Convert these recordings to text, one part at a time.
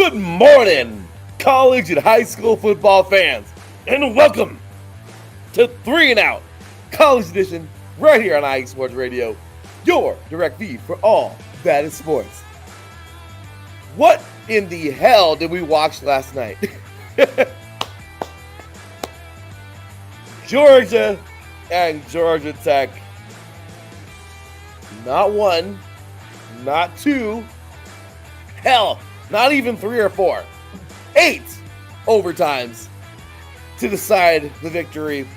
Good morning, college and high school football fans, and welcome to 3 and Out, College Edition, right here on IE Sports Radio, your direct feed for all that is sports. What in the hell did we watch last night? Georgia and Georgia Tech. Not one, not two, hell, not even 3 or 4. 8 overtimes to decide the victory.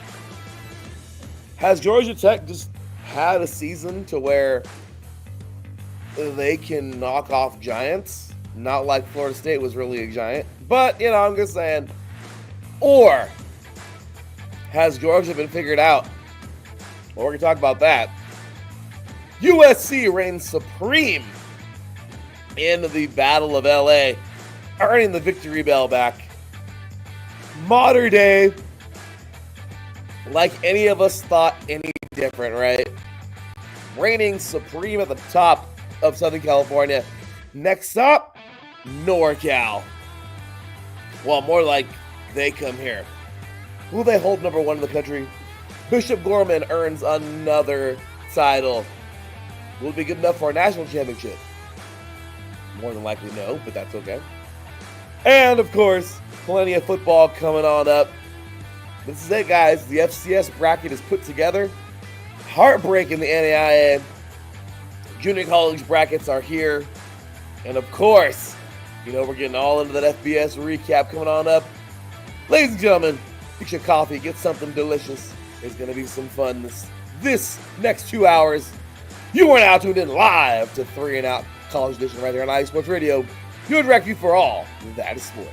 Has Georgia Tech just had a season to where they can knock off giants? Not like Florida State was really a giant, but, I'm just saying. Or has Georgia been figured out? Well, we're going to talk about that. USC reigns supreme in the Battle of LA, earning the victory bell back. Modern day, like any of us thought any different, right? Reigning supreme at the top of Southern California. Next up, NorCal. Well, more like they come here. Will they hold number 1 in the country? Bishop Gorman earns another title. Will it be good enough for a national championship? More than likely no, but that's okay. And, of course, plenty of football coming on up. This is it, guys. The FCS bracket is put together. Heartbreak in the NAIA. Junior college brackets are here. And, of course, we're getting all into that FBS recap coming on up. Ladies and gentlemen, get your coffee, get something delicious. It's going to be some fun this next 2 hours. You are now tuned in live to 3 and Out College Edition right here on IE Sports Radio. Your direct view for all that is sport.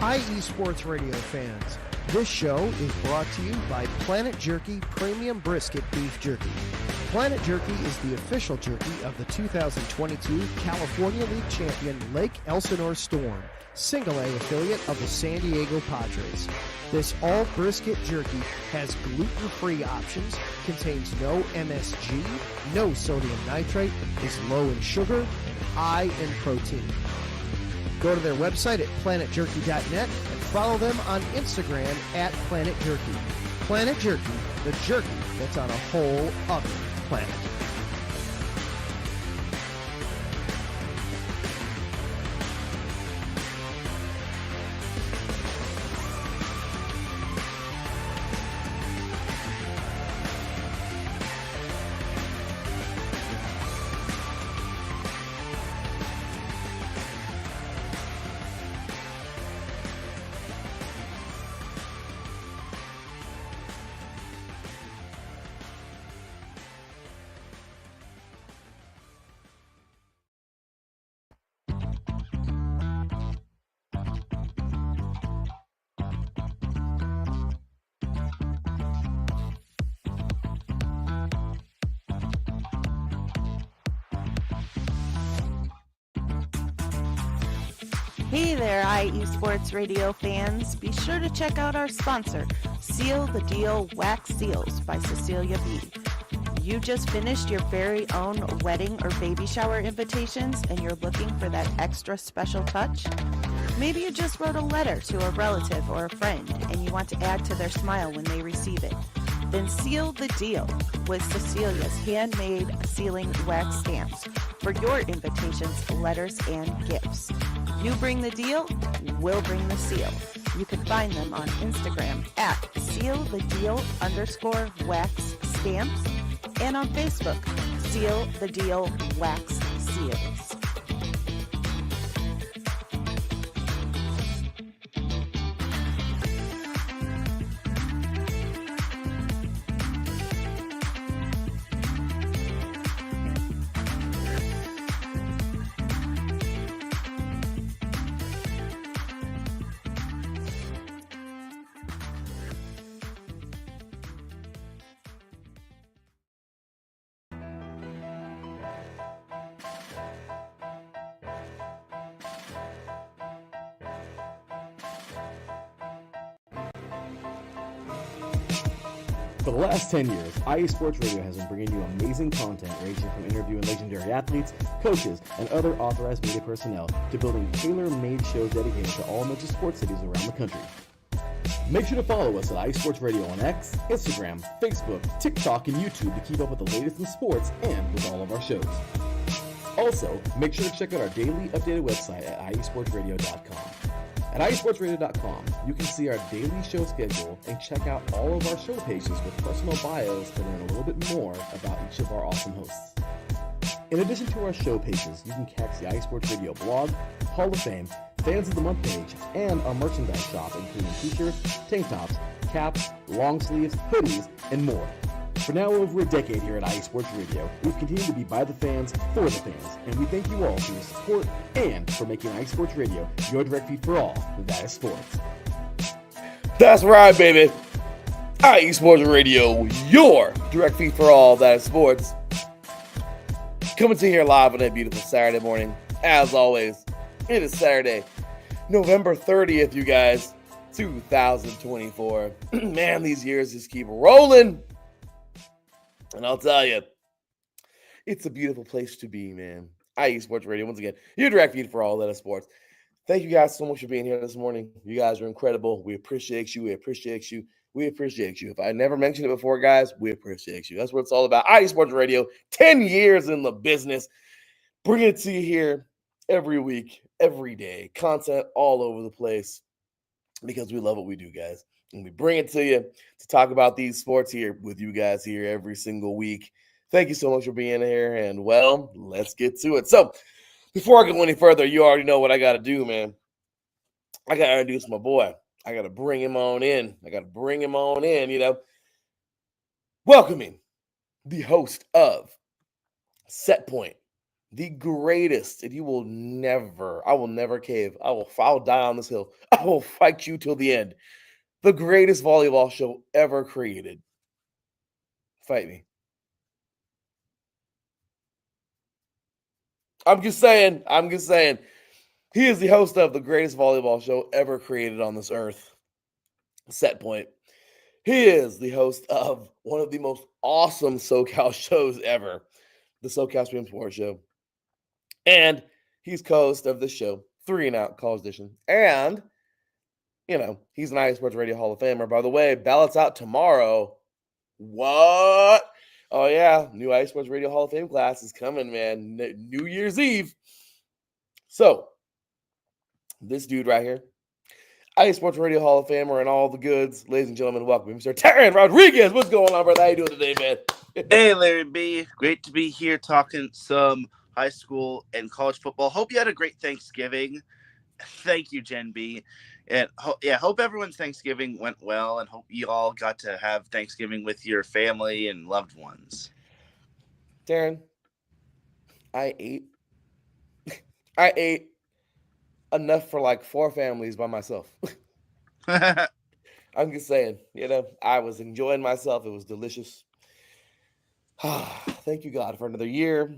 IE Sports Radio fans, this show is brought to you by Planet Jerky Premium Brisket Beef Jerky. Planet Jerky is the official jerky of the 2022 California League champion Lake Elsinore Storm, Single A affiliate of the San Diego Padres. This all brisket jerky has gluten-free options, contains no MSG, no sodium nitrate, is low in sugar, and high in protein. Go to their website at planetjerky.net and follow them on Instagram at Planet Jerky. Planet Jerky, the jerky that's on a whole other planet. Hey there, IE Sports Radio fans. Be sure to check out our sponsor, Seal the Deal Wax Seals by Cecilia B. You just finished your very own wedding or baby shower invitations and you're looking for that extra special touch? Maybe you just wrote a letter to a relative or a friend and you want to add to their smile when they receive it. Then seal the deal with Cecilia's handmade sealing wax stamps for your invitations, letters, and gifts. You bring the deal, we'll bring the seal. You can find them on Instagram at sealthedeal_wax stamps and on Facebook, Seal the Deal Wax Seals. For the last 10 years, IE Sports Radio has been bringing you amazing content ranging from interviewing legendary athletes, coaches, and other authorized media personnel to building tailor-made shows dedicated to all major sports cities around the country. Make sure to follow us at IE Sports Radio on X, Instagram, Facebook, TikTok, and YouTube to keep up with the latest in sports and with all of our shows. Also, make sure to check out our daily updated website at iesportsradio.com. At iesportsradio.com, you can see our daily show schedule and check out all of our show pages with personal bios to learn a little bit more about each of our awesome hosts. In addition to our show pages, you can catch the iSports Radio blog, Hall of Fame, Fans of the Month page, and our merchandise shop, including t-shirts, tank tops, caps, long sleeves, hoodies, and more. For now over a decade here at IE Sports Radio, we've continued to be by the fans, for the fans, and we thank you all for your support and for making IE Sports Radio your direct feed for all that is sports. That's right, baby. IE Sports Radio, your direct feed for all that is sports. Coming to you here live on a beautiful Saturday morning. As always, it is Saturday, November 30th, you guys, 2024. Man, these years just keep rolling. And I'll tell you, it's a beautiful place to be, man. IE Sports Radio, once again, your direct feed for all that is sports. Thank you guys so much for being here this morning. You guys are incredible. We appreciate you. We appreciate you. We appreciate you. If I never mentioned it before, guys, we appreciate you. That's what it's all about. IE Sports Radio, 10 years in the business. Bringing it to you here every week, every day. Content all over the place because we love what we do, guys. And we bring it to you to talk about these sports here with you guys here every single week. Thank you so much for being here. And, well, let's get to it. So, before I go any further, you already know what I got to do, man. I got to introduce my boy. I got to bring him on in. Welcoming the host of Set Point, the greatest, and I will never cave. I'll die on this hill. I will fight you till the end. The greatest volleyball show ever created. Fight me. I'm just saying. He is the host of the greatest volleyball show ever created on this earth. Set Point. He is the host of one of the most awesome SoCal shows ever, the SoCal Stream Sports Show. And he's co-host of the show, 3 and Out College Edition. And, he's an IE Sports Radio Hall of Famer. By the way, ballots out tomorrow. What? Oh, yeah. New IE Sports Radio Hall of Fame class is coming, man. New Year's Eve. So, this dude right here, IE Sports Radio Hall of Famer and all the goods. Ladies and gentlemen, welcome Mr. Teran Rodriguez. What's going on, brother? How you doing today, man? Hey, Larry B. Great to be here talking some high school and college football. Hope you had a great Thanksgiving. Thank you, Jen B. And hope everyone's Thanksgiving went well, and hope you all got to have Thanksgiving with your family and loved ones. Darren, I ate enough for like 4 families by myself. I'm just saying, I was enjoying myself. It was delicious. Thank you, God, for another year,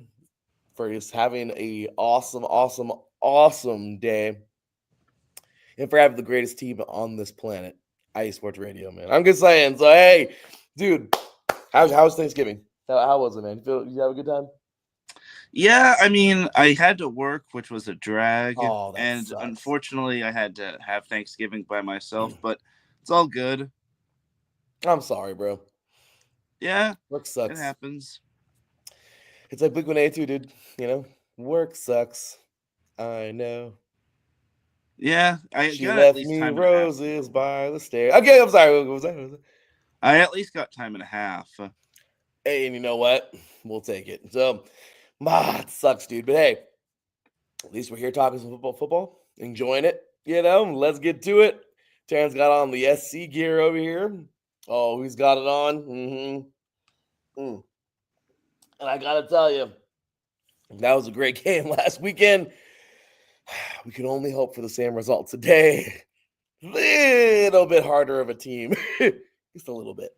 for just having a awesome day, and for having the greatest team on this planet, IE Sports Radio, man. I'm just saying. So, hey, dude, how's Thanksgiving? How was it, man? You have a good time? Yeah, I mean, I had to work, which was a drag, and sucks. Unfortunately, I had to have Thanksgiving by myself, but it's all good. I'm sorry, bro. Yeah, work sucks. It happens. It's like Blink-182, dude. Work sucks. I know. Yeah, she left me roses by the stairs. Okay, I'm sorry. What was that? I at least got time and a half. Hey, and you know what? We'll take it. So, it sucks, dude. But hey, at least we're here talking some football, enjoying it. Let's get to it. Terrence got on the SC gear over here. Oh, he's got it on. And I gotta tell you, that was a great game last weekend. We can only hope for the same result today. Little bit harder of a team. Just a little bit.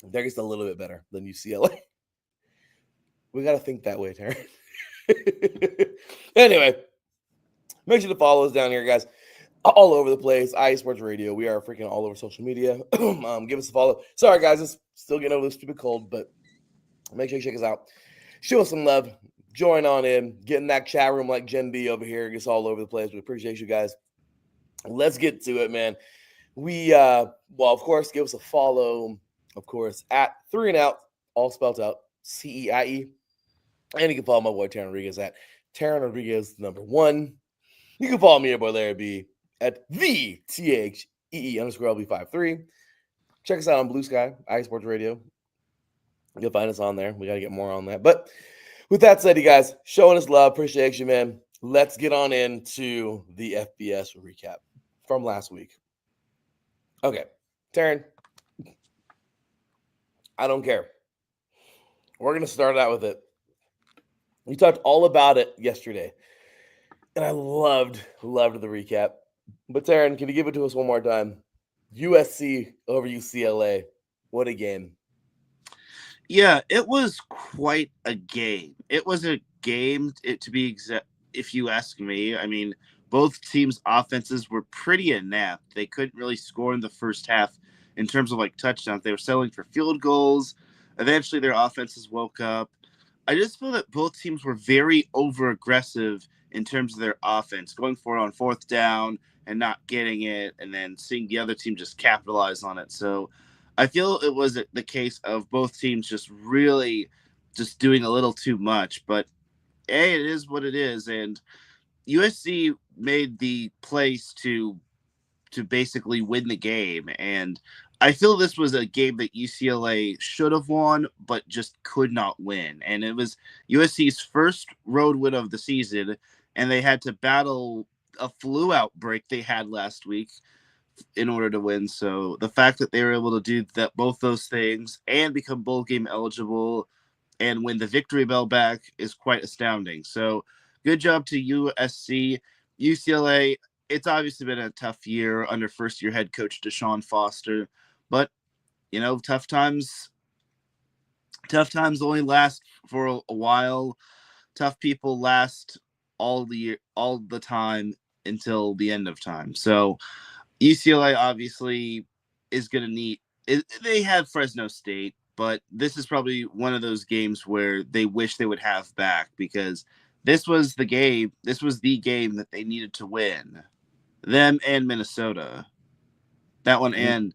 They're just a little bit better than UCLA. We got to think that way, Taryn. Anyway, make sure to follow us down here, guys. all over the place. IE Sports Radio. We are freaking all over social media. Give us a follow. Sorry, guys. It's still getting over this stupid cold, but make sure you check us out. Show us some love. Join on in. Get in that chat room like Gen B over here. Gets all over the place. We appreciate you guys. Let's get to it, man. We, well, of course, give us a follow, of course, at 3 and Out, all spelled out, CEIE. And you can follow my boy Teran Rodriguez at Teran Rodriguez, #1. You can follow me, your boy Larry B, at the THEE_LB53. Check us out on Blue Sky, IE Sports Radio. You'll find us on there. We got to get more on that. But with that said, you guys, showing us love. Appreciate you, man. Let's get on into the FBS recap from last week. Okay, Teran, I don't care. We're going to start out with it. We talked all about it yesterday, and I loved the recap. But Teran, can you give it to us one more time? USC over UCLA. What a game. Yeah, it was quite a game. It was a game, to be exact, if you ask me. I mean, both teams' offenses were pretty inept. They couldn't really score in the first half in terms of like touchdowns. They were settling for field goals. Eventually, their offenses woke up. I just feel that both teams were very over-aggressive in terms of their offense, going for it on fourth down and not getting it, and then seeing the other team just capitalize on it. So I feel it was the case of both teams just really just doing a little too much. But, hey, it is what it is. And USC made the place to basically win the game. And I feel this was a game that UCLA should have won, but just could not win. And it was USC's first road win of the season, and they had to battle a flu outbreak they had last week in order to win. So the fact that they were able to do that, both those things, and become bowl game eligible and win the victory bell back is quite astounding. So good job to USC. UCLA, it's obviously been a tough year under first-year head coach Deshaun Foster, but tough times only last for a while. Tough people last all the time until the end of time. So UCLA obviously is going to need it. They have Fresno State, but this is probably one of those games where they wish they would have back, because this was the game that they needed to win. Them and Minnesota. That one and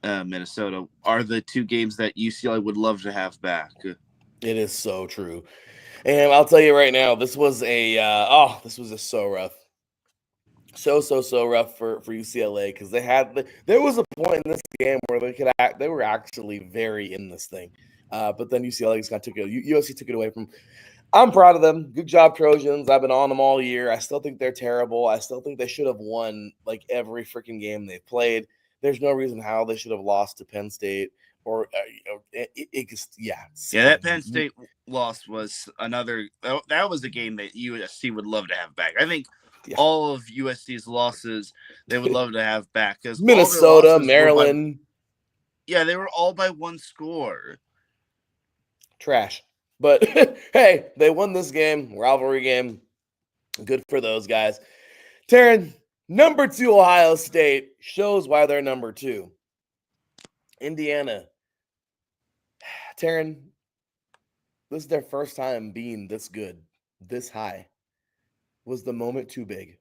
Minnesota are the two games that UCLA would love to have back. It is so true. And I'll tell you right now, this was just so rough. So rough for UCLA, because there was a point in this game where they were actually very in this thing. But then UCLA just USC took it away from. I'm proud of them. Good job, Trojans. I've been on them all year. I still think they're terrible. I still think they should have won like every freaking game they've played. There's no reason how they should have lost to Penn State or that Penn State loss was another. That was a game that USC would love to have back. I think all of USC's losses they would love to have back, because Minnesota, Maryland. They were all by one score. Trash. But hey, they won this game, rivalry game. Good for those guys. Teran, number 2 Ohio State shows why they're number 2. Indiana. Teran, this is their first time being this good, this high. Was the moment too big?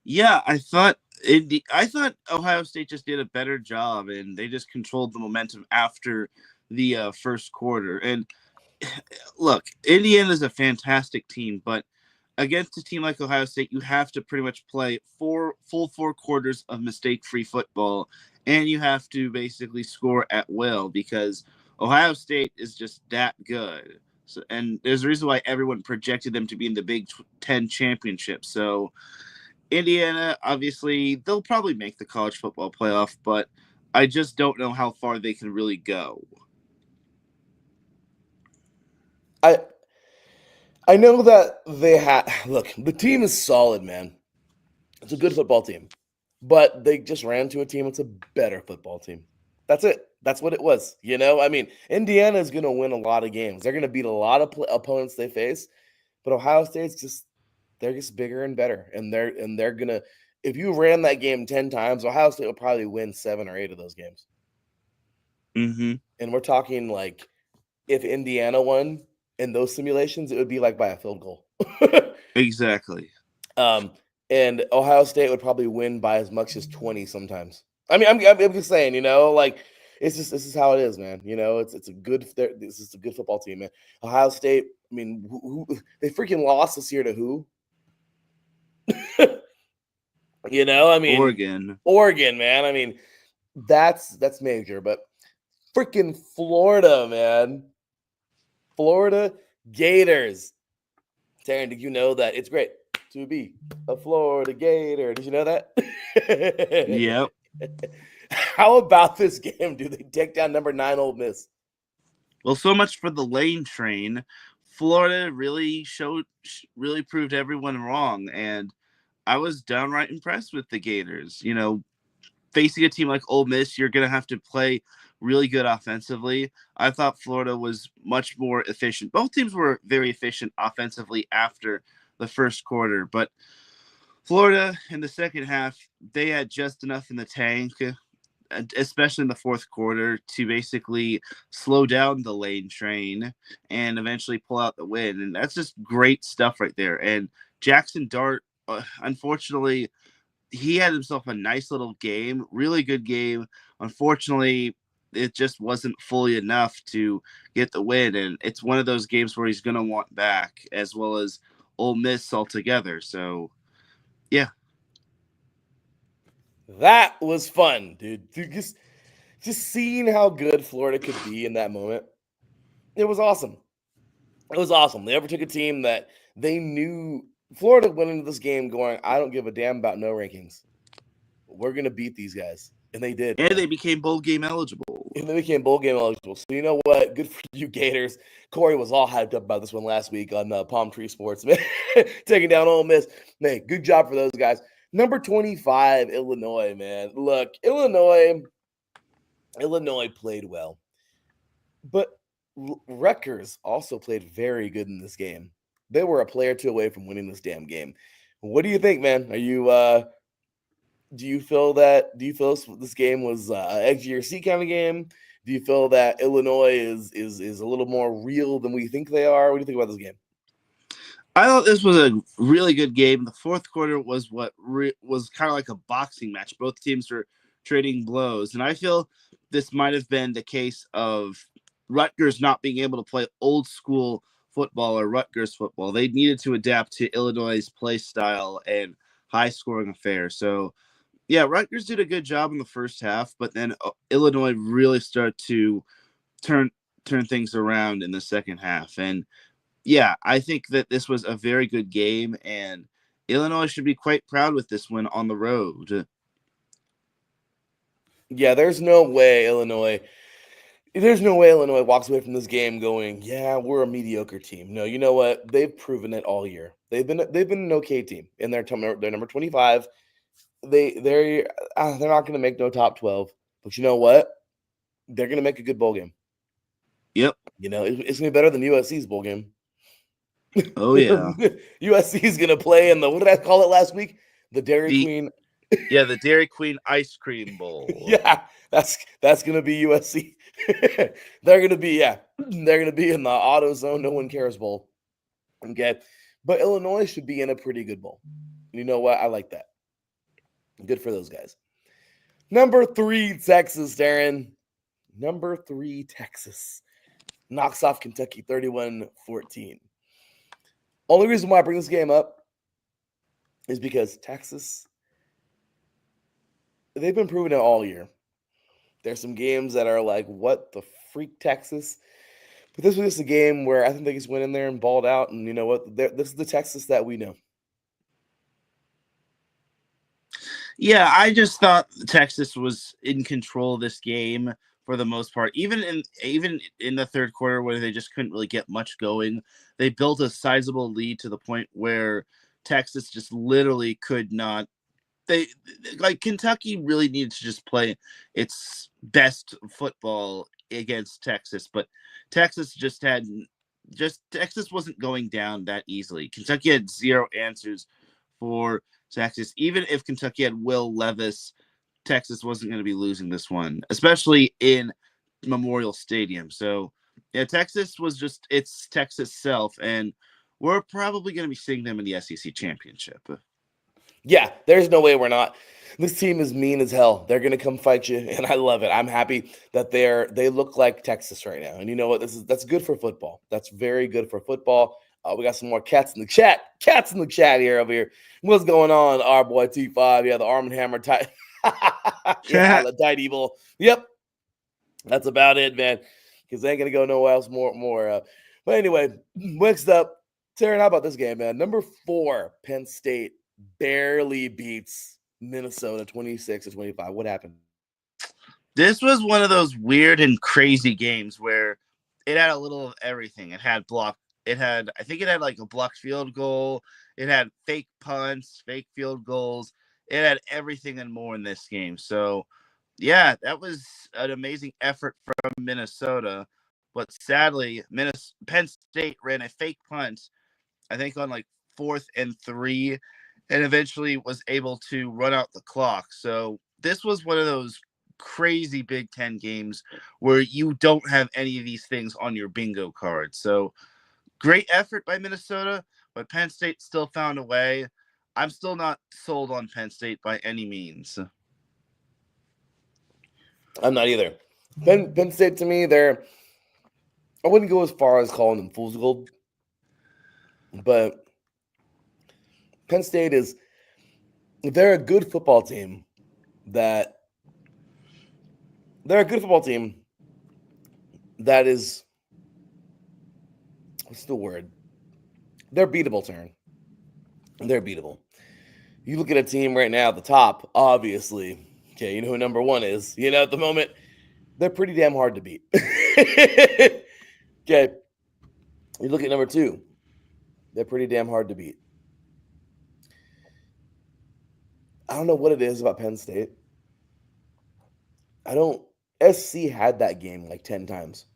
Yeah, I thought Ohio State just did a better job, and they just controlled the momentum after the first quarter. And look, Indiana is a fantastic team, but against a team like Ohio State, you have to pretty much play full 4 quarters of mistake-free football, and you have to basically score at will, because Ohio State is just that good. So, and there's a reason why everyone projected them to be in the Big Ten championship. So Indiana, obviously, they'll probably make the college football playoff, but I just don't know how far they can really go. I know that look, the team is solid, man. It's a good football team, but they just ran to a team that's a better football team. That's it. That's what it was. I mean, Indiana is going to win a lot of games. They're going to beat a lot of opponents they face, but Ohio State's just they're just bigger and better, and they're gonna. If you ran that game 10 times, Ohio State will probably win 7 or 8 of those games. Mm-hmm. And we're talking like if Indiana won in those simulations, it would be like by a field goal. Exactly. um, and Ohio State would probably win by as much as 20 sometimes. I mean, I'm just saying, like it's just this is how it is, man. It's a good this is a good football team, man. Ohio State. I mean, they freaking lost this year to who? I mean, Oregon, man. I mean, that's major, but freaking Florida, man. Florida Gators. Teran, did you know that it's great to be a Florida Gator? Did you know that? Yep. How about this game? Do they take down number 9 Ole Miss? Well, so much for the lane train. Florida really proved everyone wrong, and I was downright impressed with the Gators. Facing a team like Ole Miss, you're going to have to play really good offensively. I thought Florida was much more efficient. Both teams were very efficient offensively after the first quarter, but Florida in the second half, they had just enough in the tank, especially in the fourth quarter, to basically slow down the lane train and eventually pull out the win. And that's just great stuff right there. And Jackson Dart, unfortunately, he had himself a nice little game, really good game. Unfortunately, it just wasn't fully enough to get the win. And it's one of those games where he's going to want back, as well as Ole Miss altogether. So, yeah. That was fun, dude. Just seeing how good Florida could be in that moment. It was awesome. It was awesome. They overtook a team that they knew. Florida went into this game going, I don't give a damn about no rankings. We're going to beat these guys. And they did. And they became bowl game eligible. And they became bowl game eligible. So you know what? Good for you, Gators. Corey was all hyped up about this one last week on Palm Tree Sports, man. Taking down Ole Miss. Man, good job for those guys. Number 25, Illinois, man. Look, Illinois played well. But Rutgers also played very good in this game. They were a player or two away from winning this damn game. What do you think, man? Are you do you feel this game was edge of your seat kind of game? Do you feel that Illinois is a little more real than we think they are? What do you think about this game? I thought this was a really good game. The fourth quarter was was kind of like a boxing match. Both teams were trading blows, and I feel this might have been the case of Rutgers not being able to play old school football or Rutgers football. They needed to adapt to Illinois' play style and high scoring affair. So, yeah, Rutgers did a good job in the first half, but then Illinois really started to turn things around in the second half. And yeah, I think that this was a very good game, and Illinois should be quite proud with this win on the road. Yeah, there's no way Illinois walks away from this game going, "Yeah, we're a mediocre team." No, you know what? They've proven it all year. They've been an okay team, and they're number 25. They're not going to make no top 12, but you know what? They're going to make a good bowl game. Yep. It's going to be better than USC's bowl game. Oh yeah. USC is going to play in what did I call it last week? The Dairy Queen. Yeah, the Dairy Queen Ice Cream Bowl. Yeah, that's going to be USC. They're going to be in the AutoZone No One Cares Bowl. Okay, but Illinois should be in a pretty good bowl. You know what? I like that. Good for those guys. Number 3, Texas, Darren. Number 3, Texas. Knocks off Kentucky 31-14. Only reason why I bring this game up is because Texas, they've been proving it all year. There's some games that are like, what the freak, Texas? But this was just a game where I think they just went in there and balled out. And you know what? This is the Texas that we know. Yeah, I just thought Texas was in control of this game for the most part. Even in the third quarter where they just couldn't really get much going, they built a sizable lead to the point where Texas just literally could not. Kentucky really needed to just play its best football against Texas, but Texas just had just Texas wasn't going down that easily. Kentucky had zero answers for Texas. Even if Kentucky had Will Levis, Texas wasn't going to be losing this one, especially in Memorial Stadium. So, yeah, Texas was just it's Texas self, and we're probably going to be seeing them in the SEC championship. Yeah, there's no way we're not. This team is mean as hell. They're gonna come fight you, and I love it. I'm happy that they look like Texas right now. And you know what? That's good for football. That's very good for football. We got some more cats in the chat. Cats in the chat here over here. What's going on? Our boy T5. Yeah, the Arm and Hammer tight. Yeah, the tight evil. Yep. That's about it, man. Because they ain't gonna go nowhere else more. But anyway, next up, Teran, how about this game, man? Number 4, Penn State barely beats Minnesota 26-25. What happened? This was one of those weird and crazy games where it had a little of everything. It had I think it had like a blocked field goal. It had fake punts, fake field goals. It had everything and more in this game. So, yeah, that was an amazing effort from Minnesota. But sadly, Penn State ran a fake punt, I think on like 4th and 3, and eventually was able to run out the clock. So this was one of those crazy Big Ten games where you don't have any of these things on your bingo card. So great effort by Minnesota, but Penn State still found a way. I'm still not sold on Penn State by any means. I'm not either. Penn State, to me, I wouldn't go as far as calling them fool's gold, but Penn State they're a good football team that is, what's the word? They're beatable, Turn. They're beatable. You look at a team right now at the top, obviously. Okay, you know who number 1 is. You know, at the moment, they're pretty damn hard to beat. Okay. You look at number 2. They're pretty damn hard to beat. I don't know what it is about Penn State. SC had that game like 10 times.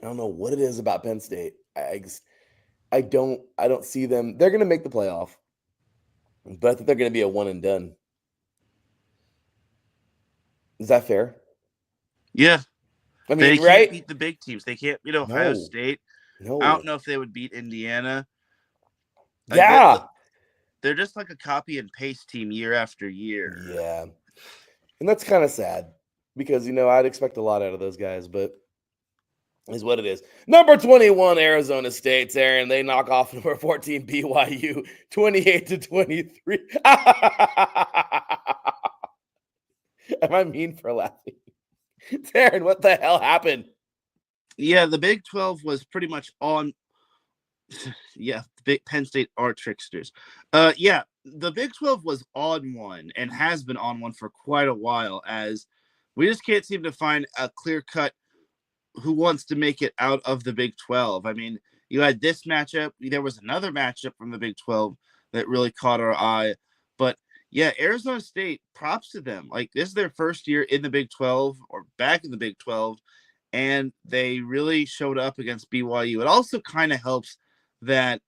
I don't know what it is about Penn State. I don't see them. They're going to make the playoff, but I think they're going to be a one and done. Is that fair? Yeah. I mean, they right? can't beat the big teams. They can't beat Ohio State. No. I don't know if they would beat Indiana. Yeah. They're just like a copy and paste team year after year. Yeah. And that's kind of sad because, I'd expect a lot out of those guys, but is what it is. Number 21, Arizona State, Aaron. They knock off number 14, BYU, 28-23. Am I mean for laughing? Teran, what the hell happened? Yeah, the Big 12 was pretty much on. Yeah, the Big Penn State are tricksters. Yeah, the Big 12 was on one and has been on one for quite a while, as we just can't seem to find a clear cut who wants to make it out of the Big 12. I mean, you had this matchup. There was another matchup from the Big 12 that really caught our eye. But yeah, Arizona State, props to them. Like, this is their first year in the Big 12 or back in the Big 12, and they really showed up against BYU. It also kind of helps that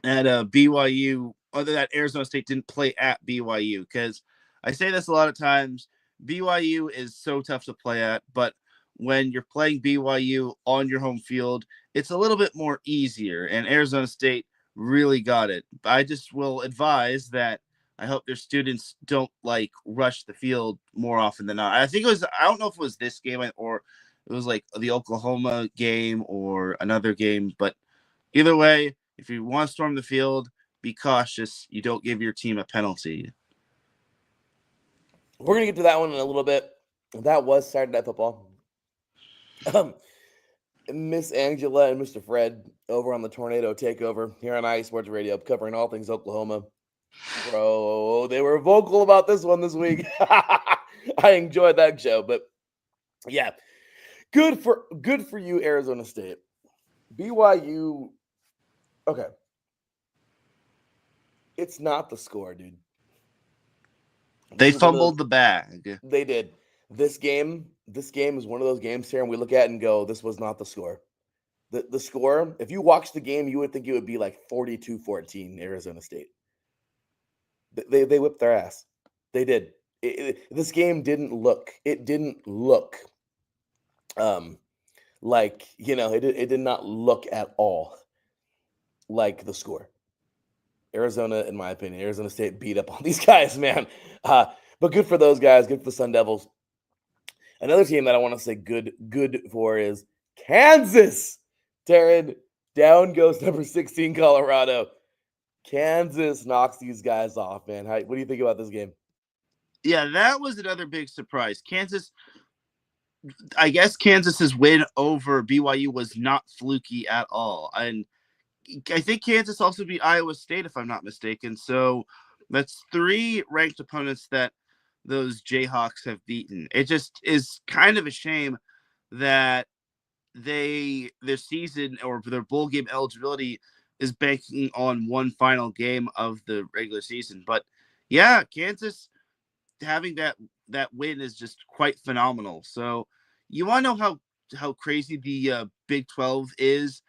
at BYU, other that Arizona State didn't play at BYU, because I say this a lot of times, BYU is so tough to play at, but when you're playing BYU on your home field, it's a little bit more easier, and Arizona State really got it. I just will advise that I hope their students don't rush the field more often than not. I don't know if it was this game or it was like the Oklahoma game or another game, but either way, if you want to storm the field, be cautious. You don't give your team a penalty. We're going to get to that one in a little bit. That was Saturday Night Football. Miss Angela and Mr. Fred over on the Tornado Takeover here on IE Sports Radio, covering all things Oklahoma. Bro, they were vocal about this one this week. I enjoyed that show, but yeah, good for you, Arizona State. BYU, okay. It's not the score, dude. They fumbled the bag. They did. This game is one of those games here, and we look at it and go, this was not the score. The score, if you watch the game, you would think it would be like 42-14 Arizona State. They whipped their ass. They did. This game didn't look. It didn't look like, it did not look at all like the score. Arizona, in my opinion, Arizona State beat up on these guys, man. But good for those guys. Good for the Sun Devils. Another team that I want to say good for is Kansas. Teran, down goes number 16, Colorado. Kansas knocks these guys off, man. What do you think about this game? Yeah, that was another big surprise. I guess Kansas's win over BYU was not fluky at all. And I think Kansas also beat Iowa State, if I'm not mistaken. So that's 3 ranked opponents that those Jayhawks have beaten. It just is kind of a shame that their season or their bowl game eligibility is banking on one final game of the regular season. But yeah, Kansas having that win is just quite phenomenal. So you want to know how crazy the Big 12 is?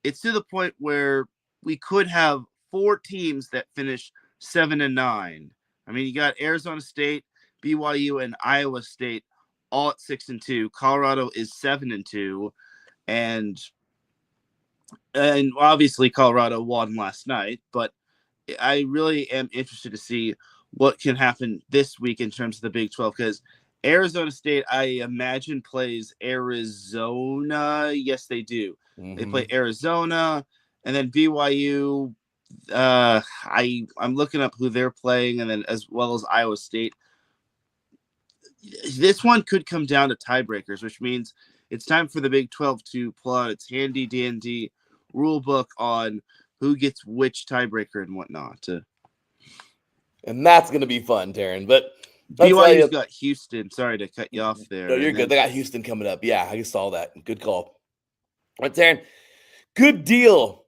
It's to the point where we could have 4 teams that finish 7-9. I mean, you got Arizona State, BYU, and Iowa State all at 6-2. Colorado is 7-2, and obviously Colorado won last night. But I really am interested to see what can happen this week in terms of the Big 12, because Arizona State, I imagine, plays Arizona. Yes, they do. Mm-hmm. They play Arizona, and then BYU. I'm looking up who they're playing, and then as well as Iowa State. This one could come down to tiebreakers, which means it's time for the Big 12 to pull out its handy-dandy rule book on who gets which tiebreaker and whatnot. And that's going to be fun, Teran. But BYU's got Houston. Sorry to cut you off there. No, you're good. They got Houston coming up. Yeah, I saw that. Good call. But Teran, good deal.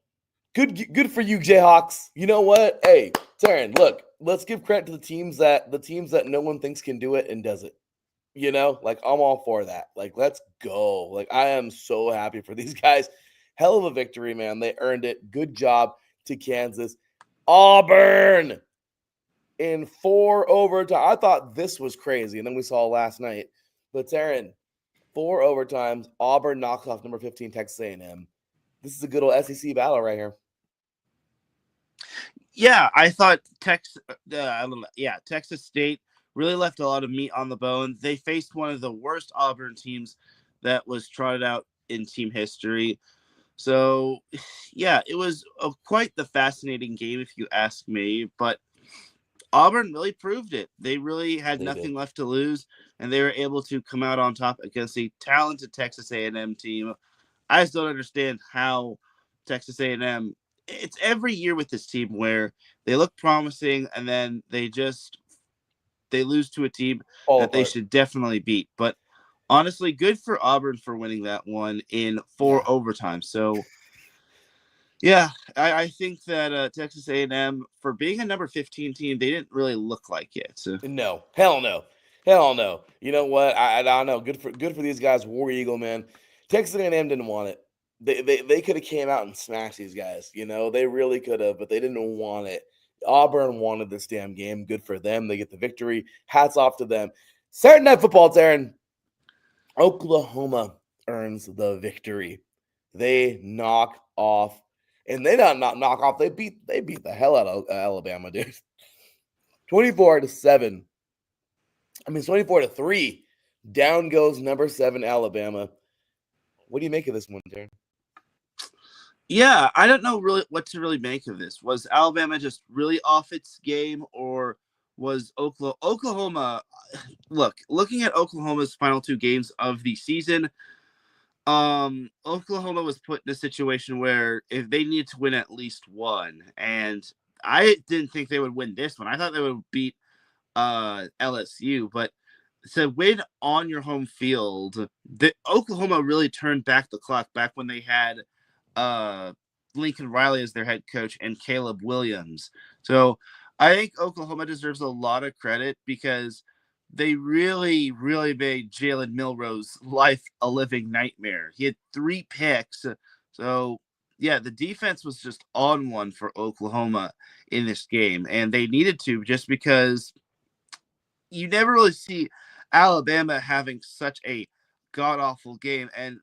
Good for you, Jayhawks. You know what? Hey, Teran, look, let's give credit to the teams that no one thinks can do it and does it. Like, I'm all for that. Like, let's go. Like, I am so happy for these guys. Hell of a victory, man. They earned it. Good job to Kansas. Auburn in 4 overtime. I thought this was crazy, and then we saw last night. But Teran, 4 overtimes. Auburn knocks off number 15 Texas A&M. This is a good old SEC battle right here. Yeah, I thought Texas State really left a lot of meat on the bone. They faced one of the worst Auburn teams that was trotted out in team history. So, yeah, it was quite the fascinating game, if you ask me. But Auburn really proved it. They really had nothing left to lose, and they were able to come out on top against a talented Texas A&M team. I just don't understand how Texas A&M, it's every year with this team where they look promising, and then they lose to a team that they should definitely beat. But honestly, good for Auburn for winning that one in 4 overtimes. So, yeah, I think that Texas A&M, for being a number 15 team, they didn't really look like it. So. No, hell no. You know what? I don't know. Good for these guys. War Eagle, man. Texas A&M didn't want it. They could have came out and smashed these guys. They really could have, but they didn't want it. Auburn wanted this damn game. Good for them. They get the victory. Hats off to them. Saturday Night Football, Teran. Oklahoma earns the victory. They knock off, and they not knock off. They beat the hell out of Alabama, dude. 24-7. I mean, 24-3. Down goes number 7 Alabama. What do you make of this one, Teran? Yeah, I don't know really what to really make of this. Was Alabama just really off its game, or was Oklahoma? Looking at Oklahoma's final 2 games of the season, Oklahoma was put in a situation where if they needed to win at least one, and I didn't think they would win this one. I thought they would beat LSU, but to win on your home field, Oklahoma really turned back the clock back when they had Lincoln Riley as their head coach and Caleb Williams. So I think Oklahoma deserves a lot of credit because they really, really made Jalen Milroe's life a living nightmare. He had 3 picks, So, yeah, the defense was just on one for Oklahoma in this game, and they needed to just because you never really see Alabama having such a god awful game. And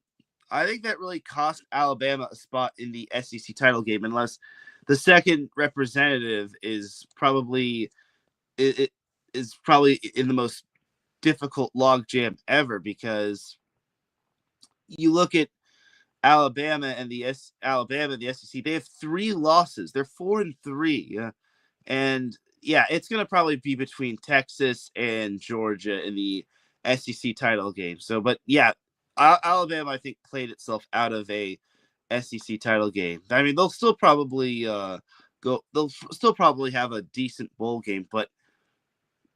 I think that really cost Alabama a spot in the SEC title game, unless the second representative is probably it is probably in the most difficult logjam ever, because you look at Alabama and the SEC, they have 3 losses. They're 4-3. And yeah, it's going to probably be between Texas and Georgia in the SEC title game. So, but yeah, Alabama, I think, played itself out of a SEC title game. I mean, they'll still probably they'll still probably have a decent bowl game, but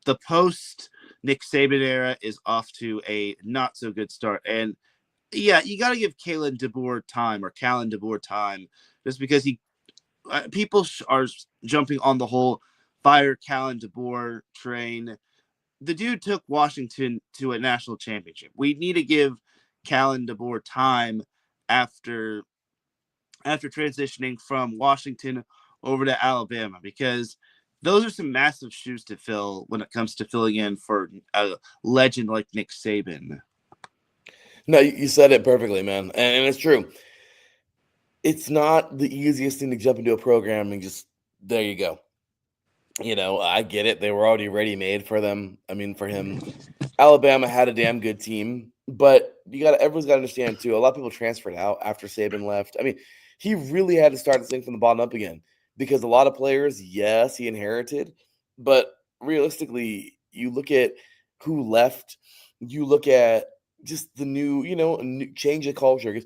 the post Nick Saban era is off to a not so good start. And yeah, you got to give Kalen DeBoer time, just because people are jumping on the whole fire Kalen DeBoer train. The dude took Washington to a national championship. We need to give Kalen DeBoer time after transitioning from Washington over to Alabama, because those are some massive shoes to fill when it comes to filling in for a legend like Nick Saban. No, you said it perfectly, man. And it's true. It's not the easiest thing to jump into a program and just, there you go. I get it. They were already ready-made for them. I mean, for him. Alabama had a damn good team, but everyone's got to understand too. A lot of people transferred out after Saban left. I mean, he really had to start this thing from the bottom up again, because a lot of players, yes, he inherited, but realistically, you look at who left. You look at just the new, new change of culture,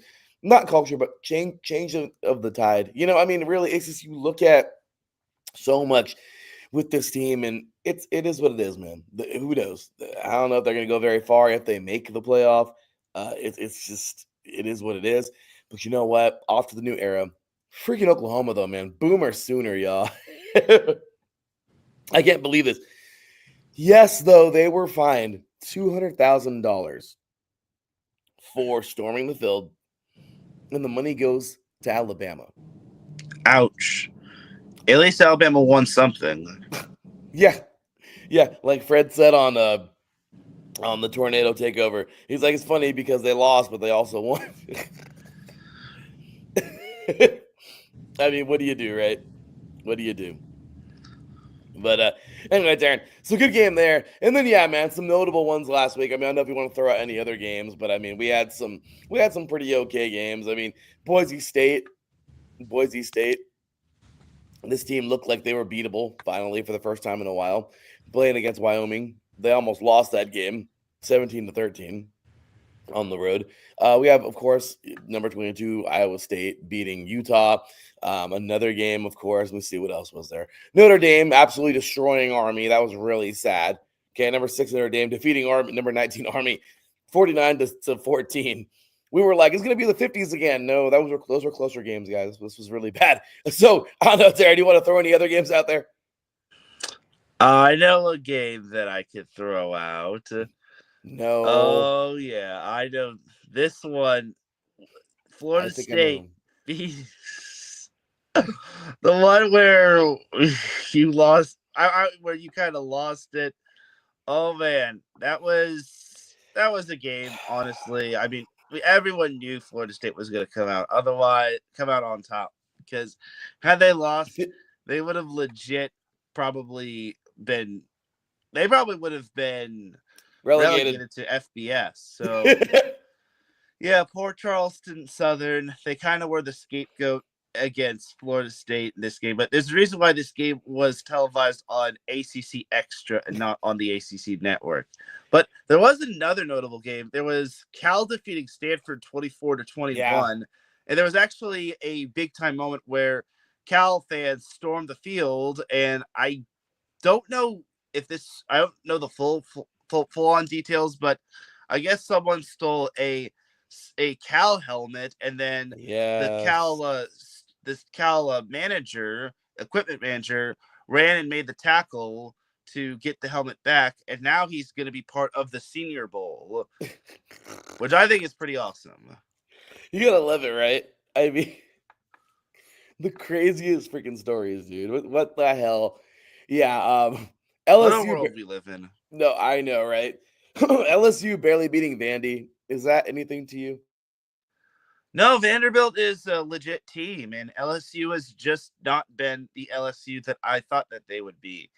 not culture, but change of the tide. I mean, really, it's just you look at so much with this team, and it is what it is, man. Who knows? I don't know if they're going to go very far if they make the playoff. It's just, it is what it is. But you know what? Off to the new era. Freaking Oklahoma, though, man. Boomer sooner, y'all. I can't believe this. Yes, though, they were fined $200,000 for storming the field, and the money goes to Alabama. Ouch. At least Alabama won something. Yeah, like Fred said on the Tornado Takeover, he's like, it's funny because they lost, but they also won. I mean, what do you do, right? What do you do? But anyway, Teran, so good game there. And then, yeah, man, some notable ones last week. I mean, I don't know if you want to throw out any other games, but I mean, we had some pretty okay games. I mean, Boise State. This team looked like they were beatable finally for the first time in a while. Playing against Wyoming, they almost lost that game, 17-13 on the road. We have, of course, number 22, Iowa State beating Utah. Another game, of course. Let me see what else was there. Notre Dame absolutely destroying Army. That was really sad. Okay, number 6 Notre Dame defeating Army, number 19 Army, 49-14. We were like, it's going to be the 50s again. No, those were closer games, guys. This was really bad. So, I don't know, Terry, do you want to throw any other games out there? I know a game that I could throw out. No. Oh, yeah. I know this one. Florida State beats the one where you lost, where you kind of lost it. Oh, man. That was a game, honestly. I mean, everyone knew Florida State was going to come out on top, because had they lost, they would have legit probably been relegated to FBS. So yeah, poor Charleston Southern. They kind of were the scapegoat against Florida State in this game, but there's a reason why this game was televised on ACC Extra and not on the ACC Network. But there was another notable game. There was Cal defeating Stanford 24-21, and there was actually a big time moment where Cal fans stormed the field, and I don't know the full on details, but I guess someone stole a Cal helmet, and then the Cal equipment manager ran and made the tackle to get the helmet back, and now he's going to be part of the Senior Bowl, which I think is pretty awesome. You gotta love it, right? I mean, the craziest freaking stories, dude. What the hell? Yeah, What a LSU. world we live in. No, I know, right? LSU barely beating Vandy. Is that anything to you? No, Vanderbilt is a legit team, and LSU has just not been the LSU that I thought that they would be.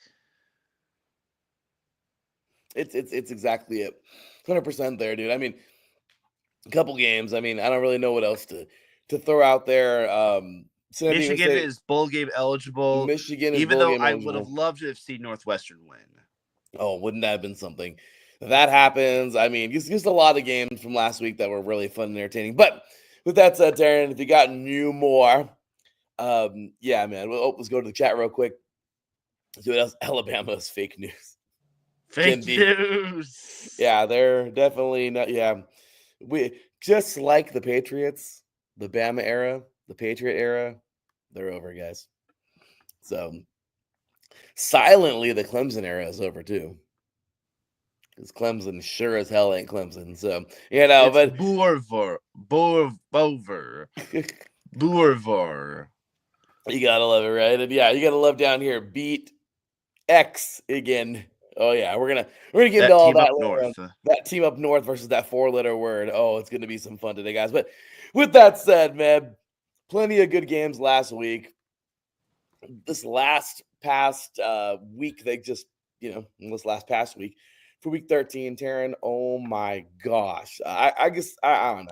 It's exactly it. 100% there, dude. I mean, a couple games. I mean, I don't really know what else to throw out there. San Diego Michigan State, is bowl game eligible, Michigan is even bowl though game I would have eligible. loved to have seen Northwestern win. Oh, wouldn't that have been something? That happens. I mean, just a lot of games from last week that were really fun and entertaining. But with that said, Darren, if you got new more, yeah, man. Let's go to the chat real quick. See what else? Alabama is fake news. Fake news. Yeah, they're definitely not. Yeah, we just like the Patriots, the Bama era, the Patriot era. They're over, guys. So silently, the Clemson era is over too. Because Clemson sure as hell ain't Clemson. So, It's but Boerver. you gotta love it, right? And yeah, you gotta love down here. Beat X again. Oh yeah, we're gonna get into That all team that up later. north. That team up north versus that 4-letter word. Oh, it's gonna be some fun today, guys. But with that said, man, plenty of good games last week. This past week, they just this last past week for week 13, Teran. Oh my gosh, I guess I don't know.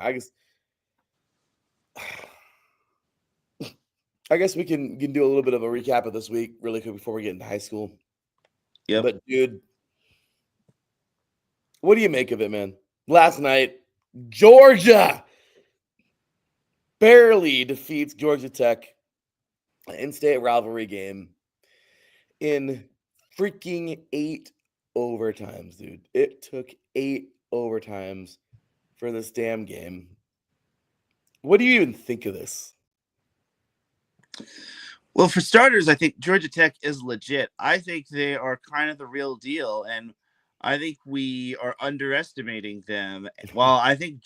I guess we can do a little bit of a recap of this week really quick before we get into high school. Yep. But dude, what do you make of it, man? Last night, Georgia barely defeats Georgia Tech, an in-state rivalry game, in freaking 8 overtimes, dude. It took 8 overtimes for this damn game. What do you even think of this? Well, for starters, I think Georgia Tech is legit. I think they are kind of the real deal, and I think we are underestimating them. While I feel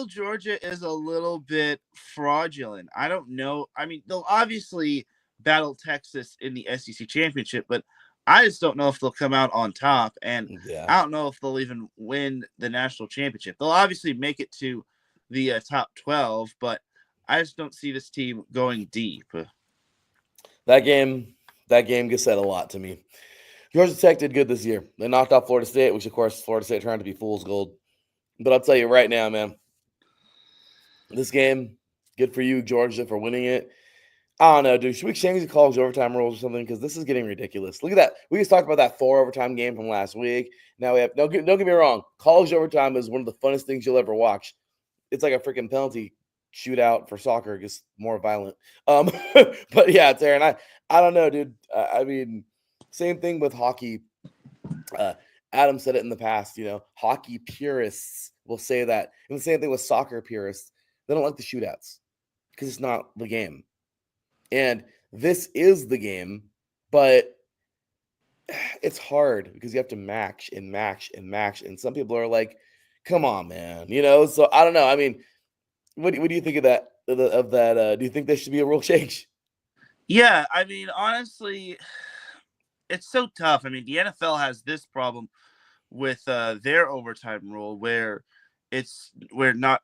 Georgia is a little bit fraudulent. I don't know. I mean, they'll obviously battle Texas in the SEC championship, but I just don't know if they'll come out on top. And Yeah, I don't know if they'll even win the national championship. They'll obviously make it to the top 12, but I just don't see this team going deep. that game just said a lot to me. Georgia Tech did good this year. They knocked off Florida State, which of course Florida State trying to be fool's gold. But I'll tell you right now, man, this game, good for you, Georgia, for winning it. I don't know, dude. Should we change the college overtime rules or something? Because this is getting ridiculous. Look at that. We just talked about that 4 overtime game from last week. Now we have don't get me wrong. College overtime is one of the funnest things you'll ever watch. It's like a freaking penalty shootout for soccer, just more violent. But yeah, Taryn, I don't know, dude. I mean, same thing with hockey. Adam said it in the past. Hockey purists will say that, and the same thing with soccer purists. They don't like the shootouts because it's not the game. And this is the game, but it's hard because you have to match and match and match. And some people are like, come on, man. So I don't know. I mean, what do you think of that? Do you think there should be a rule change? Yeah, I mean, honestly, it's so tough. I mean, the NFL has this problem with their overtime rule where not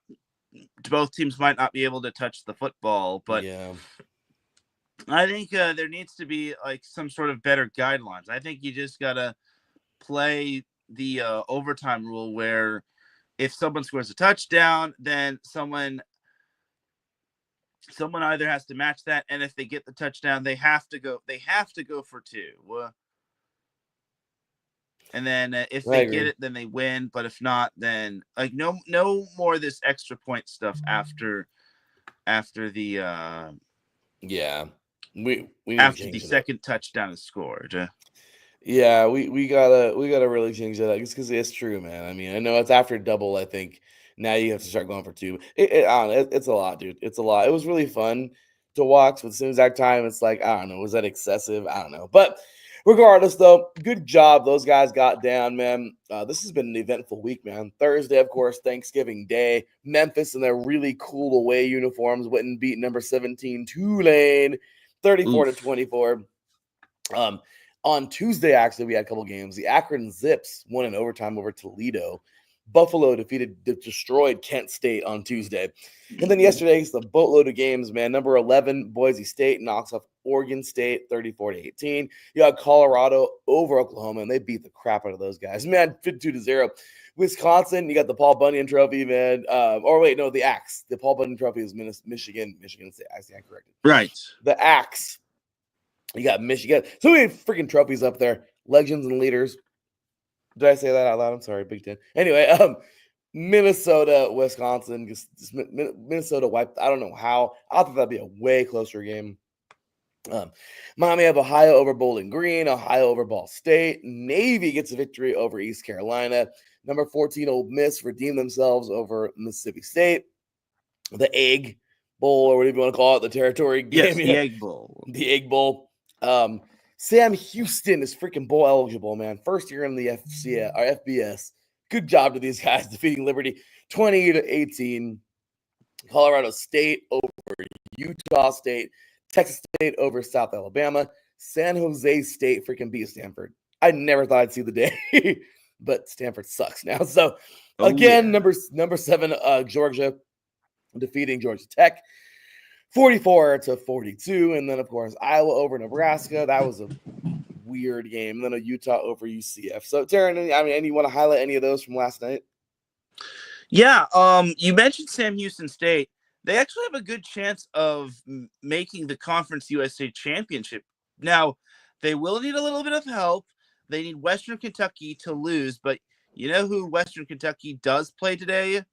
both teams might not be able to touch the football, but Yeah. I think there needs to be like some sort of better guidelines. I think you just gotta play the overtime rule where if someone scores a touchdown, then someone either has to match that, and if they get the touchdown, they have to go for 2. And then if they get it, then they win. But if not, then like no more of this extra point stuff after the Yeah. We after the second touchdown is scored. Yeah, we gotta really change that up because it's true, man. I mean, I know it's after double. I think now you have to start going for 2. I don't know, it's a lot, dude. It's a lot. It was really fun to watch, but at the same exact time, it's like I don't know, was that excessive? I don't know, but Regardless, though, good job those guys got down, man. This has been an eventful week, man. Thursday, of course, Thanksgiving Day. Memphis in their really cool away uniforms went and beat number 17 Tulane 34-24. On Tuesday, actually, we had a couple games. The Akron Zips won in overtime over Toledo. Buffalo destroyed Kent State on Tuesday. And then yesterday, it's the boatload of games, man. Number 11, Boise State knocks off Oregon State 34-18. You got Colorado over Oklahoma, and they beat the crap out of those guys, man, 52-0. Wisconsin, you got the Paul Bunyan Trophy, man. The Axe. The Paul Bunyan Trophy is Michigan State. I stand corrected. Right. The Axe. You got Michigan. So many freaking trophies up there. Legends and leaders. Did I say that out loud? I'm sorry, Big Ten. Anyway, Minnesota, Wisconsin. Minnesota wiped. I don't know how. I thought that'd be a way closer game. Miami of Ohio over Bowling Green. Ohio over Ball State. Navy gets a victory over East Carolina. Number 14, Ole Miss redeemed themselves over Mississippi State. The Egg Bowl, or whatever you want to call it, the territory game. Yes, the Egg Bowl. The Egg Bowl. Sam Houston is freaking bowl eligible, man. First year in the FBS. Good job to these guys defeating Liberty 20-18. Colorado State over Utah State. Texas State over South Alabama. San Jose State freaking beat Stanford. I never thought I'd see the day, but Stanford sucks now. So again, number 7, Georgia defeating Georgia Tech 44-42. And then, of course, Iowa over Nebraska. That was a weird game. And then a Utah over UCF. So, Teran, you want to highlight any of those from last night? Yeah. You mentioned Sam Houston State. They actually have a good chance of making the Conference USA Championship. Now, they will need a little bit of help. They need Western Kentucky to lose. But you know who Western Kentucky does play today?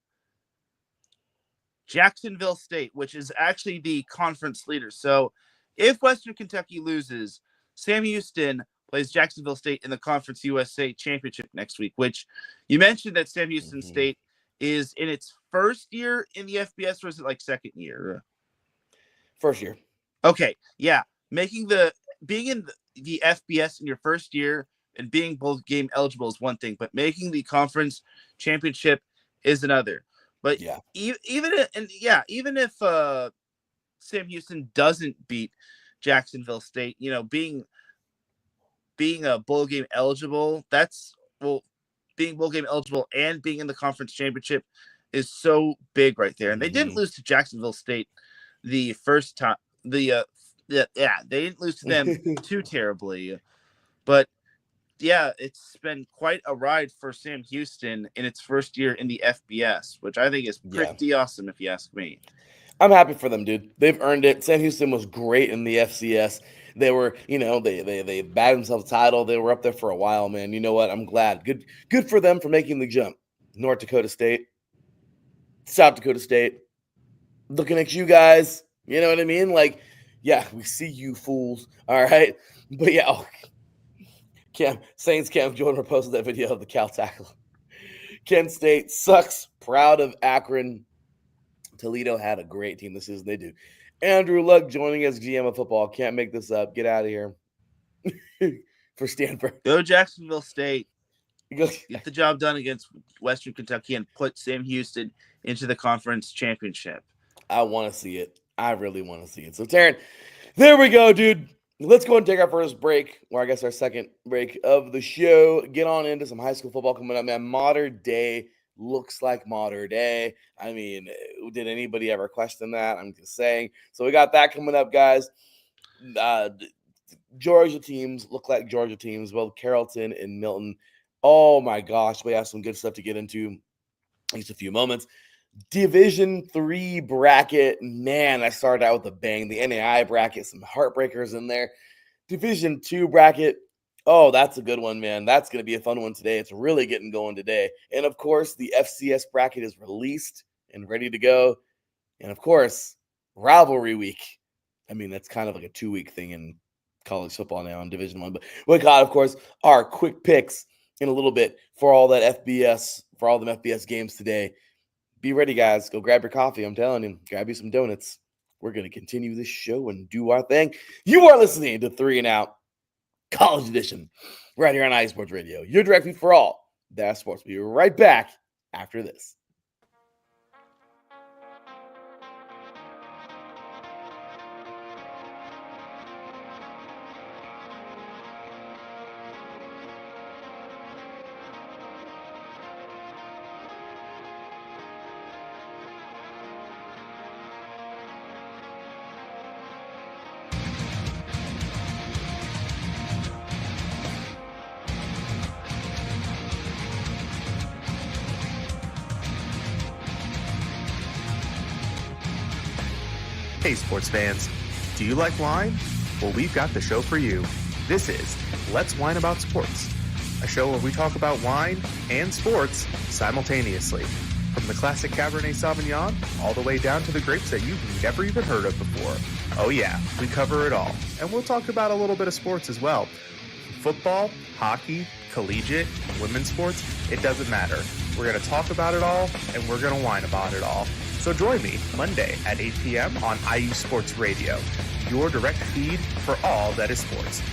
Jacksonville State, which is actually the conference leader. So if Western Kentucky loses, Sam Houston plays Jacksonville State in the Conference USA Championship next week, which you mentioned that Sam Houston State is in its first year in the FBS, or is it like second year? First year. Okay, yeah. Being in the FBS in your first year and being bowl game eligible is one thing, but making the conference championship is another. But yeah, even if Sam Houston doesn't beat Jacksonville State, being a bowl game eligible, being bowl game eligible and being in the conference championship is so big right there. And they didn't lose to Jacksonville State the first time. They didn't lose to them too terribly, but yeah, it's been quite a ride for Sam Houston in its first year in the FBS, which I think is pretty awesome if you ask me. I'm happy for them, dude. They've earned it. Sam Houston was great in the FCS. They were, they bagged themselves a title. They were up there for a while, man. You know what? I'm glad. Good for them for making the jump. North Dakota State, South Dakota State, looking at you guys. You know what I mean? Like, yeah, we see you fools. All right. But yeah, Saints Cam Jordan posted that video of the Cal tackle. Kent State sucks. Proud of Akron. Toledo had a great team this season. They do. Andrew Luck joining as GM of football. Can't make this up. Get out of here. For Stanford. Go Jacksonville State. Get the job done against Western Kentucky and put Sam Houston into the conference championship. I want to see it. I really want to see it. So, Teran, there we go, dude. Let's go and take our first break, or I guess our second break of the show. Get on into some high school football coming up, man. Modern day looks like modern day. I mean, did anybody ever question that? I'm just saying. So we got that coming up, guys. Georgia teams look like Georgia teams, both Carrollton and Milton. Oh my gosh, we have some good stuff to get into in just a few moments. Division 3 bracket, man, I started out with a bang. The NAI bracket, some heartbreakers in there. Division 2 bracket, oh, that's a good one, man. That's going to be a fun one today. It's really getting going today. And, of course, the FCS bracket is released and ready to go. And, of course, rivalry week. I mean, that's kind of like a 2-week thing in college football now in Division 1. But we got, of course, our quick picks in a little bit for all that FBS, for all the FBS games today. Be ready, guys. Go grab your coffee. I'm telling you, grab you some donuts. We're going to continue this show and do our thing. You are listening to 3 and Out college edition, right here on iSports Radio. Your direct feed for all that sports. We'll be right back after this. Hey sports fans, do you like wine? Well, we've got the show for you. This is Let's Wine About Sports, a show where we talk about wine and sports simultaneously. From the classic Cabernet Sauvignon all the way down to the grapes that you've never even heard of before. Oh yeah, we cover it all. And we'll talk about a little bit of sports as well. Football, hockey, collegiate, women's sports, it doesn't matter. We're going to talk about it all, and we're going to whine about it all. So join me Monday at 8 p.m. on IU Sports Radio, your direct feed for all that is sports.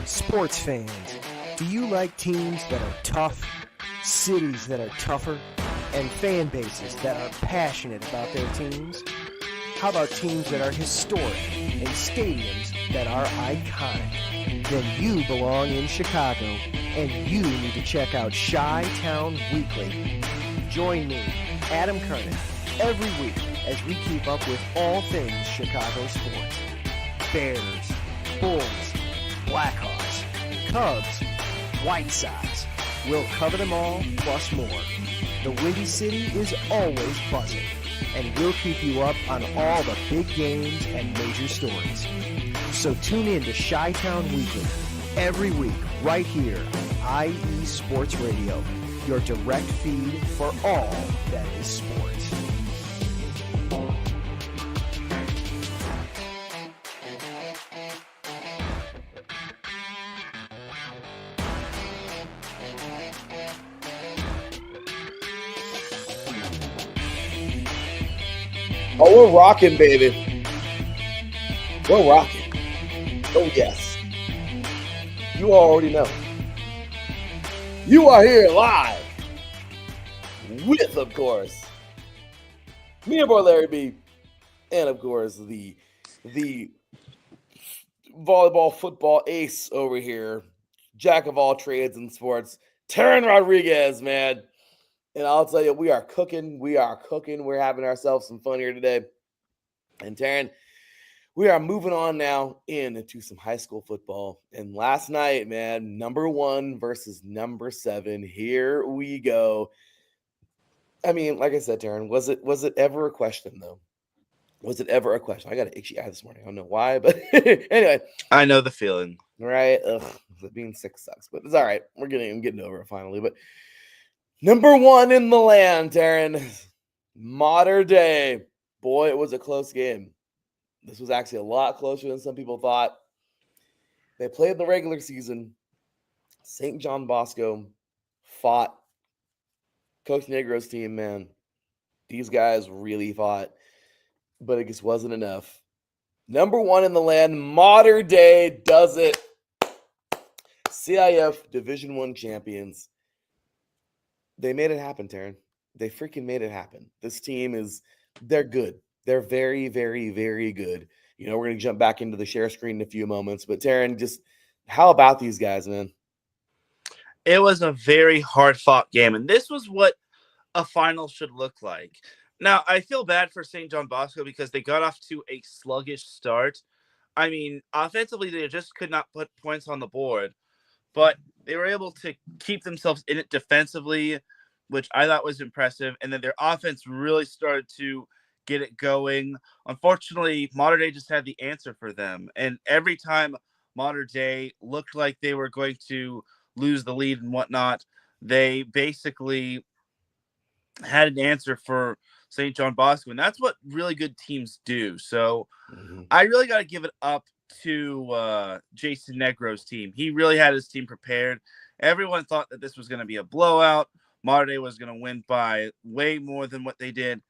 Sports fans, do you like teams that are tough, cities that are tougher, and fan bases that are passionate about their teams? How about teams that are historic and stadiums that are iconic? Then you belong in Chicago, and you need to check out Chi-Town Weekly. Join me, Adam Kernan, every week as we keep up with all things Chicago sports. Bears, Bulls, Blackhawks, Cubs, White Sox. We'll cover them all, plus more. The Windy City is always buzzing, and we'll keep you up on all the big games and major stories. So tune in to Chi-Town Weekly every week right here on IE Sports Radio, your direct feed for all that is sports. Oh, we're rocking, baby. We're rocking. Oh, yes. You already know. You are here live with, of course, me and boy Larry B, and of course the volleyball football ace over here, jack of all trades in sports, Teran Rodriguez, man. And I'll tell you, we are cooking. We're having ourselves some fun here today. And Teran, we are moving on now into some high school football. And last night, man, number 1 versus number 7. Here we go. I mean, like I said, Teran, was it ever a question, though? Was it ever a question? I got an itchy eye this morning. I don't know why, but anyway. I know the feeling. Right? Ugh, being sick sucks, but it's all right. I'm getting over it finally. But number 1 in the land, Teran. Modern day. Boy, it was a close game. This was actually a lot closer than some people thought. They played in the regular season. St. John Bosco fought Coach Negro's team, man. These guys really fought, but it just wasn't enough. Number 1 in the land, modern day does it. CIF Division I champions. They made it happen, Teran. They freaking made it happen. This team they're good. They're very, very, very good. You know, we're going to jump back into the share screen in a few moments. But, Teran, just how about these guys, man? It was a very hard-fought game, and this was what a final should look like. Now, I feel bad for St. John Bosco because they got off to a sluggish start. I mean, offensively, they just could not put points on the board, but they were able to keep themselves in it defensively, which I thought was impressive. And then their offense really started to get it going. Unfortunately, Mater Dei just had the answer for them. And every time Mater Dei looked like they were going to lose the lead and whatnot, they basically had an answer for St. John Bosco. And that's what really good teams do. So I really got to give it up to Jason Negro's team. He really had his team prepared. Everyone thought that this was going to be a blowout. Mater Dei was going to win by way more than what they did.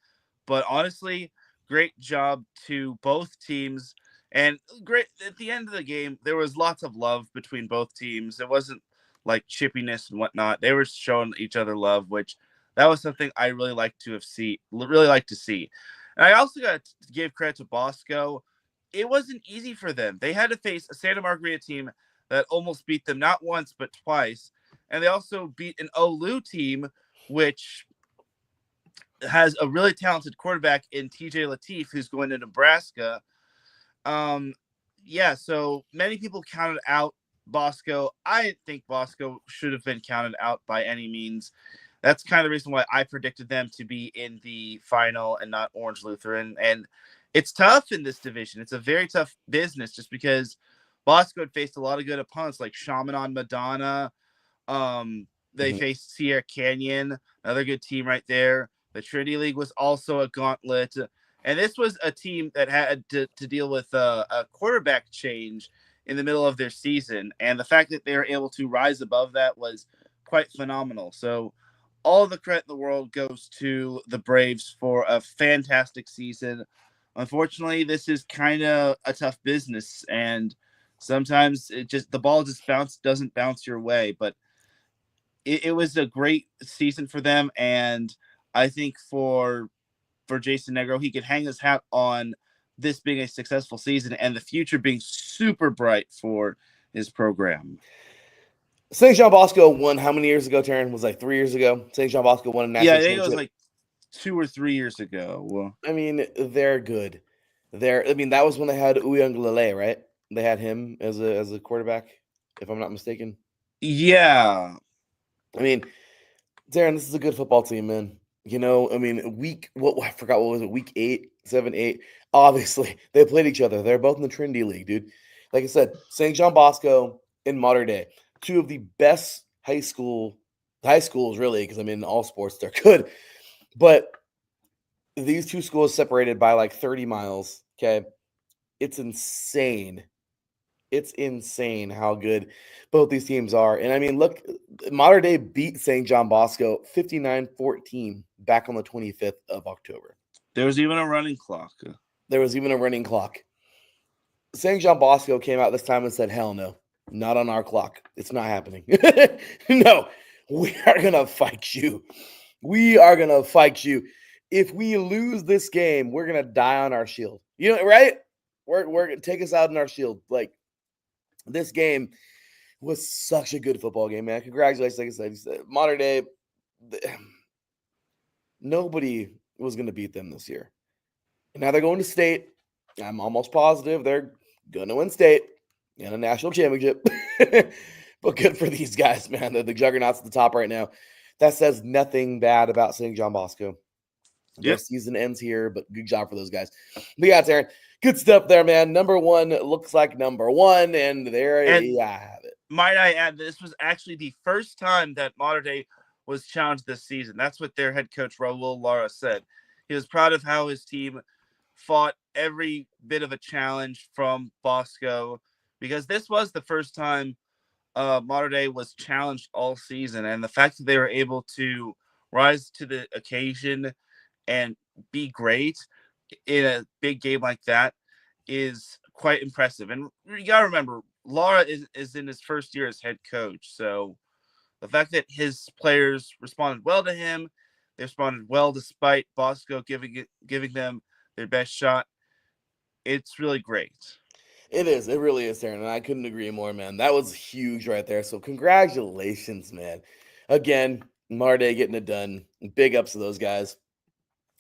But honestly, great job to both teams. And great at the end of the game, there was lots of love between both teams. It wasn't like chippiness and whatnot. They were showing each other love, which that was something I really like to see. And I also got to give credit to Bosco. It wasn't easy for them. They had to face a Santa Margarita team that almost beat them not once but twice, and they also beat an Olu team, which has a really talented quarterback in TJ Lateef, who's going to Nebraska. So many people counted out Bosco. I didn't think Bosco should have been counted out by any means. That's kind of the reason why I predicted them to be in the final and not Orange Lutheran. And it's tough in this division. It's a very tough business just because Bosco had faced a lot of good opponents like Shaman on Madonna. They faced Sierra Canyon, another good team right there. The Trinity League was also a gauntlet. And this was a team that had to deal with a quarterback change in the middle of their season. And the fact that they were able to rise above that was quite phenomenal. So all the credit in the world goes to the Braves for a fantastic season. Unfortunately, this is kind of a tough business, and sometimes the ball just doesn't bounce your way. But it was a great season for them, and I think for Jason Negro, he could hang his hat on this being a successful season and the future being super bright for his program. St. John Bosco won how many years ago, Teran? Was like 3 years ago. St. John Bosco won a national championship. Yeah, I think it was like 2 or 3 years ago. I mean, they're good. That was when they had Uyunglele, right? They had him as a quarterback, if I'm not mistaken. Yeah. I mean, Darren, this is a good football team, man. I forgot what was it, week 8, 7, 8. Obviously, they played each other. They're both in the Trinity League, dude. Like I said, St. John Bosco and Mater Dei, two of the best high schools, really, because in all sports they're good. But these two schools separated by like 30 miles, okay? It's insane. It's insane how good both these teams are. And look, Mater Dei beat St. John Bosco 59-14 back on the 25th of October. There was even a running clock. St. John Bosco came out this time and said, hell no, not on our clock. It's not happening. No, we are going to fight you. If we lose this game, we're going to die on our shield. Right? We're going to take us out in our shield. Like, this game was such a good football game, man. Congratulations. Like I said, Mater Dei, nobody was going to beat them this year. And now they're going to state. I'm almost positive they're going to win state and a national championship. But good for these guys, man. They're the juggernauts at the top right now. That says nothing bad about St. John Bosco. Their season ends here, but good job for those guys. But yeah, Teran, good stuff there, man. Number one looks like number one, and there you have it. Might I add, this was actually the first time that Mater Dei was challenged this season. That's what their head coach, Raul Lara, said. He was proud of how his team fought every bit of a challenge from Bosco, because this was the first time Mater Dei was challenged all season, and the fact that they were able to rise to the occasion and be great in a big game like that is quite impressive. And you got to remember, Lara is in his first year as head coach. So the fact that his players responded well to him, they responded well despite Bosco giving them their best shot. It's really great. It is. It really is, Teran. And I couldn't agree more, man. That was huge right there. So congratulations, man. Again, Mater Dei getting it done. Big ups to those guys.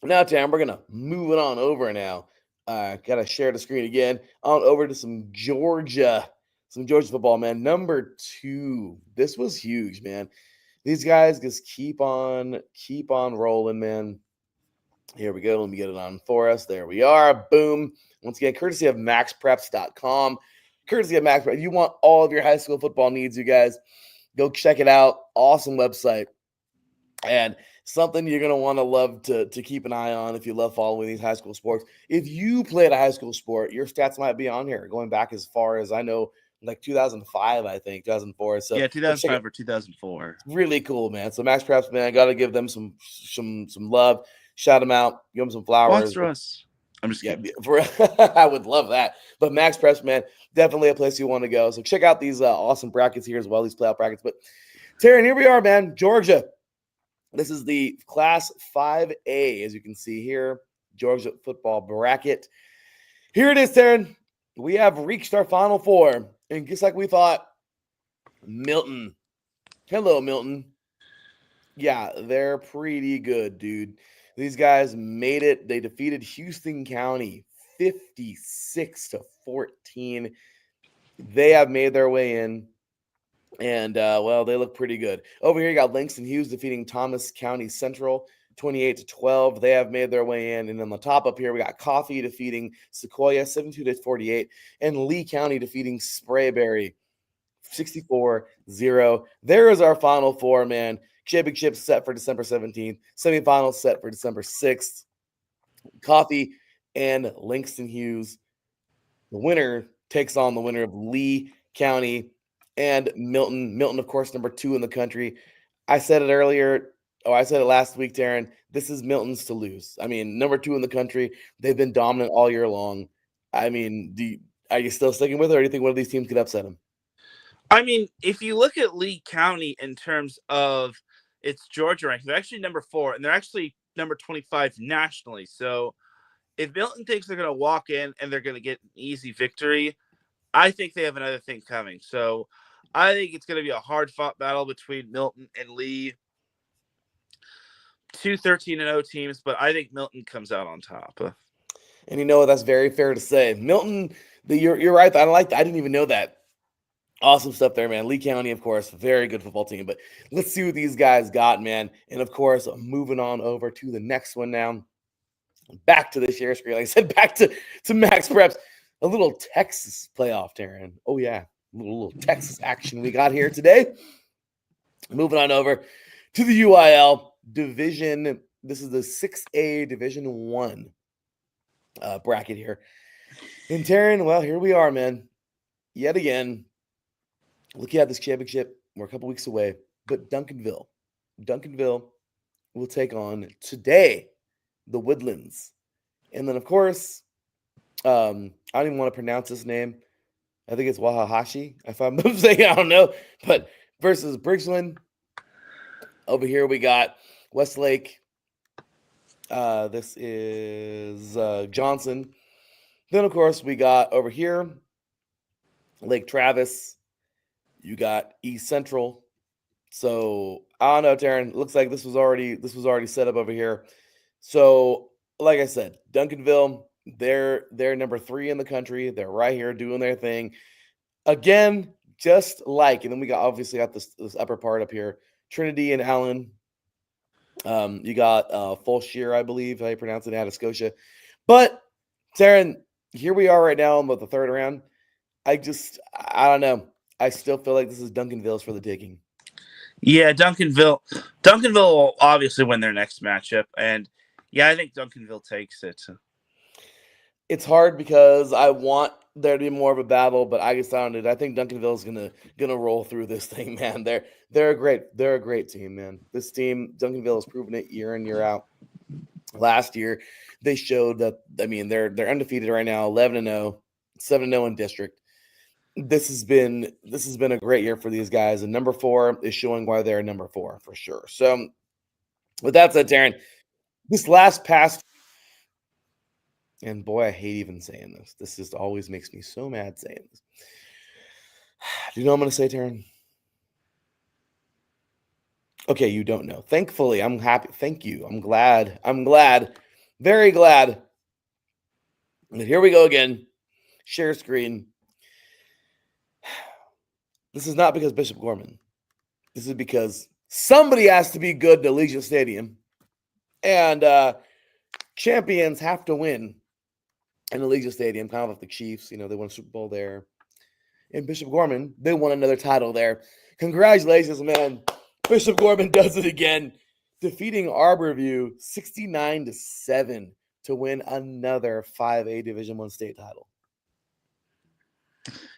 Now, Teran, we're going to move it on over now. Got to share the screen again. On over to some Georgia football, man. Number 2. This was huge, man. These guys just keep on rolling, man. Here we go. Let me get it on for us. There we are. Boom. Once again, courtesy of maxpreps.com. Courtesy of Max Preps. If you want all of your high school football needs, you guys, go check it out. Awesome website. And something you're going to want to love to keep an eye on if you love following these high school sports. If you played a high school sport, your stats might be on here, going back as far as I know, like 2005, I think, 2004. So yeah, 2005 or 2004. Really cool, man. So Max Preps, man, I got to give them some love. Shout them out. Give them some flowers. Sponsor us. I'm just kidding. I would love that. But Max Preps, man, definitely a place you want to go. So check out these awesome brackets here as well, these playoff brackets. But Teran, here we are, man. Georgia. This is the Class 5A, as you can see here. Georgia football bracket. Here it is, Teran. We have reached our Final Four. And just like we thought, Milton. Hello, Milton. Yeah, they're pretty good, dude. These guys made it. They defeated Houston County 56-14. They have made their way in. And, well, they look pretty good. Over here, you got Langston Hughes defeating Thomas County Central 28-12. They have made their way in. And on the top up here, we got Coffee defeating Sequoia 72-48. And Lee County defeating Sprayberry 64-0. There is our Final Four, man. Championship set for December 17th. Semifinals set for December 6th. Coffee and Langston Hughes. The winner takes on the winner of Lee County and Milton. Milton, of course, number 2 in the country. I said it earlier. I said it last week, Teran. This is Milton's to lose. I mean, number 2 in the country. They've been dominant all year long. I mean, are you still sticking with it, or do you think one of these teams could upset them? I mean, if you look at Lee County in terms of its Georgia ranking, they're actually number 4, and they're actually number 25 nationally. So if Milton thinks they're going to walk in and they're going to get an easy victory, I think they have another thing coming. So I think it's going to be a hard-fought battle between Milton and Lee. 2 13-0 teams, but I think Milton comes out on top. And you know what? That's very fair to say. Milton, you're right. I didn't even know that. Awesome stuff there, man. Lee County, of course, very good football team. But let's see what these guys got, man. And, of course, moving on over to the next one now. Back to the share screen. Like I said, back to Max Preps. A little Texas playoff, Teran. Oh, yeah. A little Texas action we got here today. Moving on over to the UIL division. This is the 6A Division 1 bracket here. And Teran, well, here we are, man. Yet again, looking at this championship. We're a couple weeks away. But Duncanville will take on today the Woodlands. And then, of course, I don't even want to pronounce this name. I think it's Wahahashi. If I'm saying, I don't know. But versus Bridgeland. Over here we got Westlake. This is Johnson. Then, of course, we got over here Lake Travis. You got East Central. So I don't know, Teran. Looks like this was already set up over here. So, like I said, Duncanville, they're number 3 in the country. They're right here doing their thing. Again, just like, and then we obviously got this upper part up here. Trinity and Allen. You got Fulshire, I believe, how you pronounce it, out of Scotia. But, Teran, here we are right now in the third round. I don't know. I still feel like this is Duncanville's for the taking. Yeah, Duncanville will obviously win their next matchup. And, yeah, I think Duncanville takes it. It's hard because I want there to be more of a battle, but I think Duncanville's gonna roll through this thing, man. They're a great team, man. This team, Duncanville, has proven it year in, year out. Last year, they showed that. I mean, they're undefeated right now, 11-0, 7-0 in district. This has been a great year for these guys, and number 4 is showing why they're number 4 for sure. So, with that said, Teran, this last past. And boy, I hate even saying this. This just always makes me so mad saying this. Do you know what I'm going to say, Teran? Okay, you don't know. Thankfully, I'm happy. Thank you. I'm glad. Very glad. And here we go again. Share screen. This is not because Bishop Gorman. This is because somebody has to be good to Allegiant Stadium. And champions have to win in Allegiant Stadium, kind of like the Chiefs. They won a Super Bowl there. And Bishop Gorman, they won another title there. Congratulations, man. Bishop Gorman does it again, defeating Arborview 69-7 to win another 5A Division I state title.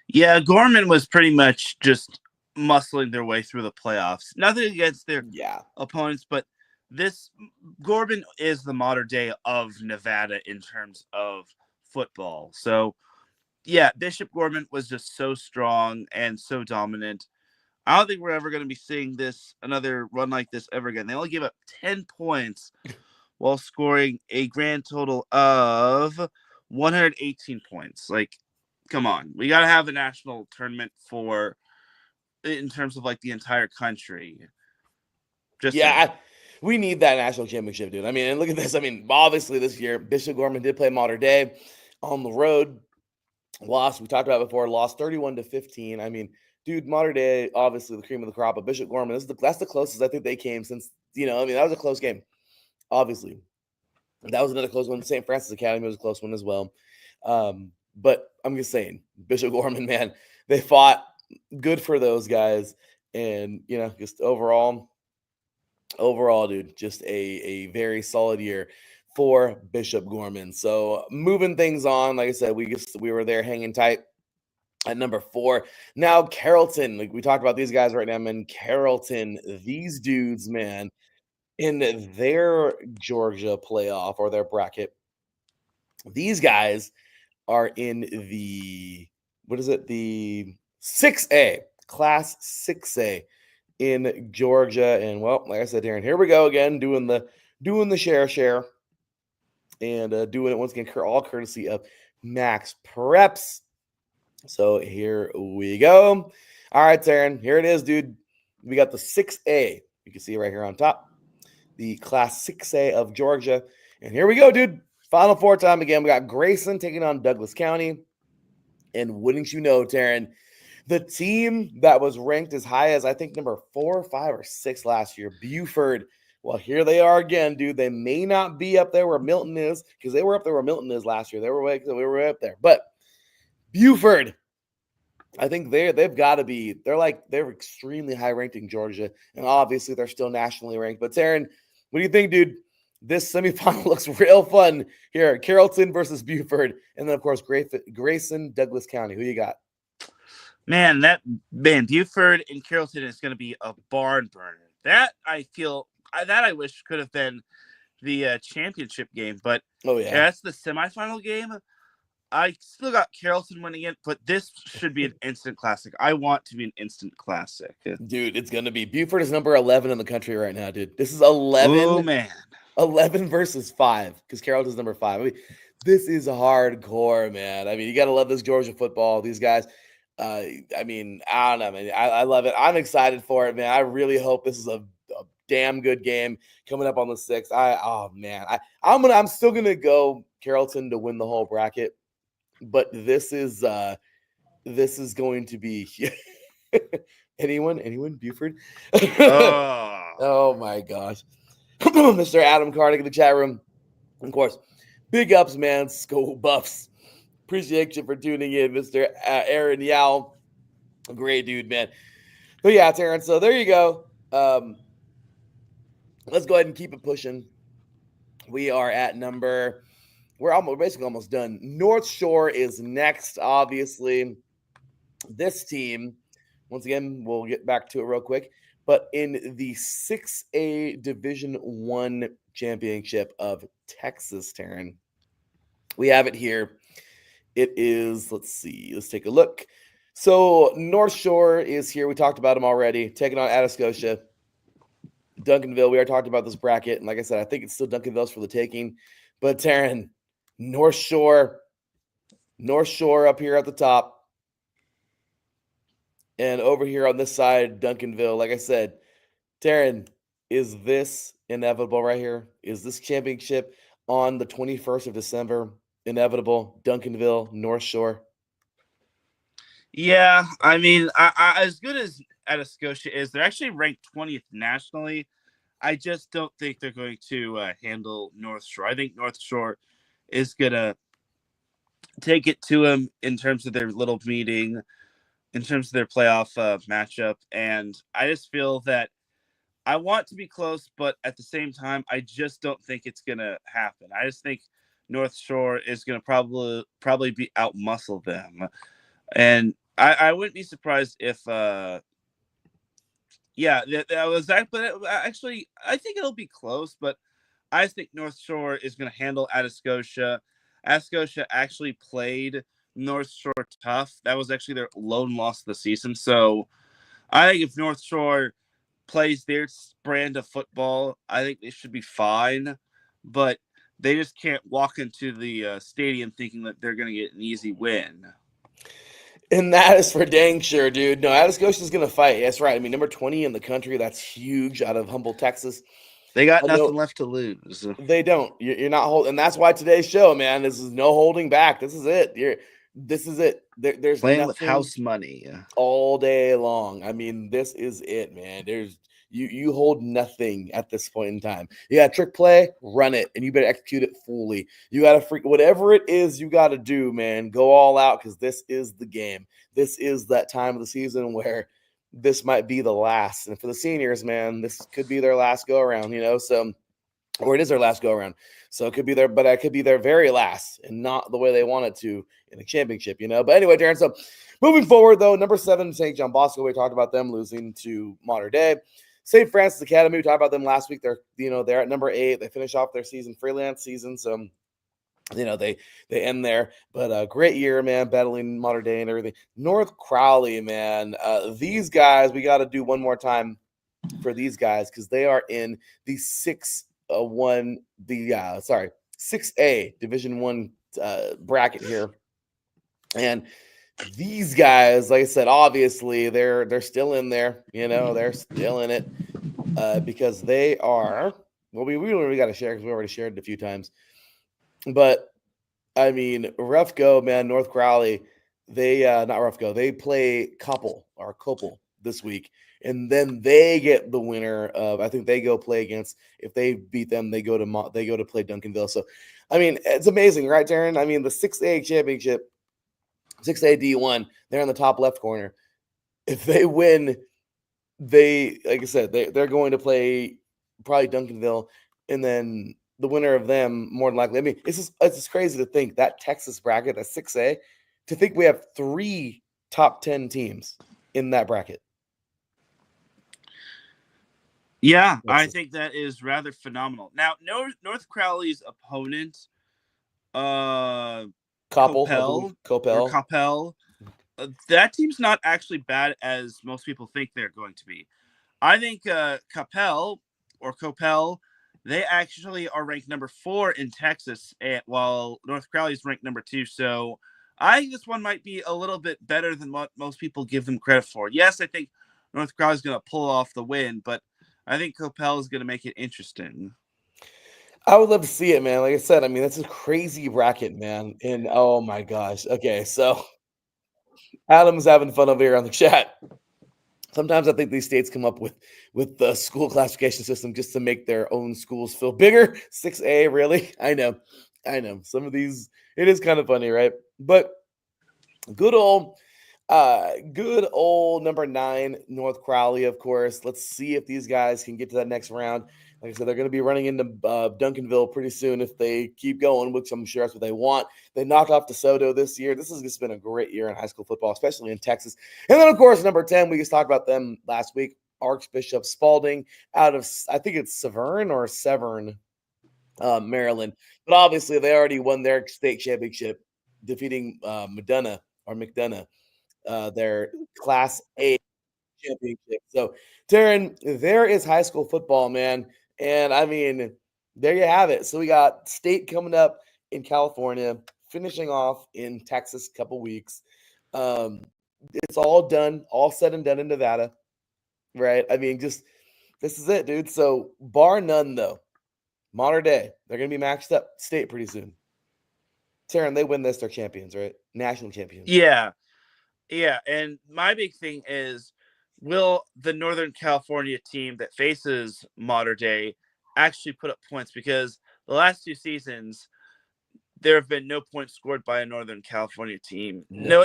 Yeah, Gorman was pretty much just muscling their way through the playoffs. Nothing against their opponents, but Gorman is the modern day of Nevada in terms of football. So, yeah, Bishop Gorman was just so strong and so dominant. I don't think we're ever going to be seeing another run like this ever again. They only gave up 10 points while scoring a grand total of 118 points. Like, come on. We got to have a national tournament in terms of like the entire country. We need that national championship, dude. I mean, and look at this. I mean, obviously this year, Bishop Gorman did play Mater Dei on the road. We talked about it before, lost 31-15. I mean, dude, Mater Dei, obviously the cream of the crop, but Bishop Gorman, that's the closest I think they came since, that was a close game, obviously. That was another close one. St. Francis Academy was a close one as well. But I'm just saying, Bishop Gorman, man, they fought. Good for those guys. And, just overall, dude, just a very solid year for Bishop Gorman. So moving things on, like I said, we were there hanging tight at number 4. Now Carrollton, like we talked about these guys right now, man. Carrollton, these dudes, man, in their Georgia playoff or their bracket, these guys are in the the 6A, Class 6A in Georgia. And well, like I said, Darren, here we go again, doing the share and doing it once again, all courtesy of Max Preps. So here we go. All right, Darren, here it is, dude. We got the 6A. You can see right here on top, the Class 6A of Georgia. And here we go, dude. Final 4 time again. We got Grayson taking on Douglas County. And wouldn't you know, Taryn, the team that was ranked as high as, I think, number 4, 5, or 6 last year, Buford. Well, here they are again, dude. They may not be up there where Milton is, because they were up there where Milton is last year. We were way up there. But Buford, I think they've got to be. They're extremely high ranked in Georgia, and obviously they're still nationally ranked. But Taryn, what do you think, dude? This semifinal looks real fun here. Carrollton versus Buford, and then of course Grayson, Douglas County. Who you got? Man, Buford and Carrollton is going to be a barn burner. That I wish could have been the championship game, but that's the semifinal game. I still got Carrollton winning it, but this should be an instant classic. I want to be an instant classic. Dude, it's going to be. Buford is number 11 in the country right now, dude. This is 11. Oh, man. 11 versus 5, because Carrollton's number 5. I mean, this is hardcore, man. I mean, you got to love this Georgia football. These guys, I don't know, man. I love it. I'm excited for it, man. I really hope this is a damn good game coming up on the 6th. I'm still going to go Carrollton to win the whole bracket. But this is going to be anyone Buford. Oh my gosh. Mr. Adam Cardick in the chat room. Of course, big ups, man. Skull Buffs. Appreciate you for tuning in, Mr. Aaron Yao. Great dude, man. But yeah, Terrence. So there you go. Let's go ahead and keep it pushing. We are at we're basically almost done. North Shore is next, obviously. This team, once again, we'll get back to it real quick, but in the 6A Division I championship of Texas, Taryn, we have it here. It is, let's take a look. So North Shore is here. We talked about them already, taking on Atascosa. Duncanville, we already talked about this bracket, and like I said, I think it's still Duncanville's for the taking. But Taryn, North Shore up here at the top. And over here on this side, Duncanville. Like I said, Taryn, is this inevitable right here? Is this championship on the 21st of December inevitable? Duncanville, North Shore? Yeah, I mean, I as good as Atascosa is, they're actually ranked 20th nationally. I just don't think they're going to handle North Shore. I think North Shore is going to take it to them in terms of their little meeting, in terms of their playoff matchup. And I just feel that I want to be close, but at the same time, I just don't think it's going to happen. I just think North Shore is going to probably be outmuscle them. And I wouldn't be surprised if that was that. But actually, I think it'll be close. But I think North Shore is going to handle Atascosa. Atascosa actually played North Shore tough. That was actually their lone loss of the season. So I think if North Shore plays their brand of football, I think they should be fine. But they just can't walk into the stadium thinking that they're going to get an easy win. And that is for dang sure, dude. No, Atascosa's going to fight. That's right. I mean, number 20 in the country. That's huge out of Humboldt, Texas. They got I know nothing left to lose. they don't. You're not holding. And that's why today's show, man, this is no holding back. This is it. This is it. There's Playing with nothing house money. all day long. I mean, this is it, man. You hold nothing at this point in time. You got trick play, run it, and you better execute it fully. You got to whatever it is you got to do, man. Go all out because this is the game. This is that time of the season where this might be the last. And for the seniors, man, this could be their last go around. So or it is their last go around. So it could be but it could be their very last and not the way they want it to in a championship, But anyway, Darren, so moving forward, though, number 7, St. John Bosco, we talked about them losing to Mater Dei. St. Francis Academy, we talked about them last week. They're at number 8. They finish off their freelance season. So, they end there. But a great year, man, battling Mater Dei and everything. North Crowley, man, these guys, we got to do one more time for these guys because they are in the 6A Division 1 bracket here. And these guys, like I said, obviously they're still in there, they're still in it because they are, well, we really got to share because we already shared it a few times. But I mean, rough go, man. North Crowley, not rough go. They play Coppell this week. And then they get the winner of, I think they go play against, if they beat them, they go to play Duncanville. So, I mean, it's amazing, right, Darren? I mean, the 6A championship, 6A D1, they're in the top left corner. If they win, like I said, they're going to play probably Duncanville, and then the winner of them, more than likely. I mean, it's just crazy to think that Texas bracket, that 6A, to think we have 3 top 10 teams in that bracket. Yeah, I think that is rather phenomenal. Now, North Crowley's opponent, Coppell, that team's not actually bad as most people think they're going to be. I think Coppell, they actually are ranked number 4 in Texas, while North Crowley's ranked number 2. So I think this one might be a little bit better than what most people give them credit for. Yes, I think North Crowley's going to pull off the win, but I think Coppell is going to make it interesting. I would love to see it, man. Like I said, I mean, that's a crazy bracket, man. And oh my gosh. Okay, so Adam's having fun over here on the chat. Sometimes I think these states come up with the school classification system just to make their own schools feel bigger. 6A, really? I know. Some of these, it is kind of funny, right? But good old number 9, North Crowley, of course. Let's see if these guys can get to that next round. Like I said, they're going to be running into Duncanville pretty soon if they keep going, which I'm sure that's what they want. They knocked off DeSoto this year. This has just been a great year in high school football, especially in Texas. And then, of course, number 10, we just talked about them last week, Archbishop Spalding out of, I think it's Severn, Maryland. But obviously, they already won their state championship, defeating McDonough, their Class A championship. So, Teran, there is high school football, man. And I mean, there you have it. So we got state coming up in California, finishing off in Texas a couple weeks. It's all done, all said and done in Nevada, right? I mean, this is it, dude. So bar none, though, Mater Dei, they're going to be maxed up state pretty soon. Teran, they win this, they're champions, right? National champions. Yeah. And my big thing is will the Northern California team that faces Mater Dei actually put up points? Because the last 2 seasons, there have been no points scored by a Northern California team. No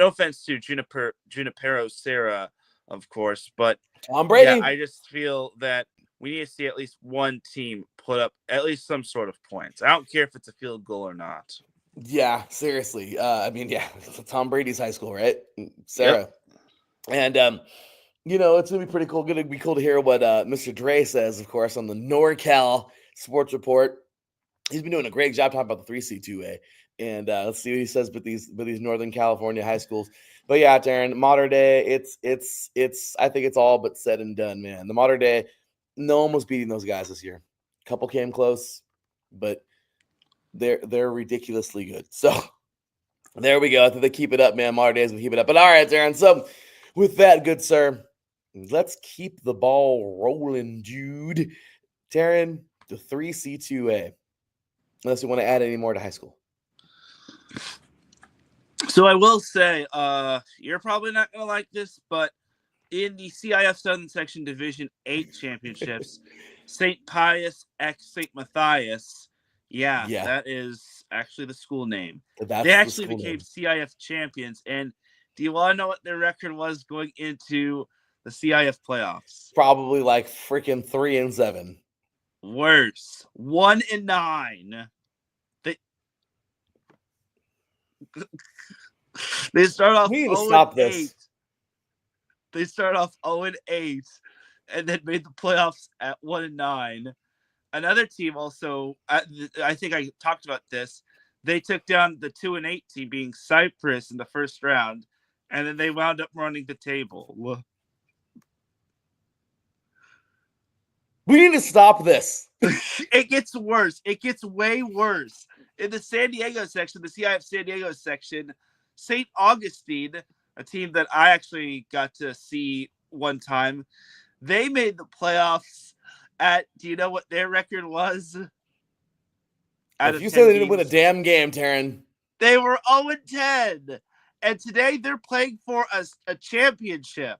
offense to Junipero Serra, of course, but Tom Brady. yeah, I just feel that we need to see at least one team put up at least some sort of points. I don't care if it's a field goal or not. Yeah, seriously. I mean, yeah, it's Tom Brady's high school, right? Sarah. Yep. And it's gonna be pretty cool. Gonna be cool to hear what Mr. Dre says, of course, on the NorCal Sports Report. He's been doing a great job talking about the 3C2A. And let's see what he says with these Northern California high schools. But yeah, Teran, Mater Dei, it's I think it's all but said and done, man. The Mater Dei, no one was beating those guys this year. A couple came close, but they're ridiculously good. So there we go. I think they keep it up, man. Mater Dei's gonna keep it up. But all right, Teran. So with that, good sir, let's keep the ball rolling, dude. Teran, the 3C2A. Unless you want to add any more to high school. So I will say, you're probably not going to like this, but in the CIF Southern Section Division 8 championships, St. Pius x St. Matthias, yeah, that is actually the school name. They actually became CIF champions. And do you want to know what their record was going into the CIF playoffs? Probably like freaking 3-7. Worse, 1-9. They start off 0-8. They start off 0-8, and then made the playoffs at 1-9. Another team also, I think I talked about this. They took down the 2-8 team, being Cyprus, in the first round, and then they wound up running the table. We need to stop this. It gets worse. It gets way worse. In the San Diego section, the CIF San Diego section, St. Augustine, a team that I actually got to see one time, they made the playoffs at, do you know what their record was? If you say they didn't win a damn game, Teran. They were 0-10. And today they're playing for a championship.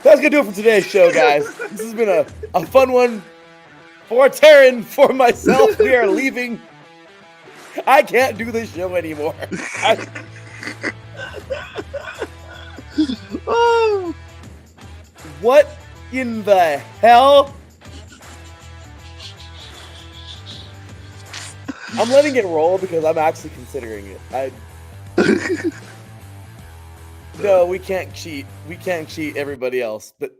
That's going to do it for today's show, guys. This has been a fun one for Teran, for myself. We are leaving. I can't do this show anymore. Oh, what in the hell? I'm letting it roll because I'm actually considering it. No, we can't cheat. We can't cheat everybody else. But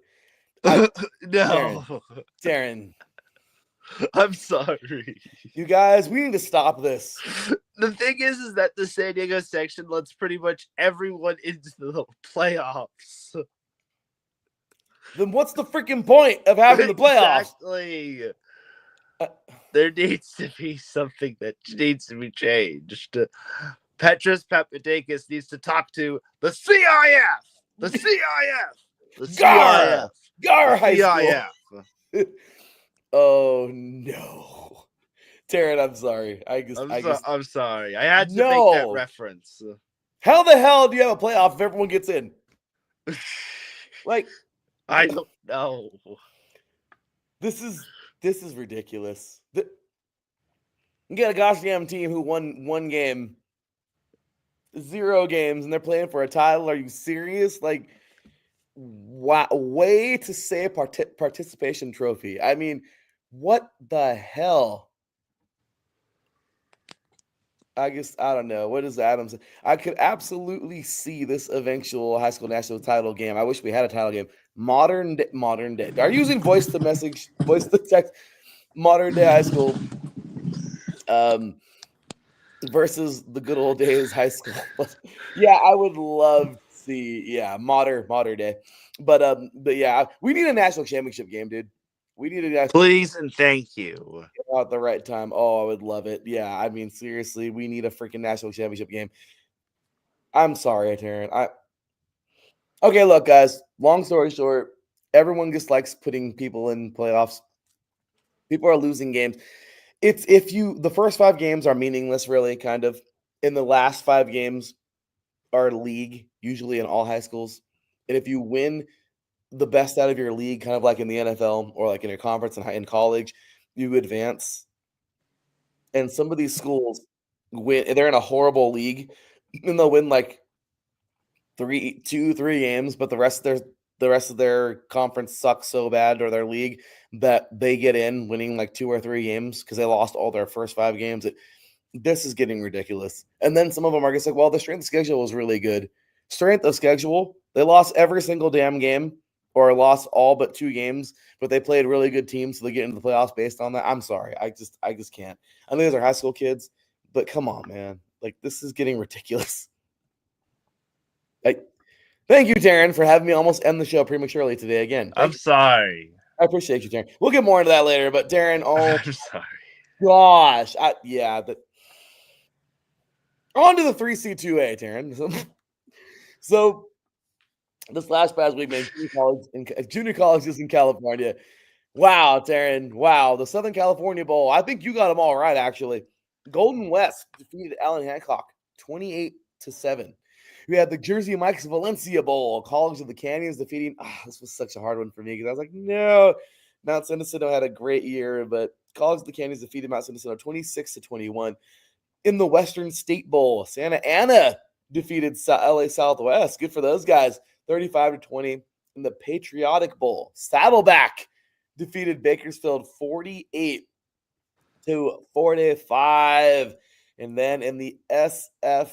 no, Teran, I'm sorry. You guys, we need to stop this. The thing is that the San Diego section lets pretty much everyone into the playoffs. Then what's the freaking point of having the playoffs? Exactly. There needs to be something that needs to be changed. Petros Papadakis needs to talk to the CIF. The CIF. The CIF. Gar High School. Oh no, Teran, I'm sorry. I'm sorry. I had to make that reference. How the hell do you have a playoff if everyone gets in? Like, I don't know. This is ridiculous. You got a gosh damn team who won one game, 0 games, and they're playing for a title. Are you serious? Like, wow, way to say a participation trophy. I mean, what the hell? I don't know. What is Adams? I could absolutely see this eventual high school national title game. I wish we had a title game. Modern day. Are you using voice to text? Modern day high school versus the good old days high school. Yeah, I would love to see. Modern day. But yeah, we need a national championship game, dude. We need a national. Please and thank you. At the right time. Oh, I would love it. Yeah, I mean, seriously, we need a freaking national championship game. I'm sorry, Teran. Okay, look, guys. Long story short, everyone just likes putting people in playoffs. People are losing games. The first 5 games are meaningless, really, kind of. in the last 5 games are league, usually in all high schools. And if you win the best out of your league, kind of like in the NFL or like in your conference and in college, you advance. And some of these schools win, they're in a horrible league, and they'll win like 3 games, but the rest of their conference sucks so bad, or their league, that they get in winning like 2 or 3 games because they lost all their first 5 games. This is getting ridiculous. And then some of them are just like, well, the strength of schedule was really good. Strength of schedule, they lost every single damn game or lost all but 2 games, but they played really good teams, so they get into the playoffs based on that. I'm sorry. I just can't. I know these are high school kids, but come on, man. Like, this is getting ridiculous. Like, thank you, Teran, for having me almost end the show prematurely today again. I'm sorry. I appreciate you, Teran. We'll get more into that later, but Teran, oh I'm sorry. gosh. On to the 3C2A, Teran. So this last past week, man, junior colleges in California. Wow, Teran. Wow, the Southern California Bowl. I think you got them all right, actually. Golden West defeated Allen Hancock 28-7. We had the Jersey Mike's Valencia Bowl. College of the Canyons defeating. This was such a hard one for me because I was like, no. Mount San Jacinto had a great year, but College of the Canyons defeated Mount San Jacinto 26-21. In the Western State Bowl, Santa Ana defeated LA Southwest. Good for those guys. 35-20. In the Patriotic Bowl, Saddleback defeated Bakersfield 48-45. And then in the SCFA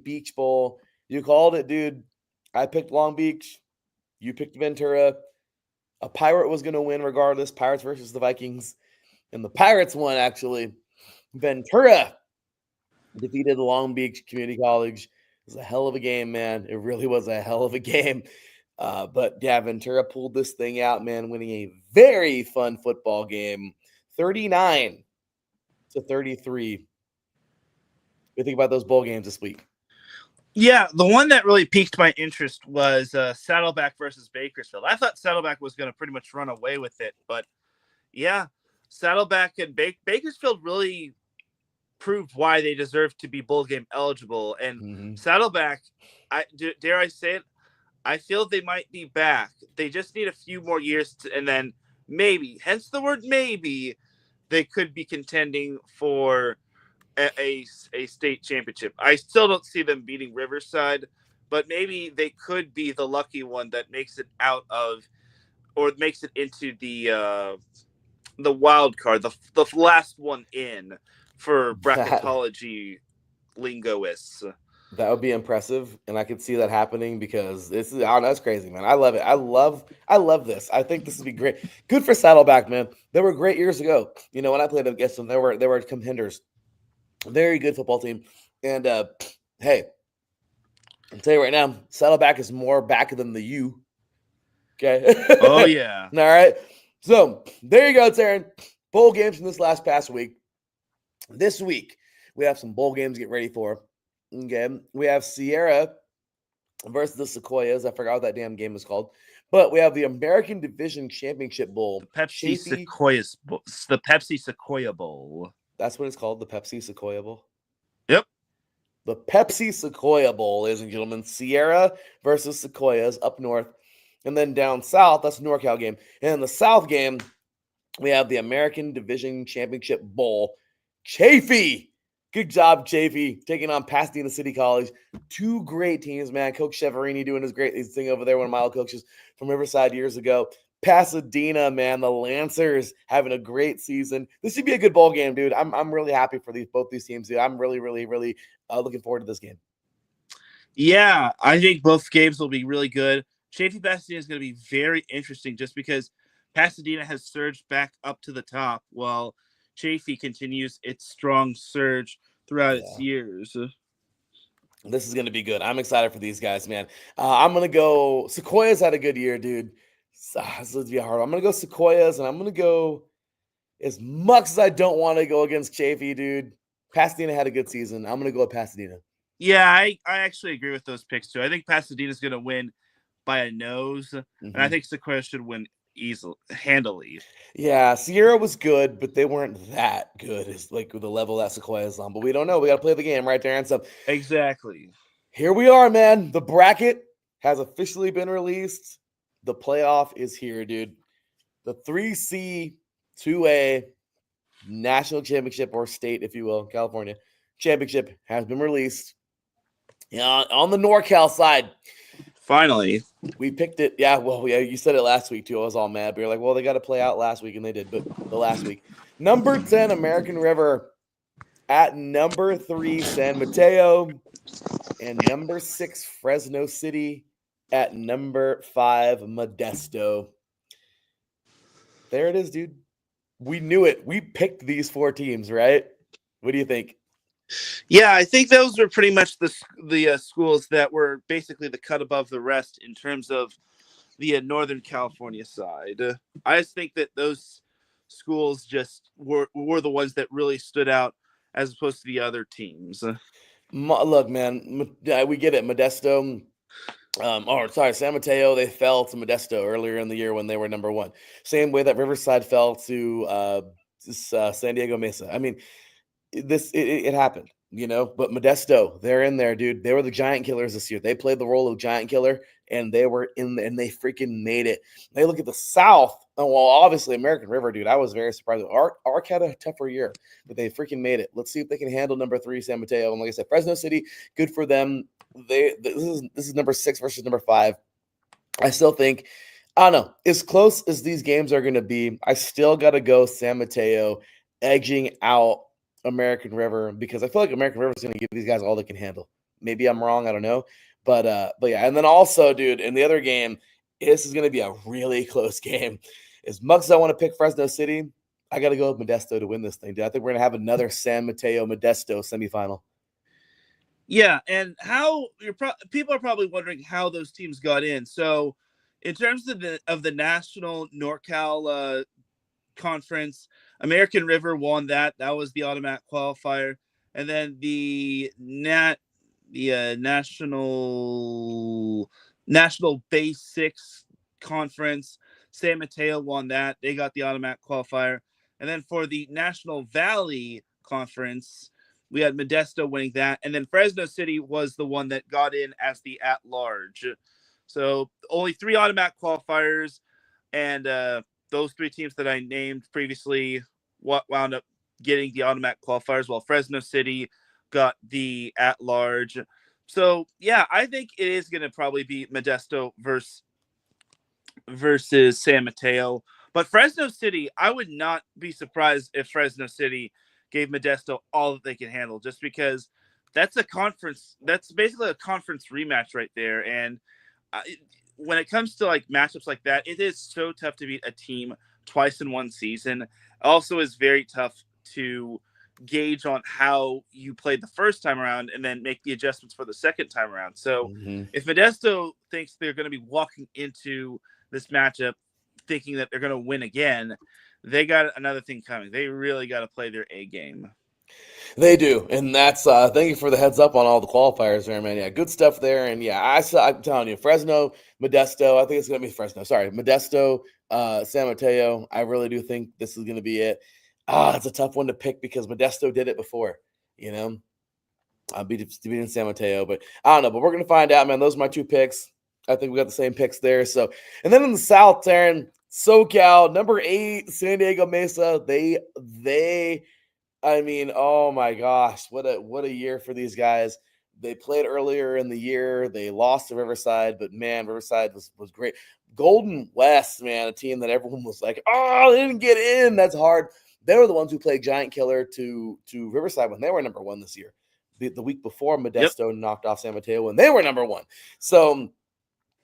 Beach Bowl, you called it, dude. I picked Long Beach. You picked Ventura. A Pirate was going to win regardless. Pirates versus the Vikings. And the Pirates won, actually. Ventura defeated Long Beach Community College. It was a hell of a game, man. It really was a hell of a game. But yeah, Ventura pulled this thing out, man, winning a very fun football game, 39-33. What do you think about those bowl games this week? Yeah, the one that really piqued my interest was Saddleback versus Bakersfield. I thought Saddleback was going to pretty much run away with it, but yeah, Saddleback and Bakersfield really proved why they deserve to be bowl game eligible. And Saddleback, dare I say it, I feel they might be back. They just need a few more years, and then maybe, hence the word maybe, they could be contending for a state championship. I still don't see them beating Riverside, but maybe they could be the lucky one that makes it out of, or makes it into the wild card, the last one in for bracketology lingoists. That would be impressive, and I could see that happening because this is that's crazy, man. I love it. I love this. I think this would be great. Good for Saddleback, man. They were great years ago. You know, when I played against them, they were contenders. Very good football team. And hey, I'll tell you right now, Saddleback is more back than the U. Okay. Oh yeah. All right. So there you go, Teran. Bowl games from this past week. This week we have some bowl games to get ready for. Okay, we have Sierra versus the Sequoias. I forgot what that damn game is called. But we have the American Division Championship Bowl. The Pepsi Sequoias Bowl. It's the Pepsi Sequoia Bowl. That's what it's called, the Pepsi Sequoia Bowl? Yep. The Pepsi Sequoia Bowl, ladies and gentlemen. Sierra versus Sequoias up north. And then down south, that's the NorCal game. And in the south game, we have the American Division Championship Bowl. Chafee. Good job, Chafee, taking on Pasadena City College. 2 great teams, man. Coach Cheverini doing his great thing over there, one of my old coaches from Riverside years ago. Pasadena, man, the Lancers having a great season. This should be a good bowl game, dude. I'm really happy for both these teams, dude. I'm really, really, really looking forward to this game. Yeah, I think both games will be really good. Chafee Pasadena is going to be very interesting just because Pasadena has surged back up to the top while Chafee continues its strong surge throughout its years. This is going to be good. I'm excited for these guys, man. I'm going to go. Sequoias had a good year, dude. This will be hard. I'm going to go Sequoias, and I'm going to go, as much as I don't want to go against Chafee, dude, Pasadena had a good season. I'm going to go with Pasadena. Yeah, I actually agree with those picks, too. I think Pasadena is going to win by a nose, and I think Sequoia should win easily, handily. Yeah, Sierra was good, but they weren't that good as like the level that Sequoia is on. But we don't know. We got to play the game, right, Darren? So Exactly. here we are, man. The bracket has officially been released. The playoff is here, dude. The 3C, 2A national championship, or state, if you will, California championship has been released. On the NorCal side, Finally. we picked it. Yeah, well, yeah, you said it last week too. I was all mad. But you're like, well, they got to play out last week, and they did. But the last week, number 10 American River at number 3 San Mateo, and number 6 Fresno City at number 5 Modesto. There it is, dude. We knew it. We picked these 4 teams, right? What do you think? Yeah, I think those were pretty much the schools that were basically the cut above the rest in terms of the Northern California side. I just think that those schools just were the ones that really stood out as opposed to the other teams. Look, man, we get it. Modesto, San Mateo, they fell to Modesto earlier in the year when they were number 1. Same way that Riverside fell to San Diego Mesa. I mean, it happened, but Modesto, they're in there, dude. They were the giant killers this year. They played the role of giant killer, and they were in there, and they freaking made it. They look at the South. Oh, well, obviously American River, dude. I was very surprised. Arc had a tougher year, but they freaking made it. Let's see if they can handle number 3 San Mateo. And like I said, Fresno City, good for them. This is number 6 versus number 5. I still think, I don't know, as close as these games are going to be, I still got to go San Mateo edging out American River, because I feel like American River is going to give these guys all they can handle. Maybe I'm wrong, I don't know, but yeah. And then also, dude, in the other game, this is going to be a really close game. As much as I want to pick Fresno City, I got to go with Modesto to win this thing, dude. I think we're going to have another San Mateo Modesto semifinal. Yeah, and how people are probably wondering how those teams got in. So, in terms of the national NorCal conference, American River won that. That was the automatic qualifier. And then the national base 6 conference, San Mateo won that. They got the automatic qualifier. And then for the National Valley conference, we had Modesto winning that. And then Fresno City was the one that got in as the at-large. So only 3 automatic qualifiers, and those 3 teams that I named previously wound up getting the automatic qualifiers, while Fresno City got the at-large. So, yeah, I think it is going to probably be Modesto versus San Mateo. But Fresno City, I would not be surprised if Fresno City gave Modesto all that they can handle, just because that's basically a conference rematch right there. And when it comes to like matchups like that, it is so tough to beat a team twice in one season. Also is very tough to gauge on how you played the first time around and then make the adjustments for the second time around. So if Modesto thinks they're going to be walking into this matchup thinking that they're going to win again, they got another thing coming. They really got to play their A game. They do, and that's thank you for the heads up on all the qualifiers there, man. Yeah, good stuff there, and yeah, I'm telling you, Fresno, Modesto. I think it's going to be Fresno. Sorry, Modesto, San Mateo. I really do think this is going to be it. It's a tough one to pick because Modesto did it before, beating San Mateo, but I don't know. But we're going to find out, man. Those are my 2 picks. I think we got the same picks there. So, and then in the South, Teran, SoCal, number 8, San Diego Mesa. I mean, oh my gosh, what a year for these guys. They played earlier in the year. They lost to Riverside, but man, Riverside was great. Golden West, man, a team that everyone was like, oh, they didn't get in. That's hard. They were the ones who played Giant Killer to Riverside when they were number 1 this year. The week before, Modesto knocked off San Mateo when they were number 1. So,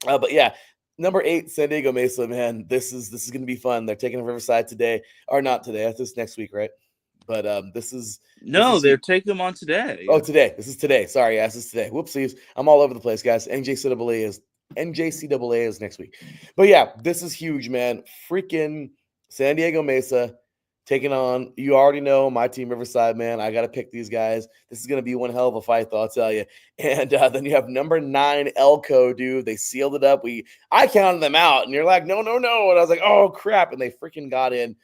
but yeah, number 8, San Diego Mesa, man, this is going to be fun. They're taking Riverside today, or not today. That's next week, right? But they're taking them on today. Oh, today. This is today. Sorry, yes, this is today. Whoopsies. I'm all over the place, guys. NJCAA is next week. But yeah, this is huge, man. Freaking San Diego Mesa taking on, you already know my team, Riverside, man. I got to pick these guys. This is going to be one hell of a fight, though, I'll tell you. And then you have number 9, Elko, dude. They sealed it up. I counted them out, and you're like, no. And I was like, oh, crap. And they freaking got in.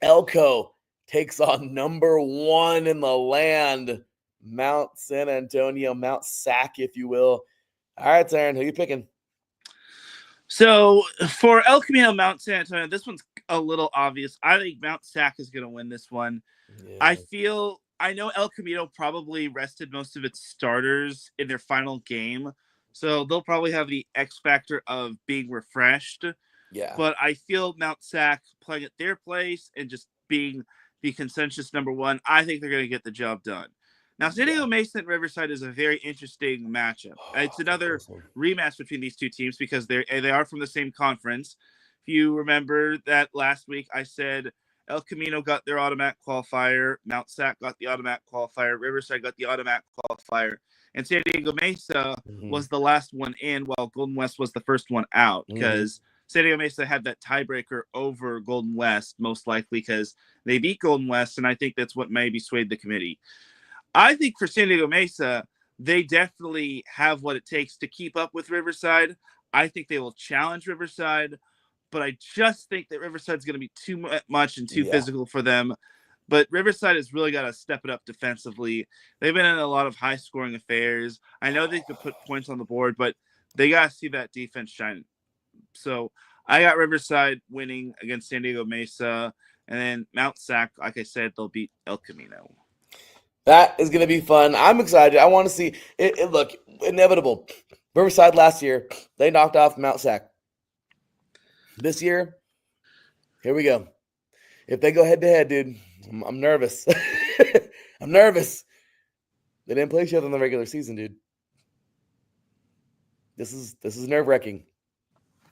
Elko takes on number 1 in the land, Mount San Antonio, Mount Sac, if you will. All right, Teran, who you picking? So for El Camino Mount San Antonio, this one's a little obvious. I think Mount Sac is going to win this one. Yeah. I know El Camino probably rested most of its starters in their final game, so they'll probably have the X factor of being refreshed. Yeah. But I feel Mount Sac playing at their place and just being the consensus number 1, I think they're going to get the job done. Now, San Diego Mesa and Riverside is a very interesting matchup. It's another rematch between these two teams because they are from the same conference. If you remember that last week, I said El Camino got their automatic qualifier, Mount Sac got the automatic qualifier, Riverside got the automatic qualifier, and San Diego Mesa was the last one in, while Golden West was the first one out because San Diego Mesa had that tiebreaker over Golden West, most likely because they beat Golden West, and I think that's what maybe swayed the committee. I think for San Diego Mesa, they definitely have what it takes to keep up with Riverside. I think they will challenge Riverside, but I just think that Riverside's going to be too much and too physical for them. But Riverside has really got to step it up defensively. They've been in a lot of high-scoring affairs. I know they could put points on the board, but they got to see that defense shine. So I got Riverside winning against San Diego Mesa, and then Mount Sac, like I said, they'll beat El Camino. That is going to be fun. I'm excited. I want to see it. Look, inevitable. Riverside last year, they knocked off Mount Sac. This year, here we go. If they go head-to-head, dude, I'm nervous. I'm nervous. They didn't play each other in the regular season, dude. This is nerve-wracking.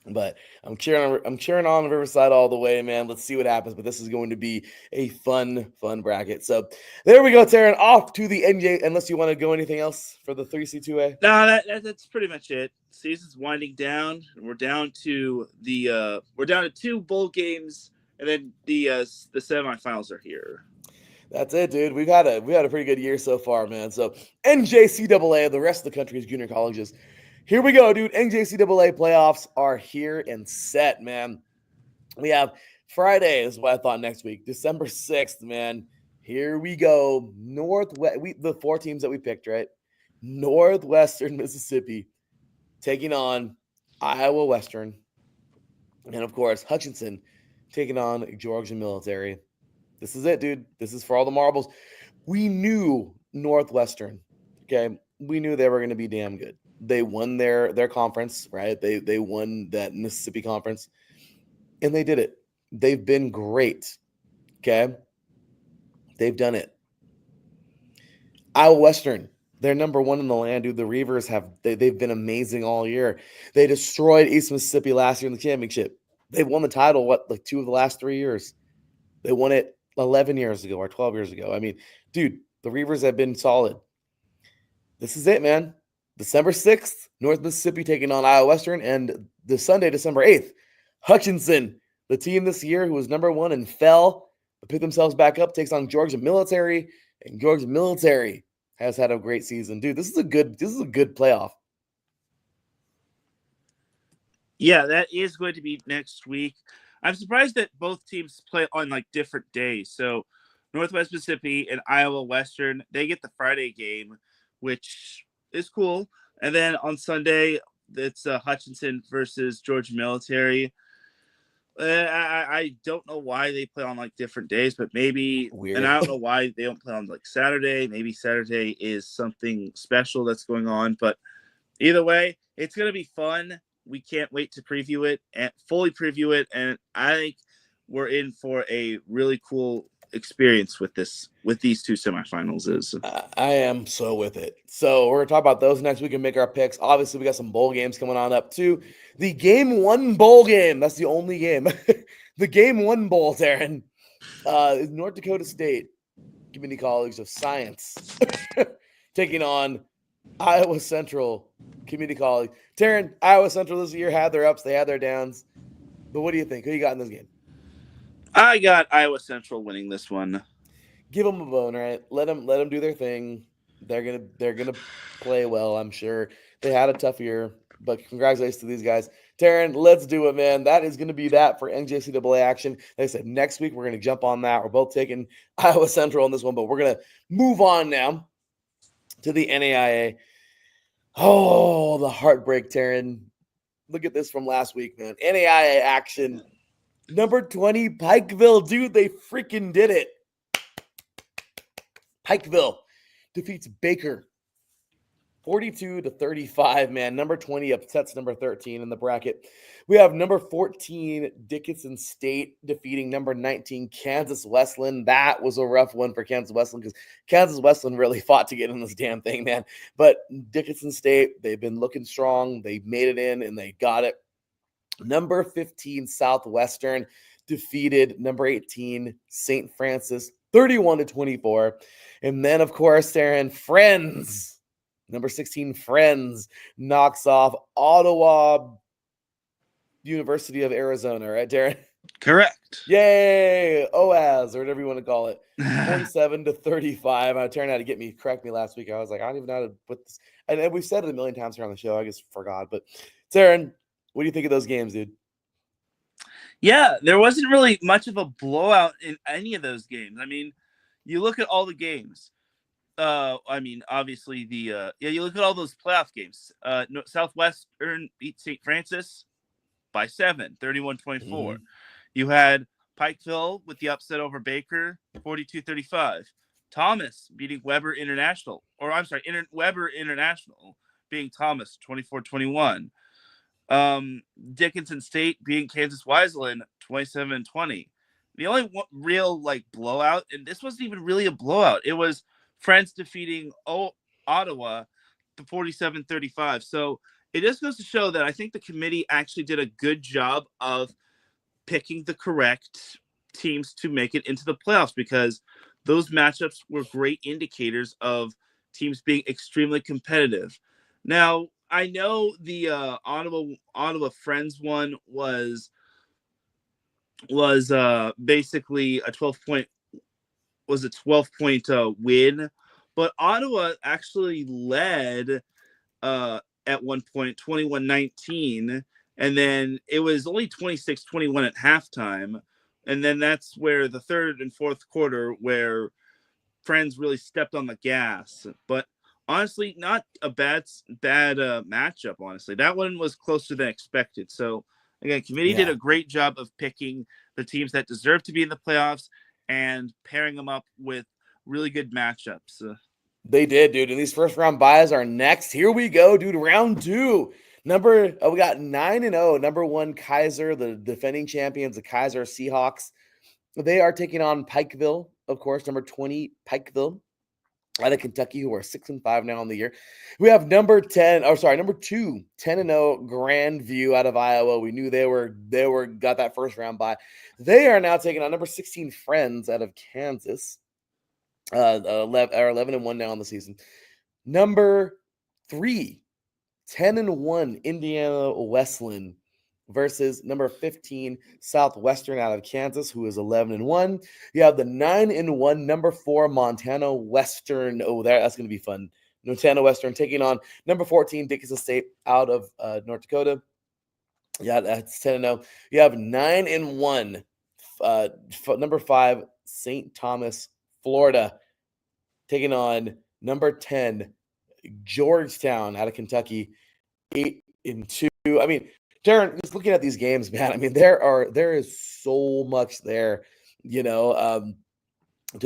But I'm cheering on Riverside all the way, man. Let's see what happens. But this is going to be a fun bracket. So there we go, Teran. Off to the NJ. Unless you want to go anything else for the 3C2A. No, that's pretty much it. Season's winding down. We're down to 2 bowl games, and then the semifinals are here. That's it, dude. We've had a pretty good year so far, man. So NJCAA, the rest of the country's junior colleges. Here we go, dude. NJCAA playoffs are here and set, man. We have Friday, is what I thought next week, December 6th, man. Here we go. The 4 teams that we picked, right? Northwestern Mississippi taking on Iowa Western. And, of course, Hutchinson taking on Georgia Military. This is it, dude. This is for all the marbles. We knew Northwestern, okay? We knew they were going to be damn good. They won their conference, right? They won that Mississippi conference, and they did it. They've been great, okay? They've done it. Iowa Western, they're number 1 in the land, dude. The Reavers they've been amazing all year. They destroyed East Mississippi last year in the championship. They've won the title, 2 of the last 3 years. They won it 11 years ago or 12 years ago. I mean, dude, the Reavers have been solid. This is it, man. December 6th, North Mississippi taking on Iowa Western, and the Sunday, December 8th, Hutchinson, the team this year who was number 1 and fell, but picked themselves back up, takes on Georgia Military, and Georgia Military has had a great season. Dude, this is a good playoff. Yeah, that is going to be next week. I'm surprised that both teams play on different days. So Northwest Mississippi and Iowa Western, they get the Friday game, which is cool. And then on Sunday, it's Hutchinson versus Georgia Military. I don't know why they play on different days, but maybe weird. And I don't know why they don't play on Saturday. Maybe Saturday is something special that's going on. But either way, it's going to be fun. We can't wait to preview it and fully preview it. And I think we're in for a really cool experience with these 2 semifinals. I am so with it. So we're going to talk about those next week and make our picks. Obviously, we got some bowl games coming on up too. The Game 1 bowl game. That's the only game. The Game 1 bowl, Teran. Is North Dakota State Community College of Science taking on Iowa Central Community College. Teran, Iowa Central this year had their ups, they had their downs. But what do you think? Who you got in this game? I got Iowa Central winning this one. Give them a bone, right? Let them do their thing. They're gonna play well, I'm sure. They had a tough year, but congratulations to these guys. Teran, let's do it, man. That is going to be that for NJCAA action. Like I said, next week we're going to jump on that. We're both taking Iowa Central on this one, but we're going to move on now to the NAIA. Oh, the heartbreak, Teran. Look at this from last week, man. NAIA action. Number 20, Pikeville. Dude, they freaking did it. Pikeville defeats Baker 42-35, man. Number 20 upsets number 13 in the bracket. We have number 14, Dickinson State, defeating number 19, Kansas Wesleyan. That was a rough one for Kansas Wesleyan because Kansas Wesleyan really fought to get in this damn thing, man. But Dickinson State, they've been looking strong. They made it in, and they got it. Number 15, Southwestern, defeated number 18, St. Francis, 31-24. And then, of course, Teran, Friends. Number 16, Friends, knocks off Ottawa University of Arizona, right, Teran? Correct. Yay! OAS, or whatever you want to call it. 47-35. Teran had to correct me last week. I was like, I don't even know how to put this. And we've said it a million times here on the show. I just forgot. But, Teran, what do you think of those games, dude? Yeah, there wasn't really much of a blowout in any of those games. I mean, you look at all the games. Obviously you look at all those playoff games. Southwestern beat St. Francis by 7, 31-24. Mm-hmm. You had Pikeville with the upset over Baker, 42-35. Thomas beating Weber International, Weber International beating Thomas, 24-21. Dickinson State beating Kansas Wesleyan, 27-20. The only real blowout, and this wasn't even really a blowout, it was Friends defeating Ottawa to 47-35. So it just goes to show that I think the committee actually did a good job of picking the correct teams to make it into the playoffs, because those matchups were great indicators of teams being extremely competitive. Now, I know the Ottawa Friends one was basically a 12-point win, but Ottawa actually led at one point 21-19, and then it was only 26-21 at halftime, and then that's where the third and fourth quarter where Friends really stepped on the gas. But honestly, not a bad matchup. Honestly, that one was closer than expected. So again, committee did a great job of picking the teams that deserve to be in the playoffs and pairing them up with really good matchups. They did, dude. And these first round buys are next. Here we go, dude. Round 2. We got 9-0. Number 1, Kaiser, the defending champions, the Kaiser Seahawks. They are taking on Pikeville, of course. Number 20, Pikeville, out of Kentucky, who are 6-5 now in the year. We have number 2, 10-0, Grandview out of Iowa. We knew they got that first round bye. They are now taking on number 16, Friends out of Kansas. 11-1 now in the season. Number 3, 10-1, Indiana Wesleyan versus number 15, Southwestern out of Kansas, who is 11-1. You have the 9-1, number 4, Montana Western. Oh, that's going to be fun. Montana Western taking on number 14, Dickinson State out of North Dakota. Yeah, that's 10-0. You have 9-1, number 5, St. Thomas, Florida, taking on number 10, Georgetown out of Kentucky, 8-2. I mean, Teran, just looking at these games, man, I mean, there is so much there, to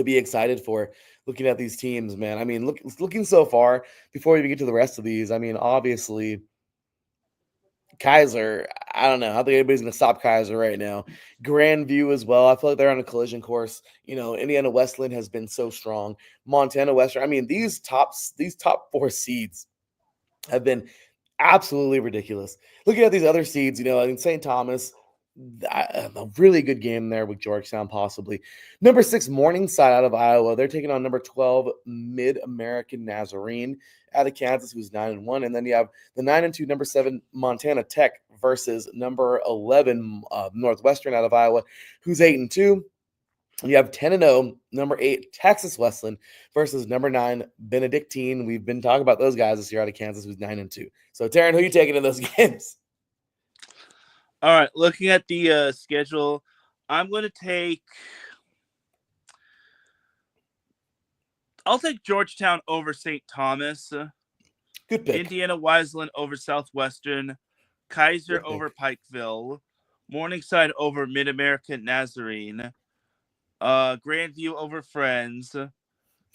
be excited for looking at these teams, man. I mean, looking so far before we even get to the rest of these. I mean, obviously, Kaiser, I don't know. I don't think anybody's going to stop Kaiser right now. Grandview as well. I feel like they're on a collision course. Indiana Wesleyan has been so strong. Montana Western. I mean, these top 4 seeds have been absolutely ridiculous. Looking at these other seeds, I mean, St. Thomas, A really good game there with Georgetown, possibly. Number 6, Morningside out of Iowa. They're taking on number 12, Mid-American Nazarene out of Kansas, who's 9-1. And then you have the 9-2, number 7, Montana Tech versus number 11, Northwestern out of Iowa, who's 8-2. You have 10-0, number 8, Texas Wesleyan versus number 9, Benedictine. We've been talking about those guys this year out of Kansas, who's 9-2. So, Teran, who are you taking in those games? All right, looking at the schedule, I'm going to take Georgetown over St. Thomas. Good pick. Indiana Wesleyan over Southwestern. Kaiser over Pikeville. Morningside over Mid-American Nazarene. Grandview over Friends.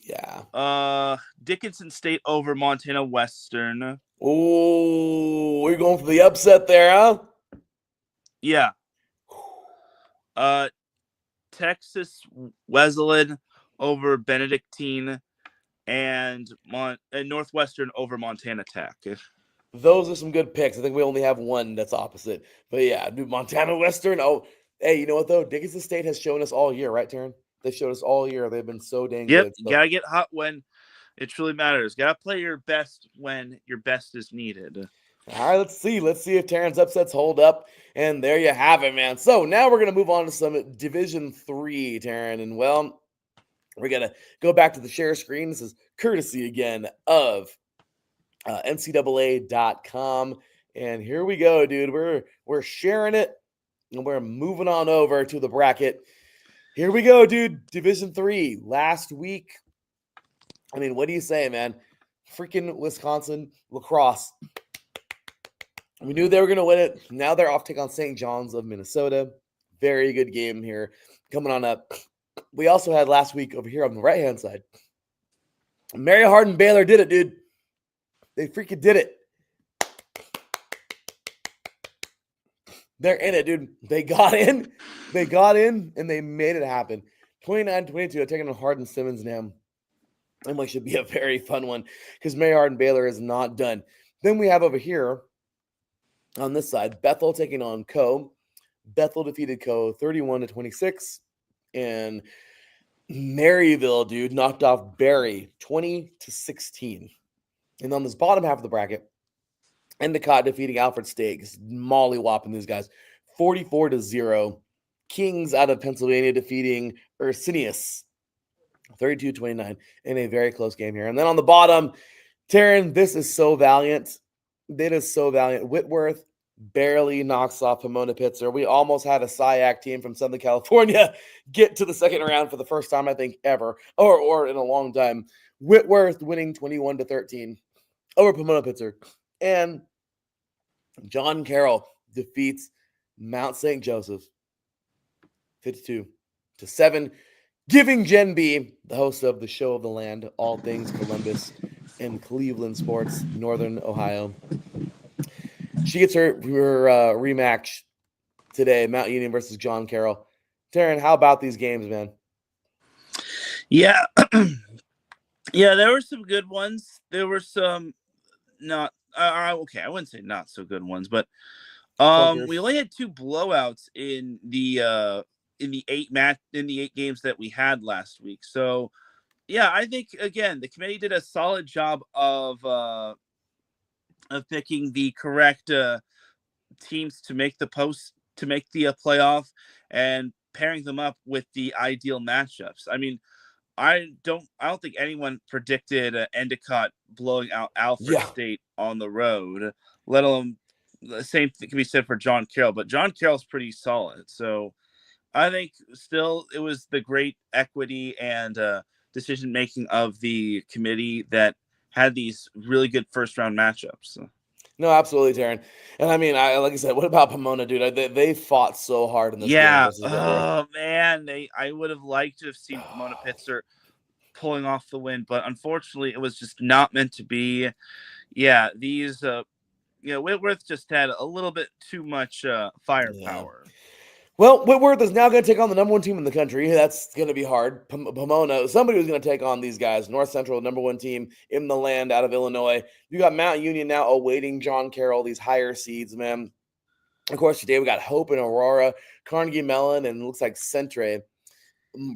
Yeah. Dickinson State over Montana Western. Oh, we're going for the upset there, huh? Yeah. Texas Wesleyan over Benedictine, and Northwestern over Montana Tech. Those are some good picks. I think we only have one that's opposite. But yeah, dude, Montana Western. Oh, hey, you know what though? Dickinson State has shown us all year, right, Teran? They've showed us all year. They've been so dang good. You gotta get hot when it truly matters. Gotta play your best when your best is needed. All right, let's see. Let's see if Teran's upsets hold up. And there you have it, man. So now we're going to move on to some Division 3, Teran. And, well, we're going to go back to the share screen. This is courtesy, again, of NCAA.com. And here we go, dude. We're sharing it, and we're moving on over to the bracket. Here we go, dude. Division 3, last week. I mean, what do you say, man? Freaking Wisconsin lacrosse. We knew they were going to win it. Now they're off to take on St. John's of Minnesota. Very good game here coming on up. We also had last week over here on the right-hand side. Mary Hardin Baylor did it, dude. They freaking did it. They're in it, dude. They got in. They got in, and they made it happen. 29-22. They're taking on Hardin Simmons now. That might should be a very fun one because Mary Hardin Baylor is not done. Then we have over here, on this side, Bethel taking on Co. Bethel defeated Co. 31-26. And Maryville, dude, knocked off Barry 20-16. And on this bottom half of the bracket, Endicott defeating Alfred State. Molly whopping these guys 44-0. Kings out of Pennsylvania defeating Ursinius 32-29 in a very close game here. And then on the bottom, Teran, this is so valiant. It is so valiant. Whitworth barely knocks off Pomona Pitzer. We almost had a SIAC team from Southern California get to the second round for the first time, I think, ever, or in a long time. Whitworth winning 21-13 over Pomona Pitzer. And John Carroll defeats Mount St. Joseph 52-7, giving Jen B, the host of the Show of the Land, all things Columbus and Cleveland sports, Northern Ohio. She gets her rematch today, Mount Union versus John Carroll. Teran, how about these games, man? Yeah. Yeah, there were some good ones. There were some not okay, I wouldn't say not so good ones, but we only had 2 blowouts in the 8 games that we had last week. So yeah, I think again the committee did a solid job of picking the correct teams to make the playoff and pairing them up with the ideal matchups. I mean, I don't think anyone predicted Endicott blowing out Alfred State on the road, let alone the same thing can be said for John Carroll, but John Carroll's pretty solid. So I think still it was the great equity and decision making of the committee that had these really good first round matchups. No, absolutely, Teran. And I mean, like I said, what about Pomona, dude? They fought so hard in this game. Oh man, I would have liked to have seen Pomona Pitzer pulling off the win, but unfortunately, it was just not meant to be. Yeah, these Whitworth just had a little bit too much firepower. Yeah. Well, Whitworth is now going to take on the number 1 team in the country. That's going to be hard. Pomona, somebody was going to take on these guys. North Central, number 1 team in the land out of Illinois. You got Mount Union now awaiting John Carroll, these higher seeds, man. Of course, today we got Hope and Aurora, Carnegie Mellon, and it looks like Centre.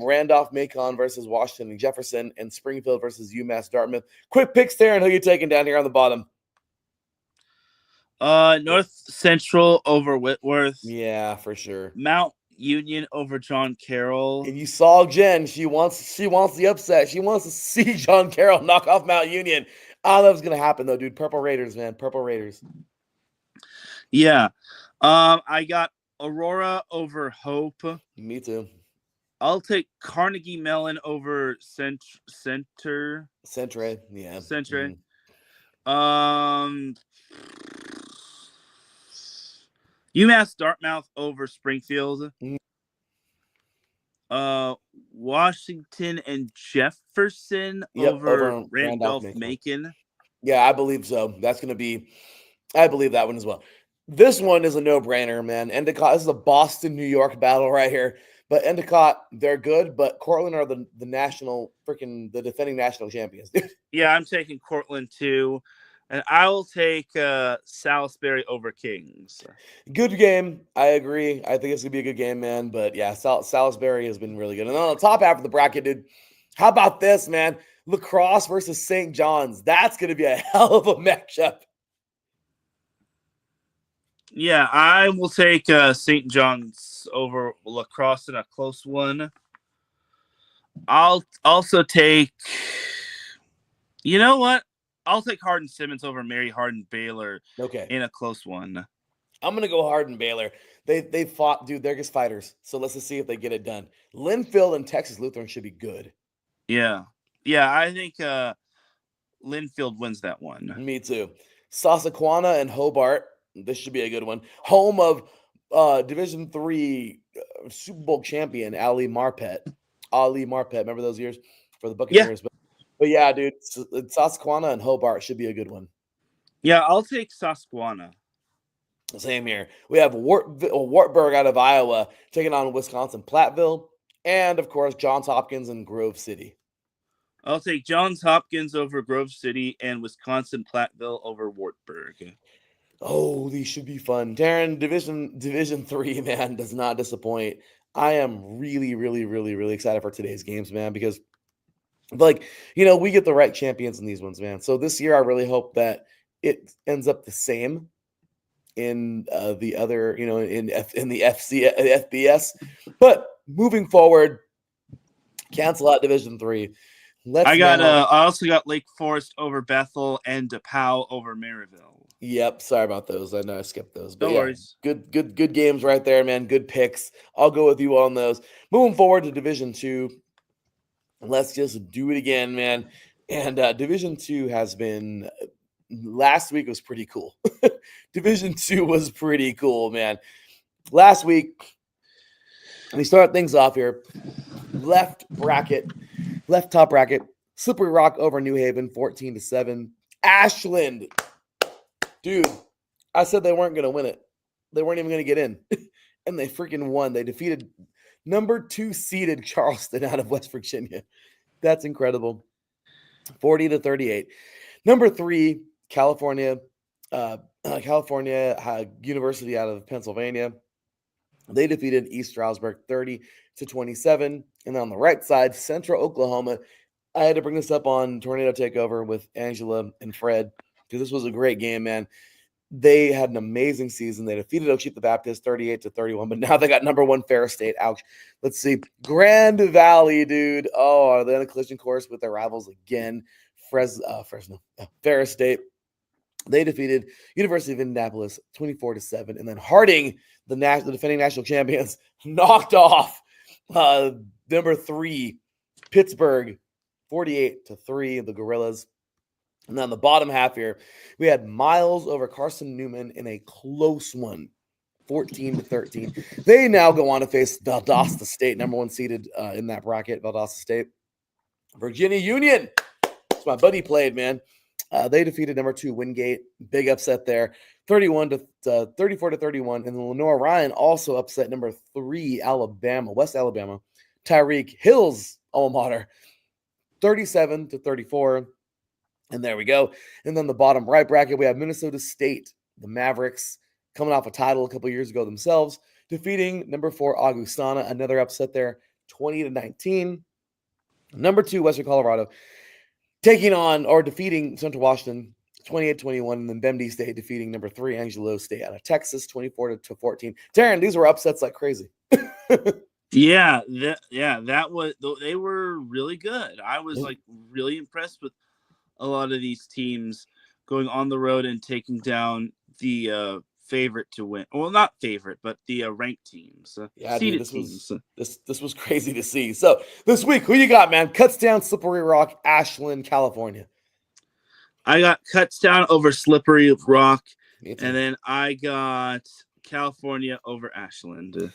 Randolph Macon versus Washington and Jefferson, and Springfield versus UMass Dartmouth. Quick picks there, and who you taking down here on the bottom? North Central over Whitworth. Yeah, for sure. Mount Union over John Carroll. And you saw Jen. She wants the upset. She wants to see John Carroll knock off Mount Union. I don't know if it's gonna happen though, dude. Purple Raiders, man. Purple Raiders. Yeah. I got Aurora over Hope. Me too. I'll take Carnegie Mellon over Centre. Centre, yeah. Centre. Mm-hmm. UMass Dartmouth over Springfield. Washington and Jefferson over Randolph Macon. Yeah, I believe so. I believe that one as well. This one is a no-brainer, man. Endicott, this is a Boston-New York battle right here. But Endicott, they're good, but Cortland are the defending national champions. Yeah, I'm taking Cortland too. And I will take Salisbury over Kings. Good game. I agree. I think it's going to be a good game, man. But yeah, Salisbury has been really good. And on the top half of the bracket, dude, how about this, man? La Crosse versus St. John's. That's going to be a hell of a matchup. Yeah, I will take St. John's over La Crosse in a close one. I'll also take, you know what? I'll take Hardin Simmons over Mary Hardin Baylor in a close one. I'm going to go Hardin Baylor. They fought, dude. They're just fighters. So let's just see if they get it done. Linfield and Texas Lutheran should be good. Yeah. Yeah, I think Linfield wins that one. Me too. Susquehanna and Hobart. This should be a good one. Home of Division III Super Bowl champion Ali Marpet. Remember those years for the Buccaneers? Yeah. But yeah, dude, Susquehanna and Hobart should be a good one. Yeah, I'll take Susquehanna. Same here. We have Wartburg out of Iowa taking on Wisconsin Platteville, and of course Johns Hopkins and Grove City. I'll take Johns Hopkins over Grove City and Wisconsin Platteville over Wartburg. Oh, these should be fun. Teran, Division 3, man, does not disappoint. I am really, really, really, really excited for today's games, man, because we get the right champions in these ones, man. So this year, I really hope that it ends up the same in the other, in the FBS. But moving forward, cancel out Division 3. I also got Lake Forest over Bethel and DePauw over Maryville. Yep, sorry about those. I know I skipped those. But no worries. Good games right there, man. Good picks. I'll go with you on those. Moving forward to Division 2. Let's just do it again, man. And Division 2 has been last week was pretty cool. Division 2 was pretty cool, man. Last week, we start things off here. Left top bracket. Slippery Rock over New Haven, 14-7. Ashland. Dude, I said they weren't going to win it. They weren't even going to get in. And they freaking won. They defeated number 2 seeded Charleston out of West Virginia. That's incredible. 40-38. Number 3, California University out of Pennsylvania. They defeated East Stroudsburg 30-27. And on the right side, Central Oklahoma. I had to bring this up on Tornado Takeover with Angela and Fred because this was a great game, man. They had an amazing season. They defeated Ocheetah Baptist 38-31, but now they got number 1 Ferris State. Ouch. Let's see. Grand Valley, dude. Oh, are they on a collision course with their rivals again? Ferris State. They defeated University of Indianapolis 24-7, and then Harding, the defending national champions, knocked off number 3 Pittsburgh 48-3. The Gorillas. And then on the bottom half here, we had Miles over Carson Newman in a close one, 14-13. They now go on to face Valdosta State, number 1 seeded in that bracket, Valdosta State. Virginia Union. That's my buddy played, man. They defeated number 2 Wingate. Big upset there, 34-31. And Lenore Ryan also upset number 3 West Alabama, Tyreek Hill's alma mater, 37-34. And there we go. And then the bottom right bracket, we have Minnesota State, the Mavericks, coming off a title a couple years ago themselves, defeating number 4 Augustana, another upset there, 20-19. Number 2 Western Colorado taking on or defeating Central Washington 28-21, and then Bemidji State defeating number 3 Angelo State out of Texas 24-14. Teran, these were upsets like crazy. That was, they were really good. I was like really impressed with a lot of these teams going on the road and taking down the favorite to win. Well, not favorite, but the ranked teams, seeded teams. This was crazy to see. So this week, who you got, man? Kutztown, Slippery Rock, Ashland, California. I got Kutztown over Slippery Rock, and then I got California over Ashland.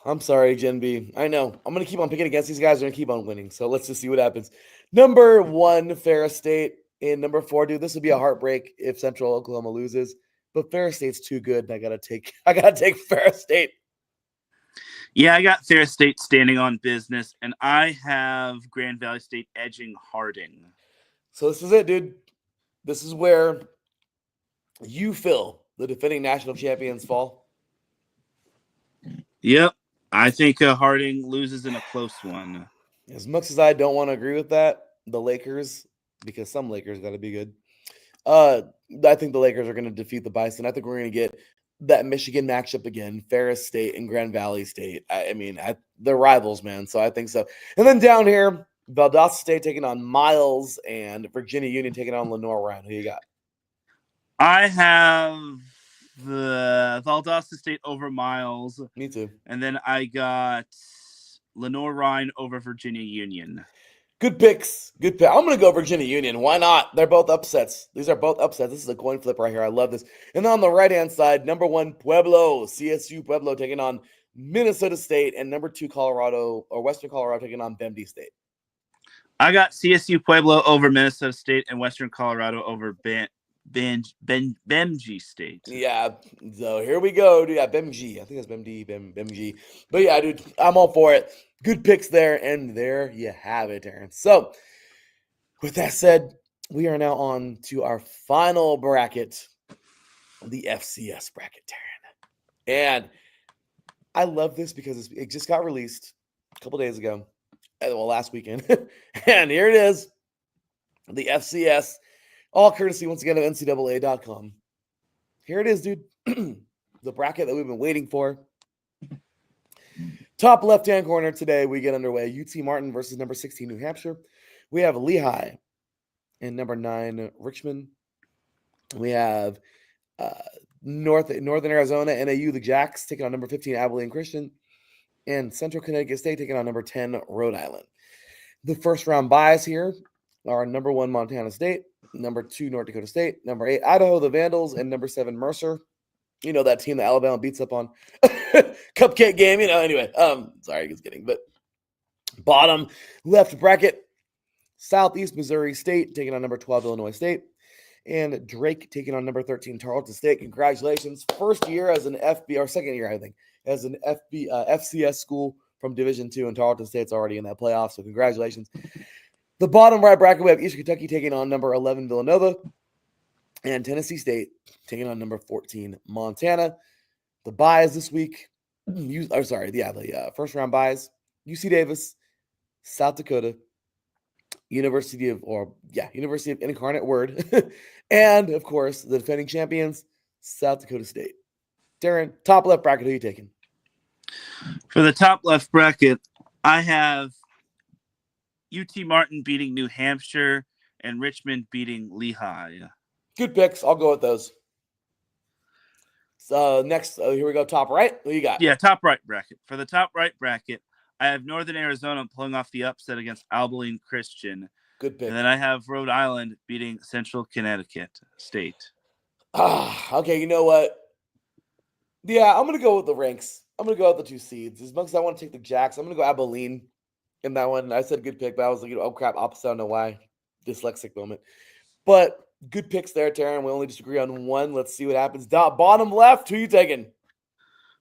I'm sorry, Gen B. I know. I'm going to keep on picking against these guys. They're going to keep on winning. So let's just see what happens. Number 1, Ferris State. And number 4, dude, this would be a heartbreak if Central Oklahoma loses. But Ferris State's too good. And I gotta take Ferris State. Yeah, I got Ferris State standing on business, and I have Grand Valley State edging Harding. So this is it, dude. This is where you, Phil, the defending national champions, fall. Yep. I think Harding loses in a close one. As much as I don't want to agree with that, the Lakers, because some Lakers got to be good, I think the Lakers are going to defeat the Bison. I think we're going to get that Michigan matchup again, Ferris State and Grand Valley State. They're rivals, man, so I think so. And then down here, Valdosta State taking on Miles and Virginia Union taking on Lenore-Ryan. Who you got? I have the Valdosta State over Miles. Me too. And then I got Lenore-Ryan over Virginia Union. Good picks. Good pick. I'm going to go Virginia Union. Why not? They're both upsets. These are both upsets. This is a coin flip right here. I love this. And then on the right-hand side, number 1, Pueblo. CSU Pueblo taking on Minnesota State. And number 2, Western Colorado taking on Bemidji State. I got CSU Pueblo over Minnesota State and Western Colorado over Bemidji State. Yeah, so here we go, dude. Yeah, Bemidji. I think that's Bemidji. But yeah, dude, I'm all for it. Good picks there, and there you have it, Aaron. So, with that said, we are now on to our final bracket, the FCS bracket, Aaron. And I love this because it just got released a couple days ago. Well, last weekend. And here it is, the FCS. All courtesy, once again, of NCAA.com. Here it is, dude. The bracket that we've been waiting for. Top left-hand corner today, we get underway. UT Martin versus number 16, New Hampshire. We have Lehigh and number 9, Richmond. We have Northern Arizona, NAU, the Jacks, taking on number 15, Abilene Christian. And Central Connecticut State taking on number 10, Rhode Island. The first-round buys here are number 1, Montana State, number 2, North Dakota State, number 8, Idaho, the Vandals, and number 7, Mercer. You know, that team that Alabama beats up on. Cupcake game, anyway. Sorry, just kidding. But bottom left bracket, Southeast Missouri State taking on number 12, Illinois State. And Drake taking on number 13, Tarleton State. Congratulations. First year as an second year, I think, as an FCS school from Division II, and Tarleton State's already in that playoff, so congratulations. The bottom right bracket, we have Eastern Kentucky taking on number 11, Villanova, and Tennessee State taking on number 14, Montana. The buys this week, the first-round buys, UC Davis, South Dakota, University of Incarnate Word, and, of course, the defending champions, South Dakota State. Darren, top left bracket, who are you taking? For the top left bracket, I have UT Martin beating New Hampshire and Richmond beating Lehigh. Good picks. I'll go with those. So next, here we go. Top right. Who you got? Yeah, top right bracket. For the top right bracket, I have Northern Arizona pulling off the upset against Abilene Christian. Good pick. And then I have Rhode Island beating Central Connecticut State. Okay, you know what? Yeah, I'm going to go with the ranks. I'm going to go with the 2 seeds. As much as I want to take the Jacks, I'm going to go Abilene in that one. I said good pick, but I was like, oh crap, opposite. I don't know why. Dyslexic moment. But good picks there, Taryn. We only disagree on one. Let's see what happens. Bottom left, who you taking?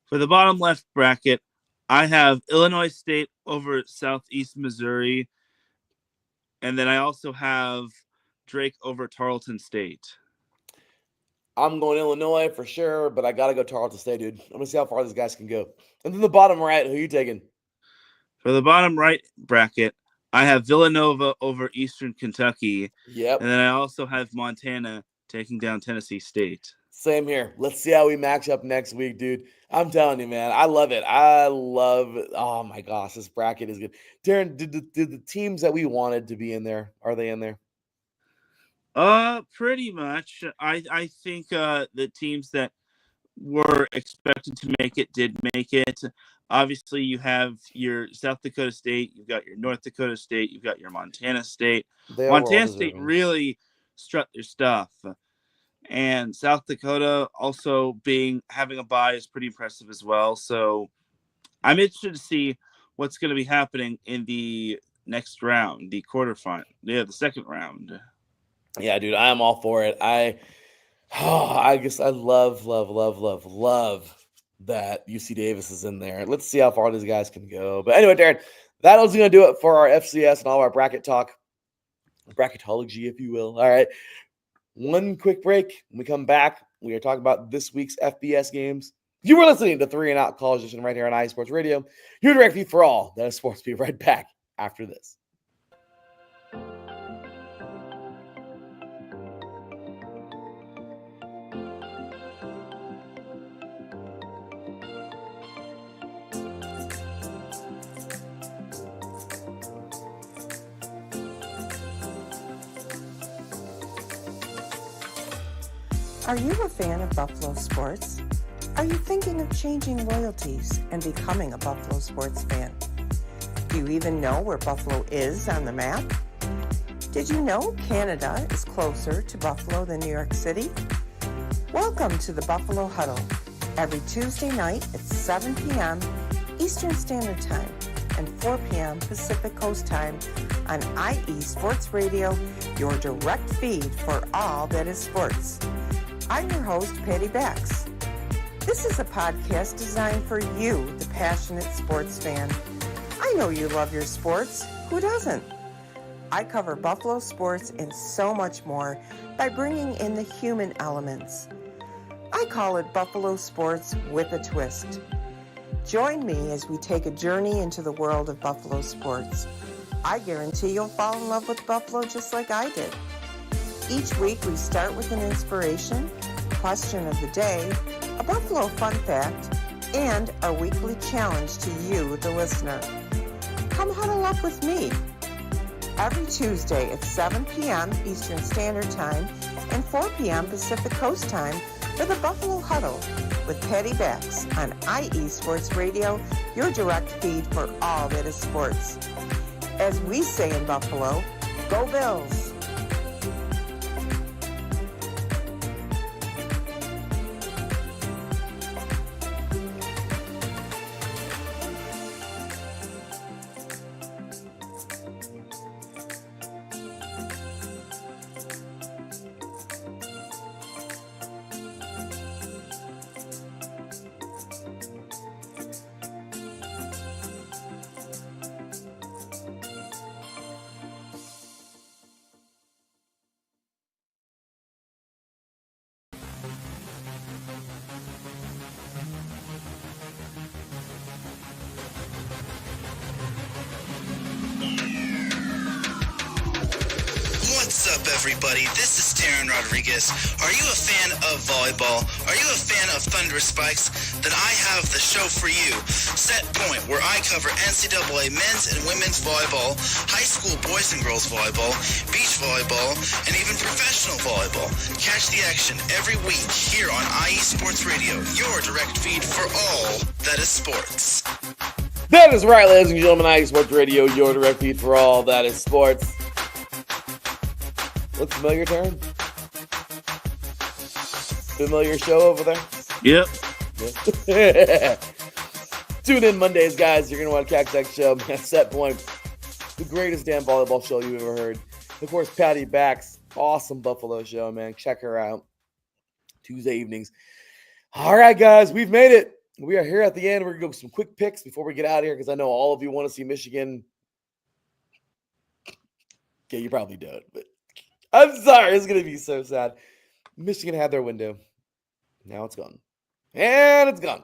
For the bottom left bracket, I have Illinois State over Southeast Missouri. And then I also have Drake over Tarleton State. I'm going Illinois for sure, but I got to go Tarleton State, dude. I'm going to see how far these guys can go. And then the bottom right, who are you taking? For the bottom right bracket, I have Villanova over Eastern Kentucky. Yep. And then I also have Montana taking down Tennessee State. Same here. Let's see how we match up next week, dude. I'm telling you, man. I love it. I love it. Oh, my gosh. This bracket is good. Darren, did the teams that we wanted to be in there, are they in there? Pretty much. I think the teams that were expected to make it did make it. Obviously, you have your South Dakota State, you've got your North Dakota State, you've got your Montana State. They all were all Montana State deserving. really strut their stuff. And South Dakota also having a bye is pretty impressive as well. So I'm interested to see what's going to be happening in the next round, the quarterfinal. Yeah, the second round. Yeah, dude, I am all for it. I guess I love that UC Davis is in there. Let's see how far these guys can go. But anyway, Darren, that was going to do it for our FCS and all our bracket talk, bracketology, if you will. All right, one quick break. When we come back, we are talking about this week's FBS games. You were listening to 3 and Out College Edition right here on iSports Radio. Your direct feed for all that is sports. Be right back after this. Are you a fan of Buffalo sports? Are you thinking of changing loyalties and becoming a Buffalo sports fan? Do you even know where Buffalo is on the map? Did you know Canada is closer to Buffalo than New York City? Welcome to the Buffalo Huddle, every Tuesday night at 7 p.m. Eastern Standard Time and 4 p.m. Pacific Coast Time on IE Sports Radio, your direct feed for all that is sports. I'm your host, Patty Bax. This is a podcast designed for you, the passionate sports fan. I know you love your sports. Who doesn't? I cover Buffalo sports and so much more by bringing in the human elements. I call it Buffalo Sports with a Twist. Join me as we take a journey into the world of Buffalo sports. I guarantee you'll fall in love with Buffalo just like I did. Each week we start with an inspiration, question of the day, a Buffalo fun fact, and our weekly challenge to you, the listener. Come huddle up with me every Tuesday at 7 p.m. Eastern Standard Time and 4 p.m. Pacific Coast Time for the Buffalo Huddle with Patty Bax on IE Sports Radio, your direct feed for all that is sports. As we say in Buffalo, go Bills! What's up, everybody? This is Teran Rodriguez. Are you a fan of volleyball? Are you a fan of Thunderous Spikes? Then I have the show for you. Set Point, where I cover NCAA men's and women's volleyball, high school boys and girls volleyball, beach volleyball, and even professional volleyball. Catch the action every week here on IE Sports Radio, your direct feed for all that is sports. That is right, ladies and gentlemen. IE Sports Radio, your direct feed for all that is sports. Look familiar, Taryn? Familiar show over there? Yep. Yeah. Tune in Mondays, guys. You're going to want to catch that show. Set Point, the greatest damn volleyball show you've ever heard. Of course, Patty Bax, awesome Buffalo show, man. Check her out. Tuesday evenings. All right, guys, we've made it. We are here at the end. We're going to go with some quick picks before we get out of here because I know all of you want to see Michigan. Okay, you probably don't, but I'm sorry. It's going to be so sad. Michigan had their window. Now it's gone. And it's gone.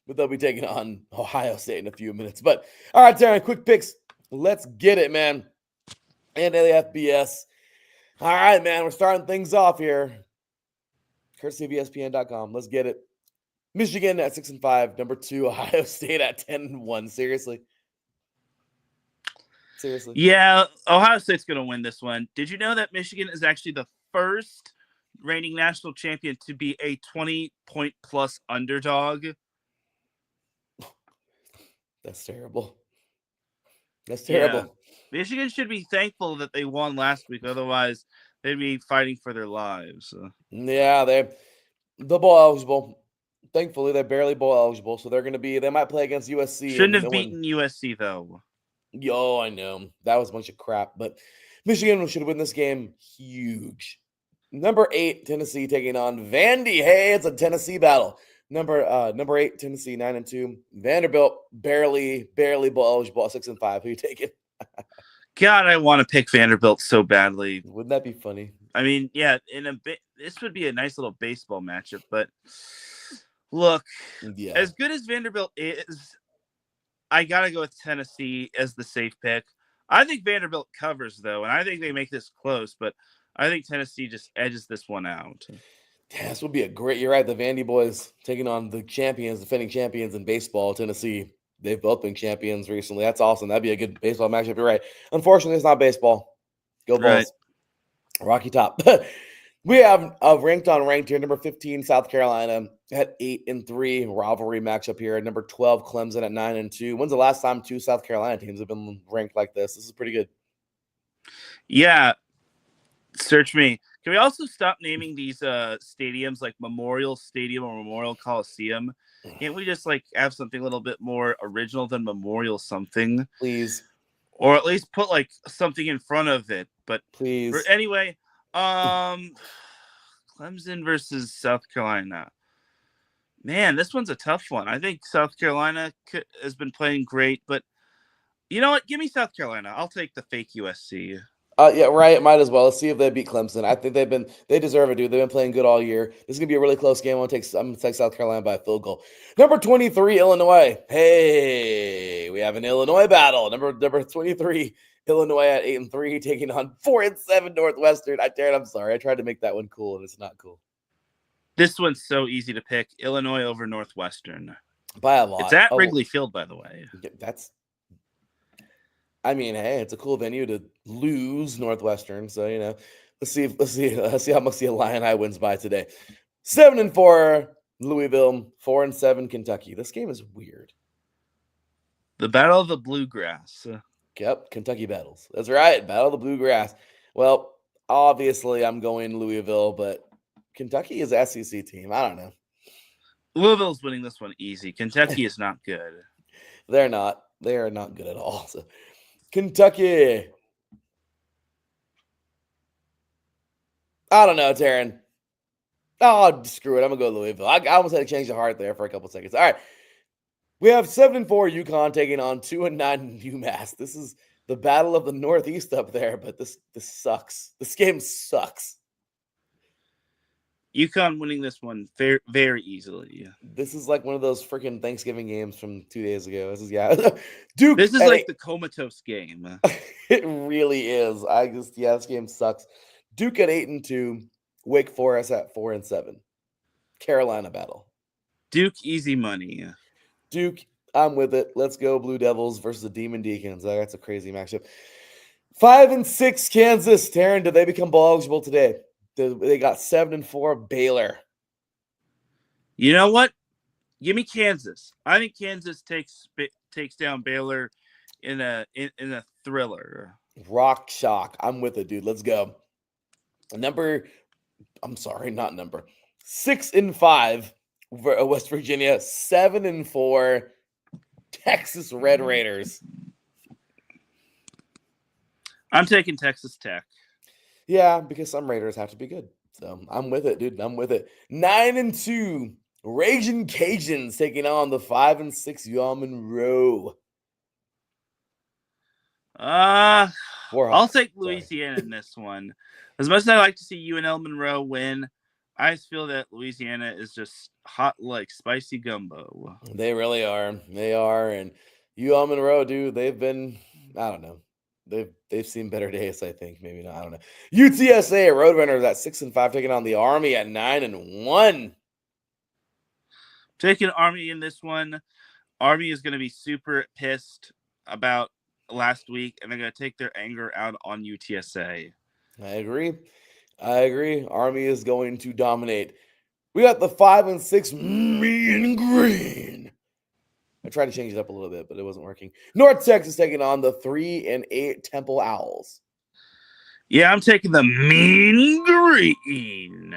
But they'll be taking on Ohio State in a few minutes. But, all right, Teran, quick picks. Let's get it, man. And LAFBS. All right, man, we're starting things off here. Courtesy of ESPN.com. Let's get it. Michigan at 6-5. Number 2, Ohio State at 10-1. Seriously. Yeah, Ohio State's going to win this one. Did you know that Michigan is actually the first reigning national champion to be a 20-point-plus underdog? That's terrible. That's terrible. Yeah. Michigan should be thankful that they won last week. Otherwise, they'd be fighting for their lives. Yeah, they're bowl eligible. Thankfully, they're barely bowl eligible, so they might play against USC. Shouldn't have beaten USC, though. Yo, I know. That was a bunch of crap, but Michigan should win this game huge. Number 8, Tennessee taking on Vandy. Hey, it's a Tennessee battle. Number 8, Tennessee, 9-2. Vanderbilt, barely bowl eligible, 6-5. Who you taking? God, I want to pick Vanderbilt so badly. Wouldn't that be funny? I mean, yeah, this would be a nice little baseball matchup, but look, as good as Vanderbilt is, I got to go with Tennessee as the safe pick. I think Vanderbilt covers, though, and I think they make this close, but I think Tennessee just edges this one out. Yeah, this would be you're right, the Vandy boys taking on the defending champions in baseball, Tennessee. They've both been champions recently. That's awesome. That'd be a good baseball matchup. You're right. Unfortunately, it's not baseball. Go Bulls. Right. Rocky Top. We have ranked here. Number 15, South Carolina at 8-3. Rivalry matchup here. Number 12, Clemson at 9-2. When's the last time 2 South Carolina teams have been ranked like this? This is pretty good. Yeah. Search me. Can we also stop naming these stadiums like Memorial Stadium or Memorial Coliseum? Can't we just have something a little bit more original than Memorial something? Please. Or at least put something in front of it. But please. Anyway, Clemson versus South Carolina. Man, this one's a tough one. I think South Carolina has been playing great, but you know what? Give me South Carolina. I'll take the fake USC. Yeah, right. Might as well. Let's see if they beat Clemson. I think they deserve it, dude. They've been playing good all year. This is gonna be a really close game. I'm gonna take South Carolina by a field goal. Number 23, Illinois. Hey, we have an Illinois battle. Number 23, Illinois at 8-3, taking on 4-7 Northwestern. I'm sorry. I tried to make that one cool, and it's not cool. This one's so easy to pick. Illinois over Northwestern. By a lot. It's at Wrigley Field, by the way. Hey, it's a cool venue to lose Northwestern. So, let's see how much the Illini wins by today. 7-4 Louisville, 4-7 Kentucky. This game is weird. The Battle of the Bluegrass. Yep, Kentucky battles. That's right, Battle of the Bluegrass. Well, obviously I'm going Louisville, but Kentucky is an SEC team. I don't know. Louisville's winning this one easy. Kentucky is not good. They're not. They are not good at all. So. Kentucky. I don't know, Teran. Oh, screw it. I'm going to go Louisville. I almost had to change the heart there for a couple seconds. All right. We have 7-4 UConn taking on 2-9 UMass. This is the battle of the Northeast up there, but this sucks. This game sucks. UConn winning this one very, very easily. This is like one of those freaking Thanksgiving games from 2 days ago. This is Duke. This is like the comatose game. It really is. This game sucks. Duke at 8-2. Wake Forest at 4-7. Carolina battle. Duke easy money. Duke, I'm with it. Let's go Blue Devils versus the Demon Deacons. That's a crazy matchup. 5-6 Kansas. Teran, did they become bowl eligible today? They got 7-4 Baylor. You know what? Give me Kansas. I think Kansas takes down Baylor in a thriller. Rock shock. I'm with it, dude. Let's go. 6-5 West Virginia. 7-4 Texas Red Raiders. I'm taking Texas Tech. Yeah, because some Raiders have to be good. So I'm with it, dude. I'm with it. 9-2 Raging Cajuns taking on the 5-6 UL Monroe. I'll take Louisiana in this one. As much as I like to see UNL Monroe win, I just feel that Louisiana is just hot like spicy gumbo. They really are. They are. And UL Monroe, dude, they've been, I don't know. They've seen better days, I think. Maybe not. I don't know. UTSA Roadrunners at 6-5, taking on the Army at 9-1. Taking Army in this one. Army is going to be super pissed about last week, and they're going to take their anger out on UTSA. I agree. Army is going to dominate. We got the 5-6 Mean Green. I tried to change it up a little bit, but it wasn't working. North Texas taking on the 3-8 Temple Owls. Yeah, I'm taking the Mean Green.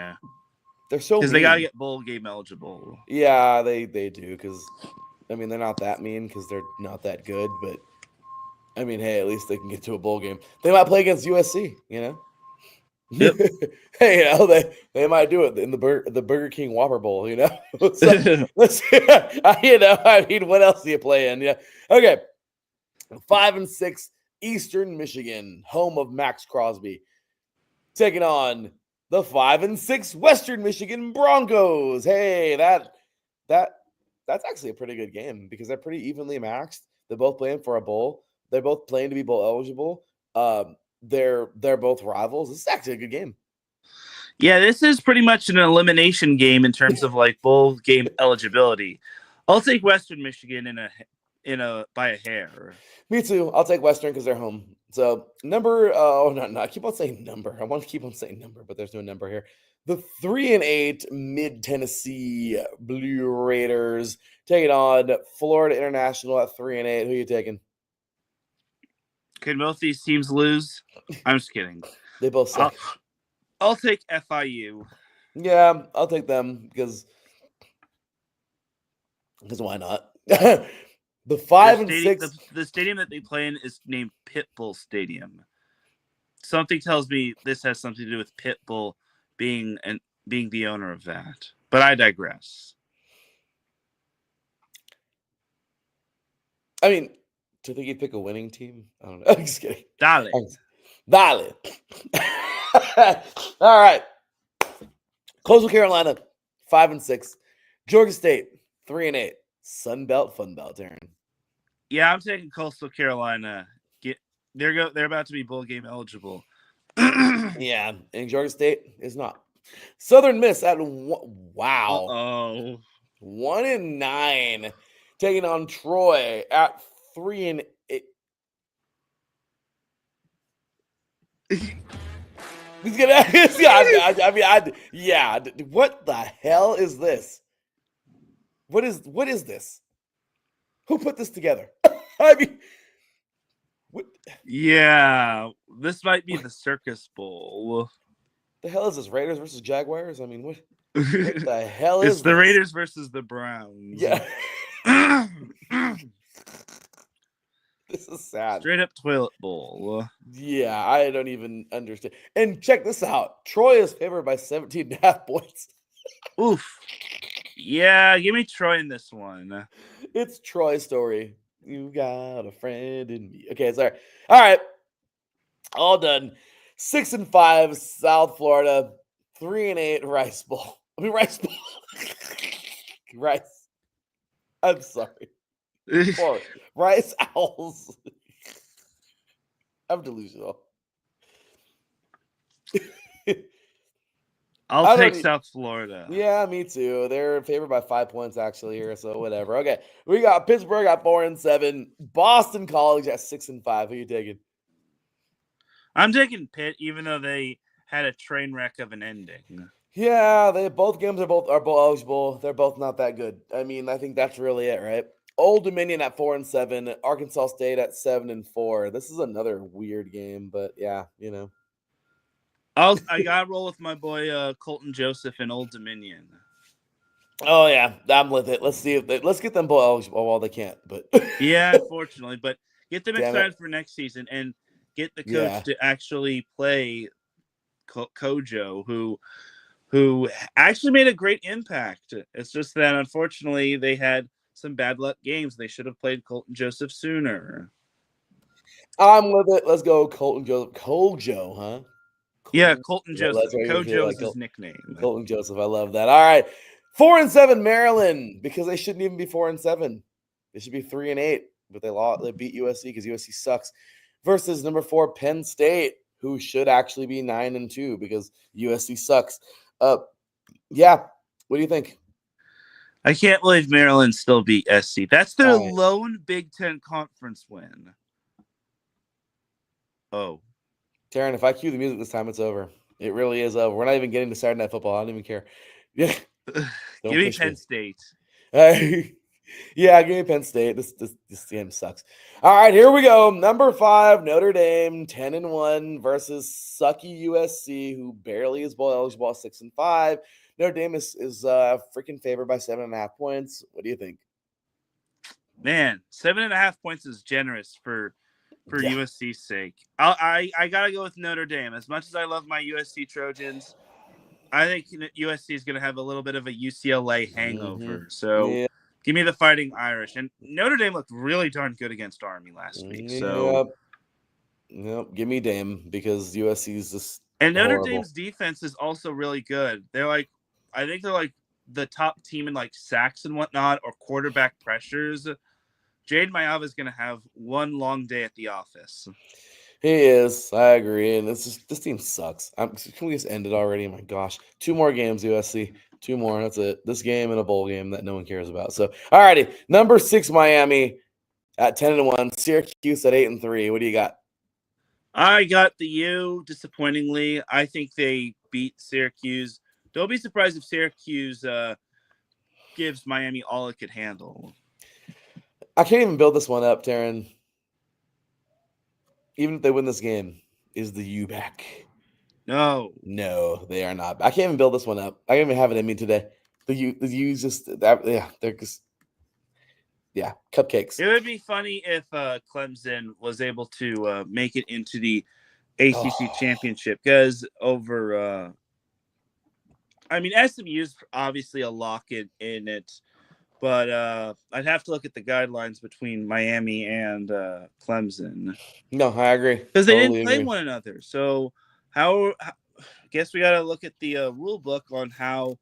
They're so mean. Because they got to get bowl game eligible. Yeah, they do. Because, I mean, they're not that mean because they're not that good. But, I mean, hey, at least they can get to a bowl game. They might play against USC, you know? Yep. Hey, you know, they might do it in the Burger King Whopper Bowl, you know? So, let's, you know, I mean, what else do you play in? Yeah. Okay. 5-6 Eastern Michigan, home of Max Crosby, taking on the 5-6 Western Michigan Broncos. Hey, that's actually a pretty good game because they're pretty evenly maxed. They're both playing for a bowl. They're both playing to be bowl eligible. They're both rivals. This is actually a good game. Yeah, this is pretty much an elimination game in terms of like bowl game eligibility. I'll take Western Michigan by a hair. Me too. I'll take Western because they're home. So I keep on saying number. I want to keep on saying number, but there's no number here. The 3-8 Mid Tennessee Blue Raiders taking on Florida International at 3-8. Who are you taking? Can both these teams lose? I'm just kidding. They both suck. I'll take FIU. Yeah, I'll take them because why not? The 5-6. The stadium that they play in is named Pitbull Stadium. Something tells me this has something to do with Pitbull being the owner of that. But I digress. I mean, do you think you'd pick a winning team? I don't know. I'm just kidding. Dale. All right. Coastal Carolina, 5-6. Georgia State, 3-8. Sun Belt, Fun Belt, Aaron. Yeah, I'm taking Coastal Carolina. They're about to be bowl game eligible. Yeah, and Georgia State is not. Southern Miss at 1-9, taking on Troy at 3-8. He's gonna. What the hell is this? What is this? Who put this together? I mean, what? Yeah, this might be the Circus Bowl. The hell is this? Raiders versus Jaguars? I mean, what the hell is It's the this? Raiders versus the Browns. Yeah. This is sad. Straight up toilet bowl. Yeah, I don't even understand. And check this out. Troy is favored by 17.5 points. Oof. Yeah, give me Troy in this one. It's Troy's story. You got a friend in me. Okay, sorry. All right. All done. 6-5 South Florida. 3-8 Rice Bowl. Rice Bowl. Rice. I'm sorry. Or Rice Owls. I'm delusional. I'll take South Florida. Yeah, me too. They're favored by 5 points actually here, so whatever. Okay, we got Pittsburgh at 4-7, Boston College at 6-5. Who are you taking? I'm taking Pitt, even though they had a train wreck of an ending. Yeah, both games are both eligible. They're both not that good. I mean, I think that's really it, right? Old Dominion at 4-7, Arkansas State at 7-4. This is another weird game, but yeah, you know. I gotta roll with my boy Colton Joseph in Old Dominion. Oh yeah, I'm with it. Let's get them both eligible while they can't. But yeah, unfortunately, but get them excited for next season and get the coach to actually play Kojo, who actually made a great impact. It's just that unfortunately they had some bad luck games. They should have played Colton Joseph sooner. I'm with it. Let's go, Colton Joseph. Kojo, huh? Yeah, Colton Yeah, Joseph. that's right. Kojo Like is his nickname. Colton Joseph. I love that. All right. 4-7 Maryland, because they shouldn't even be 4-7. They should be 3-8, but they beat USC because USC sucks. Versus number 4 Penn State, who should actually be 9-2 because USC sucks. Yeah. What do you think? I can't believe Maryland still beat SC. That's their Fine. lone Big Ten conference win. Oh. Teran, if I cue the music this time, it's over. It really is over. We're not even getting to Saturday Night Football. I don't even care. Yeah. Give me Penn State. Yeah, give me Penn State. This game sucks. All right, here we go. Number 5, Notre Dame, 10-1 versus sucky USC, who barely is bowl eligible, 6-5. Notre Dame is freaking favored by 7.5 points. What do you think? Man, 7.5 points is generous for USC's sake. I gotta go with Notre Dame. As much as I love my USC Trojans, I think USC is going to have a little bit of a UCLA hangover. So Yeah. give me the Fighting Irish. And Notre Dame looked really darn good against Army last week. So Yep. Give me Dame because USC is just Notre horrible. Dame's defense is also really good. I think they're like the top team in like sacks and whatnot or quarterback pressures. Jade Mayava is going to have one long day at the office. He is. I agree. And this team sucks. Can we just end it already? My gosh. 2 more games, USC. 2 more. That's it. This game and a bowl game that no one cares about. So, all righty. Number 6, Miami at 10-1. Syracuse at 8-3. What do you got? I got the U, disappointingly. I think they beat Syracuse. Don't be surprised if Syracuse gives Miami all it could handle. I can't even build this one up, Teran. Even if they win this game, is the U back? No, they are not. I can't even build this one up. I don't even have it in me today. The U just they're just cupcakes. it would be funny if Clemson was able to make it into the ACC championship because over. SMU is obviously a lock in it, but I'd have to look at the guidelines between Miami and Clemson. No, I agree because they didn't play one another. So I guess we got to look at the rule book on how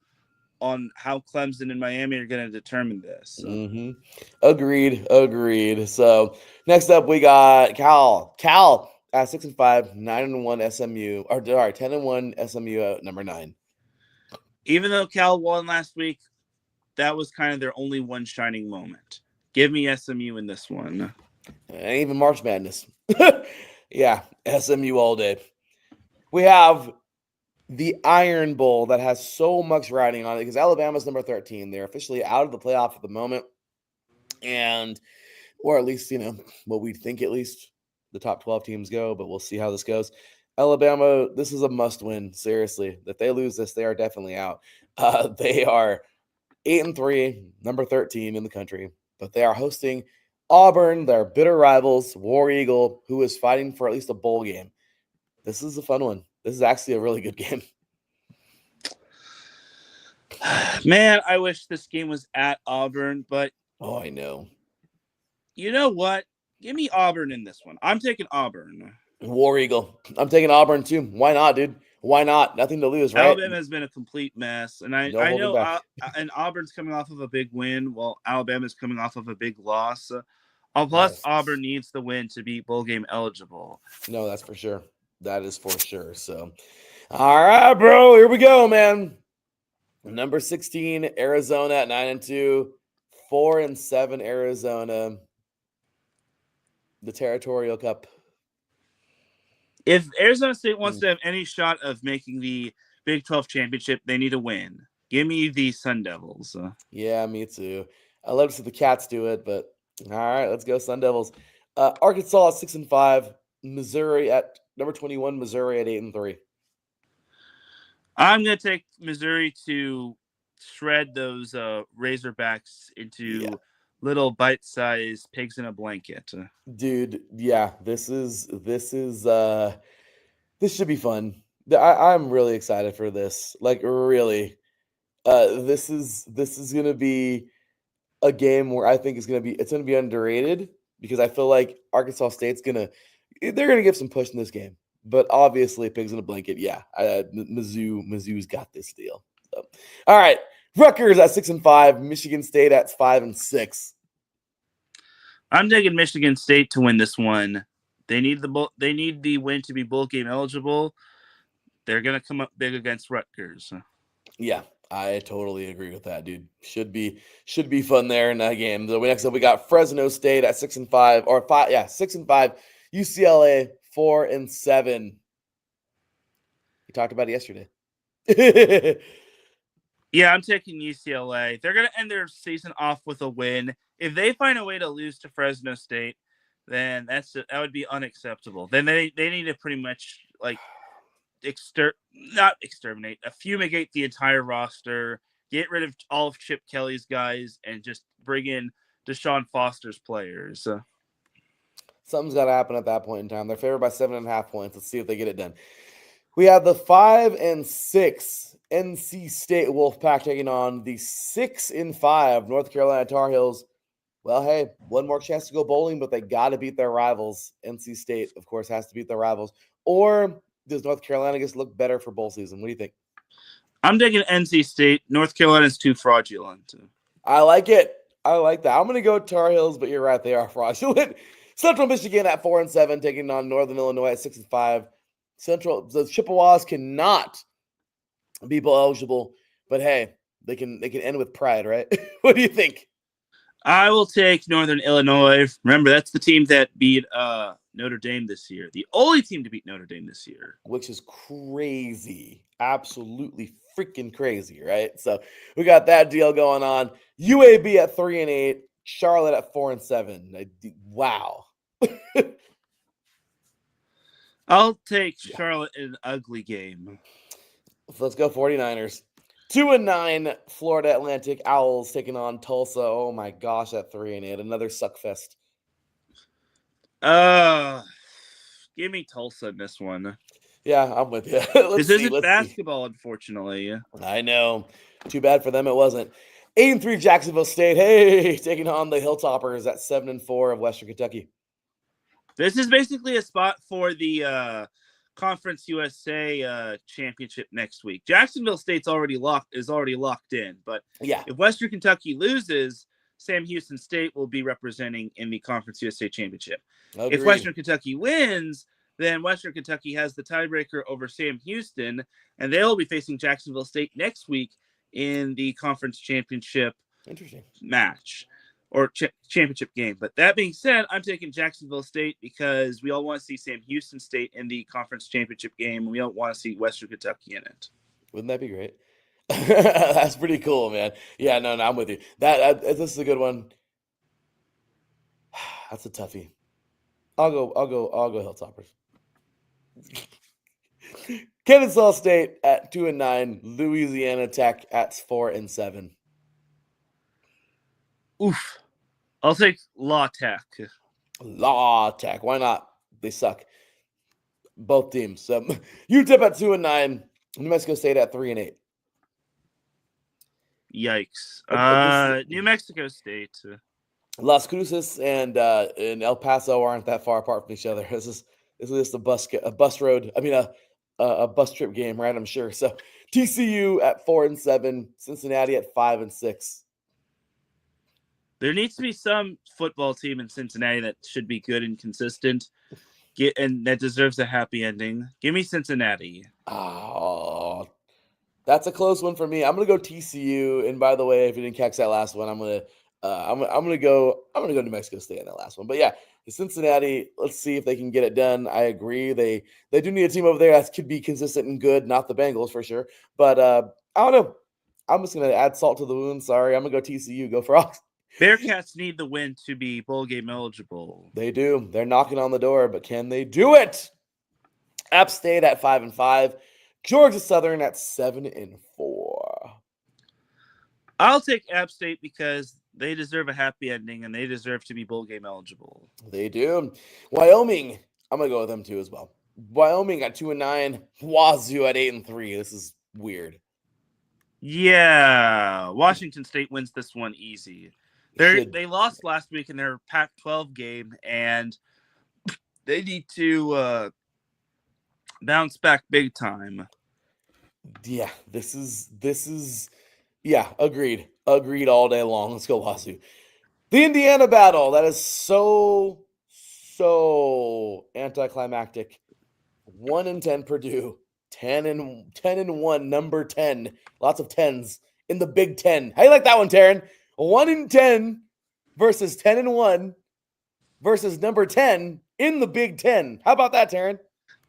Clemson and Miami are going to determine this. Mm-hmm. Agreed. So next up we got Cal at 6-5, 9-1 SMU, or sorry, 10-1 SMU at number 9. Even though Cal won last week, that was kind of their only one shining moment. Give me SMU in this one. And even March Madness. Yeah, SMU all day. We have the Iron Bowl that has so much riding on it because Alabama's number 13. They're officially out of the playoff at the moment. Or at least, what we think at least the top 12 teams go, but we'll see how this goes. Alabama, this is a must win. Seriously, if they lose this, they are definitely out. They are 8-3, number 13 in the country, but they are hosting Auburn, their bitter rivals, War Eagle, who is fighting for at least a bowl game. This is a fun one. This is actually a really good game. Man, I wish this game was at Auburn, but I know. You know what? Give me Auburn in this one. I'm taking Auburn. War Eagle. I'm taking Auburn too. Why not, dude? Why not? Nothing to lose, right? Alabama has been a complete mess, and I know and Auburn's coming off of a big win, while Alabama's coming off of a big loss. Plus, yes. Auburn needs the win to be bowl game eligible. No, that's for sure. That is for sure. So, all right, bro. Here we go, man. Number 16, Arizona at 9-2, 4-7 Arizona. The Territorial Cup. If Arizona State wants to have any shot of making the Big 12 championship, they need a win. Give me the Sun Devils. Yeah, me too. I love to see the Cats do it, but all right, let's go Sun Devils. Arkansas at 6-5, Missouri at number 21, Missouri at 8-3. I'm gonna take Missouri to shred those Razorbacks into little bite-sized pigs in a blanket. Dude, yeah, this should be fun. I'm really excited for this. Like, really. This is gonna be a game where I think it's gonna be underrated because I feel like Arkansas State's they're gonna give some push in this game. but obviously pigs in a blanket. Yeah, Mizzou's got this deal. So, all right, Rutgers at 6-5, Michigan State at 5-6. I'm taking Michigan State to win this one. They need the win to be bowl game eligible. They're gonna come up big against Rutgers. Yeah, I totally agree with that, dude. Should be fun there in that game. So next up we got Fresno State at 6-5 or 5. Yeah, 6-5. UCLA 4-7. We talked about it yesterday. Yeah, I'm taking UCLA. They're gonna end their season off with a win. If they find a way to lose to Fresno State, then that would be unacceptable. Then they need to pretty much like not exterminate, fumigate the entire roster, get rid of all of Chip Kelly's guys, and just bring in Deshaun Foster's players. Something's got to happen at that point in time. They're favored by 7.5 points. Let's see if they get it done. We have the 5-6 NC State Wolfpack taking on the 6-5 North Carolina Tar Heels. Well, hey, one more chance to go bowling, but they got to beat their rivals. NC State, of course, has to beat their rivals. Or does North Carolina just look better for bowl season? What do you think? I'm taking NC State. North Carolina's too fraudulent. I like it. I like that. I'm going to go Tar Heels, but you're right. They are fraudulent. Central Michigan at 4-7, taking on Northern Illinois at 6-5. The Chippewas cannot be bowl eligible, but hey, they can end with pride, right? What do you think? I will take Northern Illinois. Remember, that's the team that beat Notre Dame this year. The only team to beat Notre Dame this year. Which is crazy. Absolutely freaking crazy, right? So we got that deal going on. UAB at 3-8. Charlotte at 4-7. Wow. I'll take Charlotte in an ugly game. Let's go 49ers. 2-9 Florida Atlantic Owls taking on Tulsa. Oh my gosh, at 3-8. Another suck fest. Give me Tulsa in this one. Yeah, I'm with you. This isn't basketball, unfortunately. I know. Too bad for them it wasn't. 8-3 Jacksonville State. Hey, taking on the Hilltoppers at 7-4 of Western Kentucky. This is basically a spot for the Conference USA championship next week. Jacksonville State's already locked in, but yeah, if Western Kentucky loses, Sam Houston State will be representing in the Conference USA championship. Agreed. If Western Kentucky wins, then Western Kentucky has the tiebreaker over Sam Houston, and they'll be facing Jacksonville State next week in the conference championship match or championship game. But that being said, I'm taking Jacksonville State because we all want to see Sam Houston State in the conference championship game, and we don't want to see Western Kentucky in it. Wouldn't that be great? That's pretty cool, man. Yeah, no, I'm with you. This is a good one. That's a toughie. I'll go Hilltoppers. Kennesaw State at 2-9, Louisiana Tech at 4-7. Oof. I'll take La Tech. La Tech. Why not? They suck. Both teams. UTEP at 2-9, New Mexico State at 3-8. Yikes. New Mexico State. Las Cruces and El Paso aren't that far apart from each other. This is just a bus road. I mean, a bus trip game, right? I'm sure. So TCU at 4-7, Cincinnati at 5-6. There needs to be some football team in Cincinnati that should be good and consistent, and that deserves a happy ending. Give me Cincinnati. Oh, that's a close one for me. I'm gonna go TCU. And by the way, if you didn't catch that last one, I'm gonna go New Mexico State in that last one. But yeah, Cincinnati. Let's see if they can get it done. I agree. They do need a team over there that could be consistent and good. Not the Bengals for sure. But I don't know. I'm just gonna add salt to the wound. Sorry, I'm gonna go TCU. Go Frogs. Bearcats need the win to be bowl game eligible. They do. They're knocking on the door, but can they do it? App State at 5-5. Georgia Southern at 7-4. I'll take App State because they deserve a happy ending and they deserve to be bowl game eligible. They do. Wyoming, I'm going to go with them too as well. Wyoming at 2-9. Wazoo at 8-3. This is weird. Yeah. Washington State wins this one easy. They lost last week in their Pac-12 game, and they need to Bounce back big time. Yeah, this is yeah, agreed. Agreed all day long. Let's go Wazoo. The Indiana battle. That is so anticlimactic. 1-10 Purdue, 10-1, number 10. Lots of 10s in the Big 10. How you like that one, Teran? 1-10 versus 10-1 versus number 10 in the Big 10. How about that, Teran?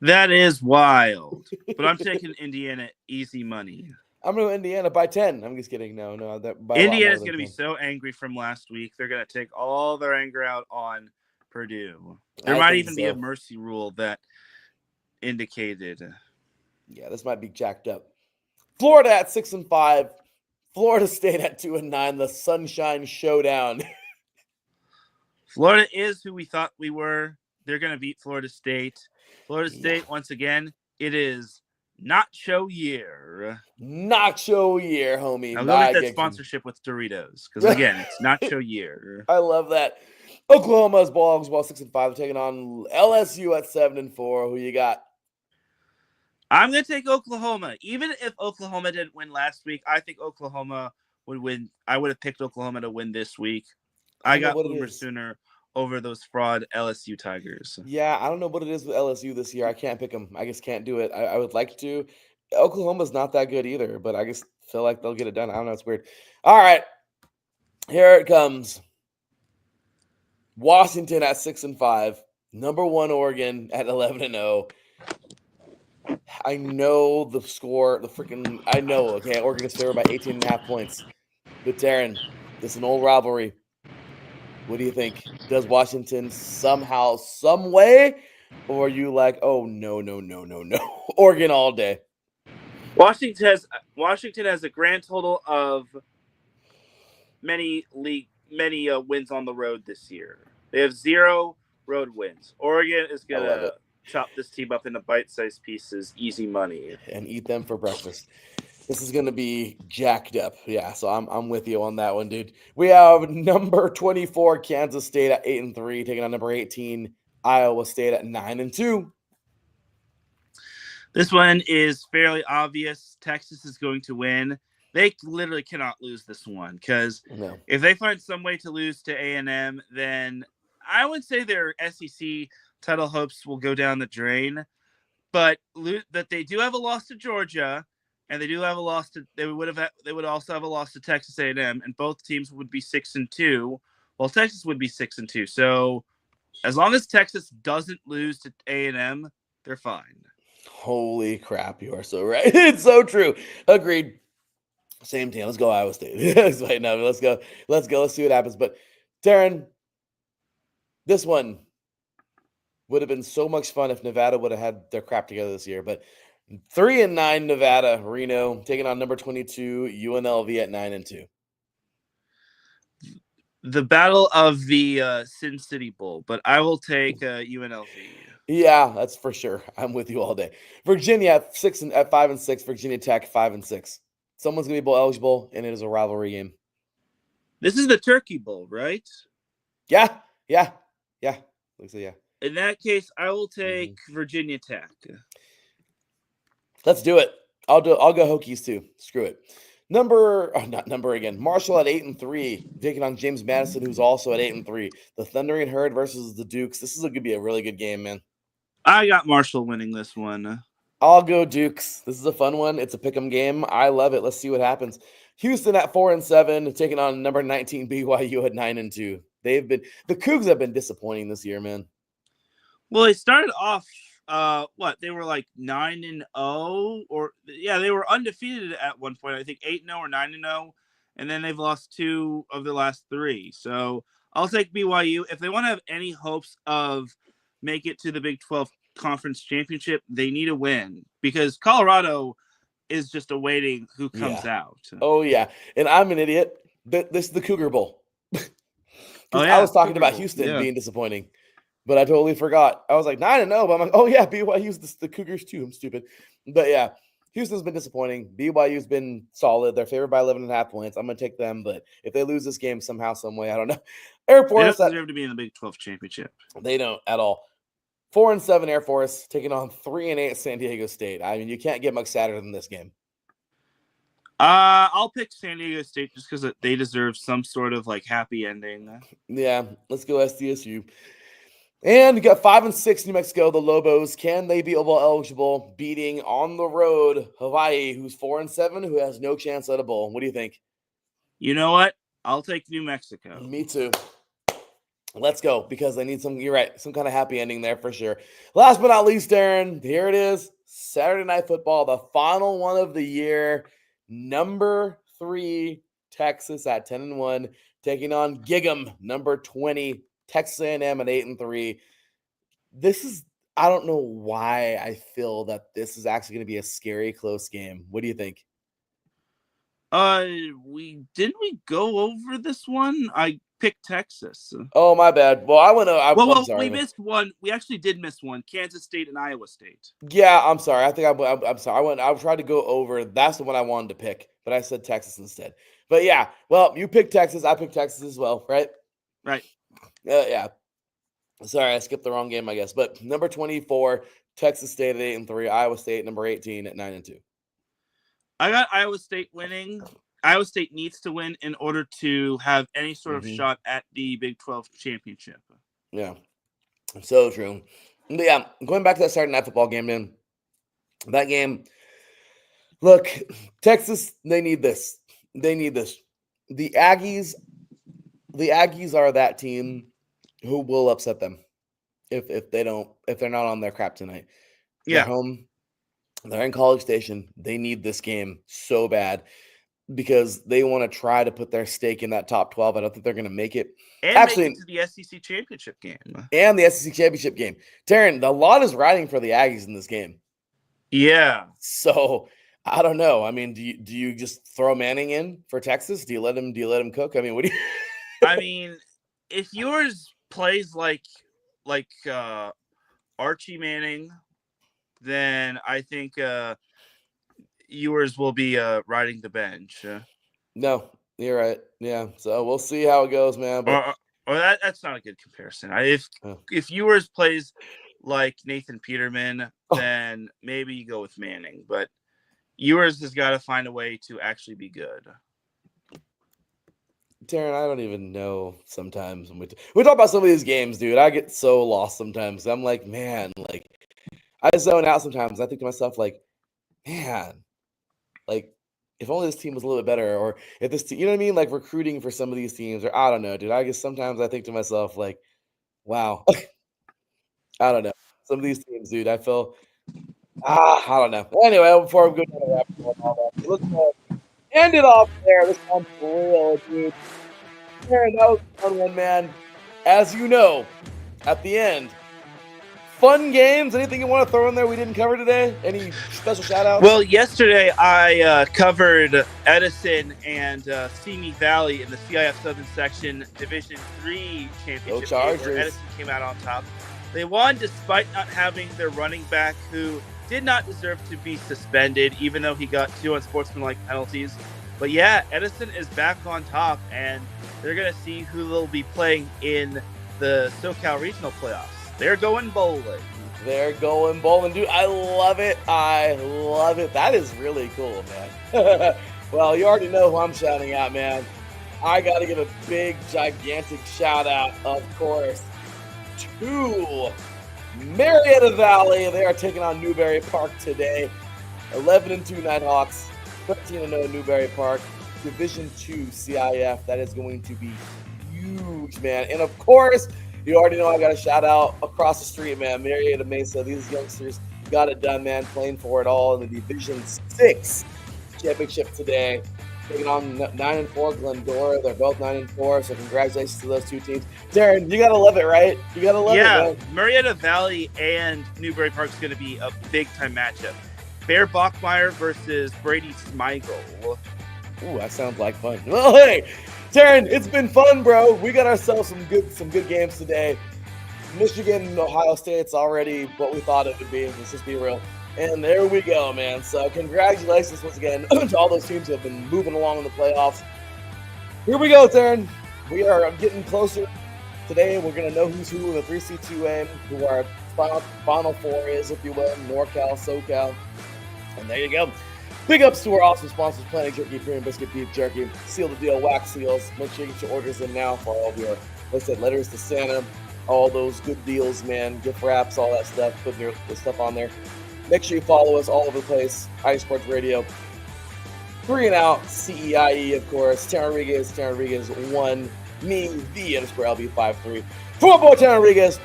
That is wild. But I'm taking Indiana easy money. I'm going to Indiana by 10. I'm just kidding. No. By Indiana's going to be so angry from last week. They're going to take all their anger out on Purdue. There might even be a mercy rule that indicated. Yeah, this might be jacked up. Florida at 6-5. Florida State at 2-9. The Sunshine Showdown. Florida is who we thought we were. They're going to beat Florida State. Florida State, once again, it is Nacho year. Nacho year, homie. Now go get that sponsorship with Doritos. Because, again, it's Nacho year. I love that. Oklahoma's Bulldogs, 6-5, taking on LSU at 7-4. Who you got? I'm going to take Oklahoma. Even if Oklahoma didn't win last week, I think Oklahoma would win. I would have picked Oklahoma to win this week. I got Boomer Sooner over those fraud LSU Tigers. Yeah, I don't know what it is with LSU this year. I can't pick them. I just can't do it. I would like to. Oklahoma's not that good either, but I just feel like they'll get it done. I don't know. It's weird. All right. Here it comes. Washington at 6-5. Number 1 Oregon at 11-0. I know the score. I know. Okay, Oregon is favored by 18.5 points. But Teran, this is an old rivalry. What do you think? Does Washington somehow, some way? Or are you like, oh, no. Oregon all day. Washington has a grand total of many wins on the road this year. They have 0 road wins. Oregon is going to chop this team up into bite-sized pieces, easy money. And eat them for breakfast. This is going to be jacked up. Yeah, so I'm with you on that one, dude. We have number 24, Kansas State at 8-3, taking on number 18, Iowa State at 9-2. This one is fairly obvious. Texas is going to win. They literally cannot lose this one because if they find some way to lose to A&M, then I would say their SEC title hopes will go down the drain. But that they do have a loss to Georgia. And they do have a loss to. They would also have a loss to Texas A&M, and both teams would be 6-2. Well, Texas would be 6-2. So, as long as Texas doesn't lose to A&M, they're fine. Holy crap, you are so right. It's so true. Agreed. Same team. Let's go Iowa State. Wait, no, let's go. Let's see what happens. But Teran, this one would have been so much fun if Nevada would have had their crap together this year, but. 3-9 Nevada, Reno, taking on number 22, UNLV at 9-2. The battle of the Sin City Bowl, but I will take UNLV. Yeah, that's for sure. I'm with you all day. Virginia at 5-6, Virginia Tech 5-6. Someone's gonna be bowl eligible, and it is a rivalry game. This is the Turkey Bowl, right? Yeah. Looks like yeah. In that case, I will take Virginia Tech. Let's do it. I'll go Hokies too. Screw it. Marshall at 8-3, taking on James Madison, who's also at 8-3. The Thundering Herd versus the Dukes. This is going to be a really good game, man. I got Marshall winning this one. I'll go Dukes. This is a fun one. It's a pick'em game. I love it. Let's see what happens. Houston at 4-7, taking on number 19 BYU at 9-2. The Cougs have been disappointing this year, man. Well, they started off. They were like 9-0, they were undefeated at one point. I think 8-0 or 9-0, and then they've lost 2 of the last 3. So I'll take BYU if they want to have any hopes of make it to the Big 12 Conference Championship. They need a win because Colorado is just awaiting who comes out. Oh yeah, and I'm an idiot. This is the Cougar Bowl. I was talking about Houston being disappointing. But I totally forgot. I was like 9-0, but I'm like, oh yeah, BYU's the Cougars too. I'm stupid. But yeah, Houston's been disappointing. BYU's been solid. They're favored by 11.5 points. I'm going to take them, but if they lose this game somehow, some way, I don't know. Air Force. They don't deserve to be in the Big 12 championship. They don't at all. 4-7 Air Force taking on 3-8 San Diego State. I mean, you can't get much sadder than this game. I'll pick San Diego State just because they deserve some sort of like happy ending. Yeah, let's go SDSU. And you got 5-6 New Mexico, the Lobos. Can they be bowl eligible? Beating on the road Hawaii, who's 4-7, who has no chance at a bowl. What do you think? You know what? I'll take New Mexico. Me too. Let's go, because they need some, you're right, some kind of happy ending there for sure. Last but not least, Darren, here it is. Saturday Night Football, the final one of the year. Number 3, Texas at 10-1, taking on Gig'em, number 20, Texas A&M at 8-3. This is, I don't know why I feel that this is actually going to be a scary close game. What do you think? We go over this one? I picked Texas. Oh, my bad. Well, I'm sorry. We missed one. We actually did miss one. Kansas State and Iowa State. Yeah, I'm sorry. I think I'm sorry. I tried to go over. That's the one I wanted to pick, but I said Texas instead. But yeah, well, you picked Texas. I picked Texas as well, right? Right. Yeah. Sorry, I skipped the wrong game, I guess. But number 24, Texas State at 8-3, Iowa State number 18 at 9-2. I got Iowa State winning. Iowa State needs to win in order to have any sort of shot at the Big 12 championship. Yeah, so true. But yeah, going back to that Saturday Night Football game, man. That game, look, Texas, they need this. They need this. The Aggies are that team who will upset them if they're not on their crap tonight. Yeah. They're home. They're in College Station. They need this game so bad because they want to try to put their stake in that top 12. I don't think they're going to make it. And actually, make it to the SEC championship game. And the SEC championship game. Taryn, a lot is riding for the Aggies in this game. Yeah. So I don't know. I mean, do you just throw Manning in for Texas? Do you let him cook? I mean, what do you? I mean, if yours plays like Archie Manning, then I think yours will be riding the bench. No, you're right. Yeah, so we'll see how it goes, man. But or that's not a good comparison. If yours plays like Nathan Peterman, then maybe you go with Manning. But yours has got to find a way to actually be good. Taryn, I don't even know sometimes when we talk about some of these games, dude. I get so lost sometimes. I'm like, man, like I zone out sometimes. I think to myself, like, man, like if only this team was a little bit better, or if this team, you know what I mean? Like recruiting for some of these teams, or I don't know, dude. I guess sometimes I think to myself, like, wow, I don't know. Some of these teams, dude, I feel, I don't know. Anyway, before we go down the rabbit hole and all that, let's end it off there. This one's for real, dude. Aaron, that was a fun one, man. As you know, at the end, fun games. Anything you want to throw in there we didn't cover today? Any special shout-outs? Well, yesterday I covered Edison and Simi Valley in the CIF Southern Section Division III championship game, where Edison came out on top. They won despite not having their running back, who did not deserve to be suspended, even though he got 2 unsportsmanlike penalties. But yeah, Edison is back on top, and they're going to see who they'll be playing in the SoCal Regional Playoffs. They're going bowling. They're going bowling, dude. I love it. I love it. That is really cool, man. Well, you already know who I'm shouting out, man. I got to give a big, gigantic shout out, of course, to Marietta Valley. They are taking on Newberry Park today. 11-2 Nighthawks, 13-0 Newberry Park, Division II CIF. That is going to be huge, man. And of course, you already know I got a shout out across the street, man. Marietta Mesa. These youngsters got it done, man. Playing for it all in the Division VI championship today. Taking on 9-4 Glendora. They're both 9-4. So congratulations to those two teams. Darren, you gotta love it, right? You gotta love it. Yeah, Marietta Valley and Newberry Park is going to be a big time matchup. Bear Bachmeyer versus Brady Smigel. Ooh, that sounds like fun. Well, hey, Taryn, it's been fun, bro. We got ourselves some good games today. Michigan and Ohio State's already what we thought it would be. Let's just be real. And there we go, man. So congratulations once again to all those teams who have been moving along in the playoffs. Here we go, Taryn. We are getting closer Today, we're going to know who's who in the 3C2A, who our Final Four is, if you will, NorCal, SoCal. And there you go. Big ups to our awesome sponsors, Planet Jerky, Premium Biscuit, Beef Jerky, Seal the Deal, Wax Seals. Make sure you get your orders in now for all of your, like I said, letters to Santa, all those good deals, man, gift wraps, all that stuff, put your stuff on there. Make sure you follow us all over the place, IE Sports Radio. 3 and Out, CEIE, of course, Teran Rodriguez 1, me, the _LB53. For my boy Teran Rodriguez,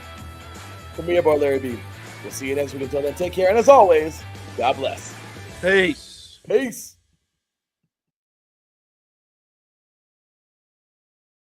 from me, your boy Larry B. We'll see you next week. Until then, take care, and as always, God bless. Peace. Peace.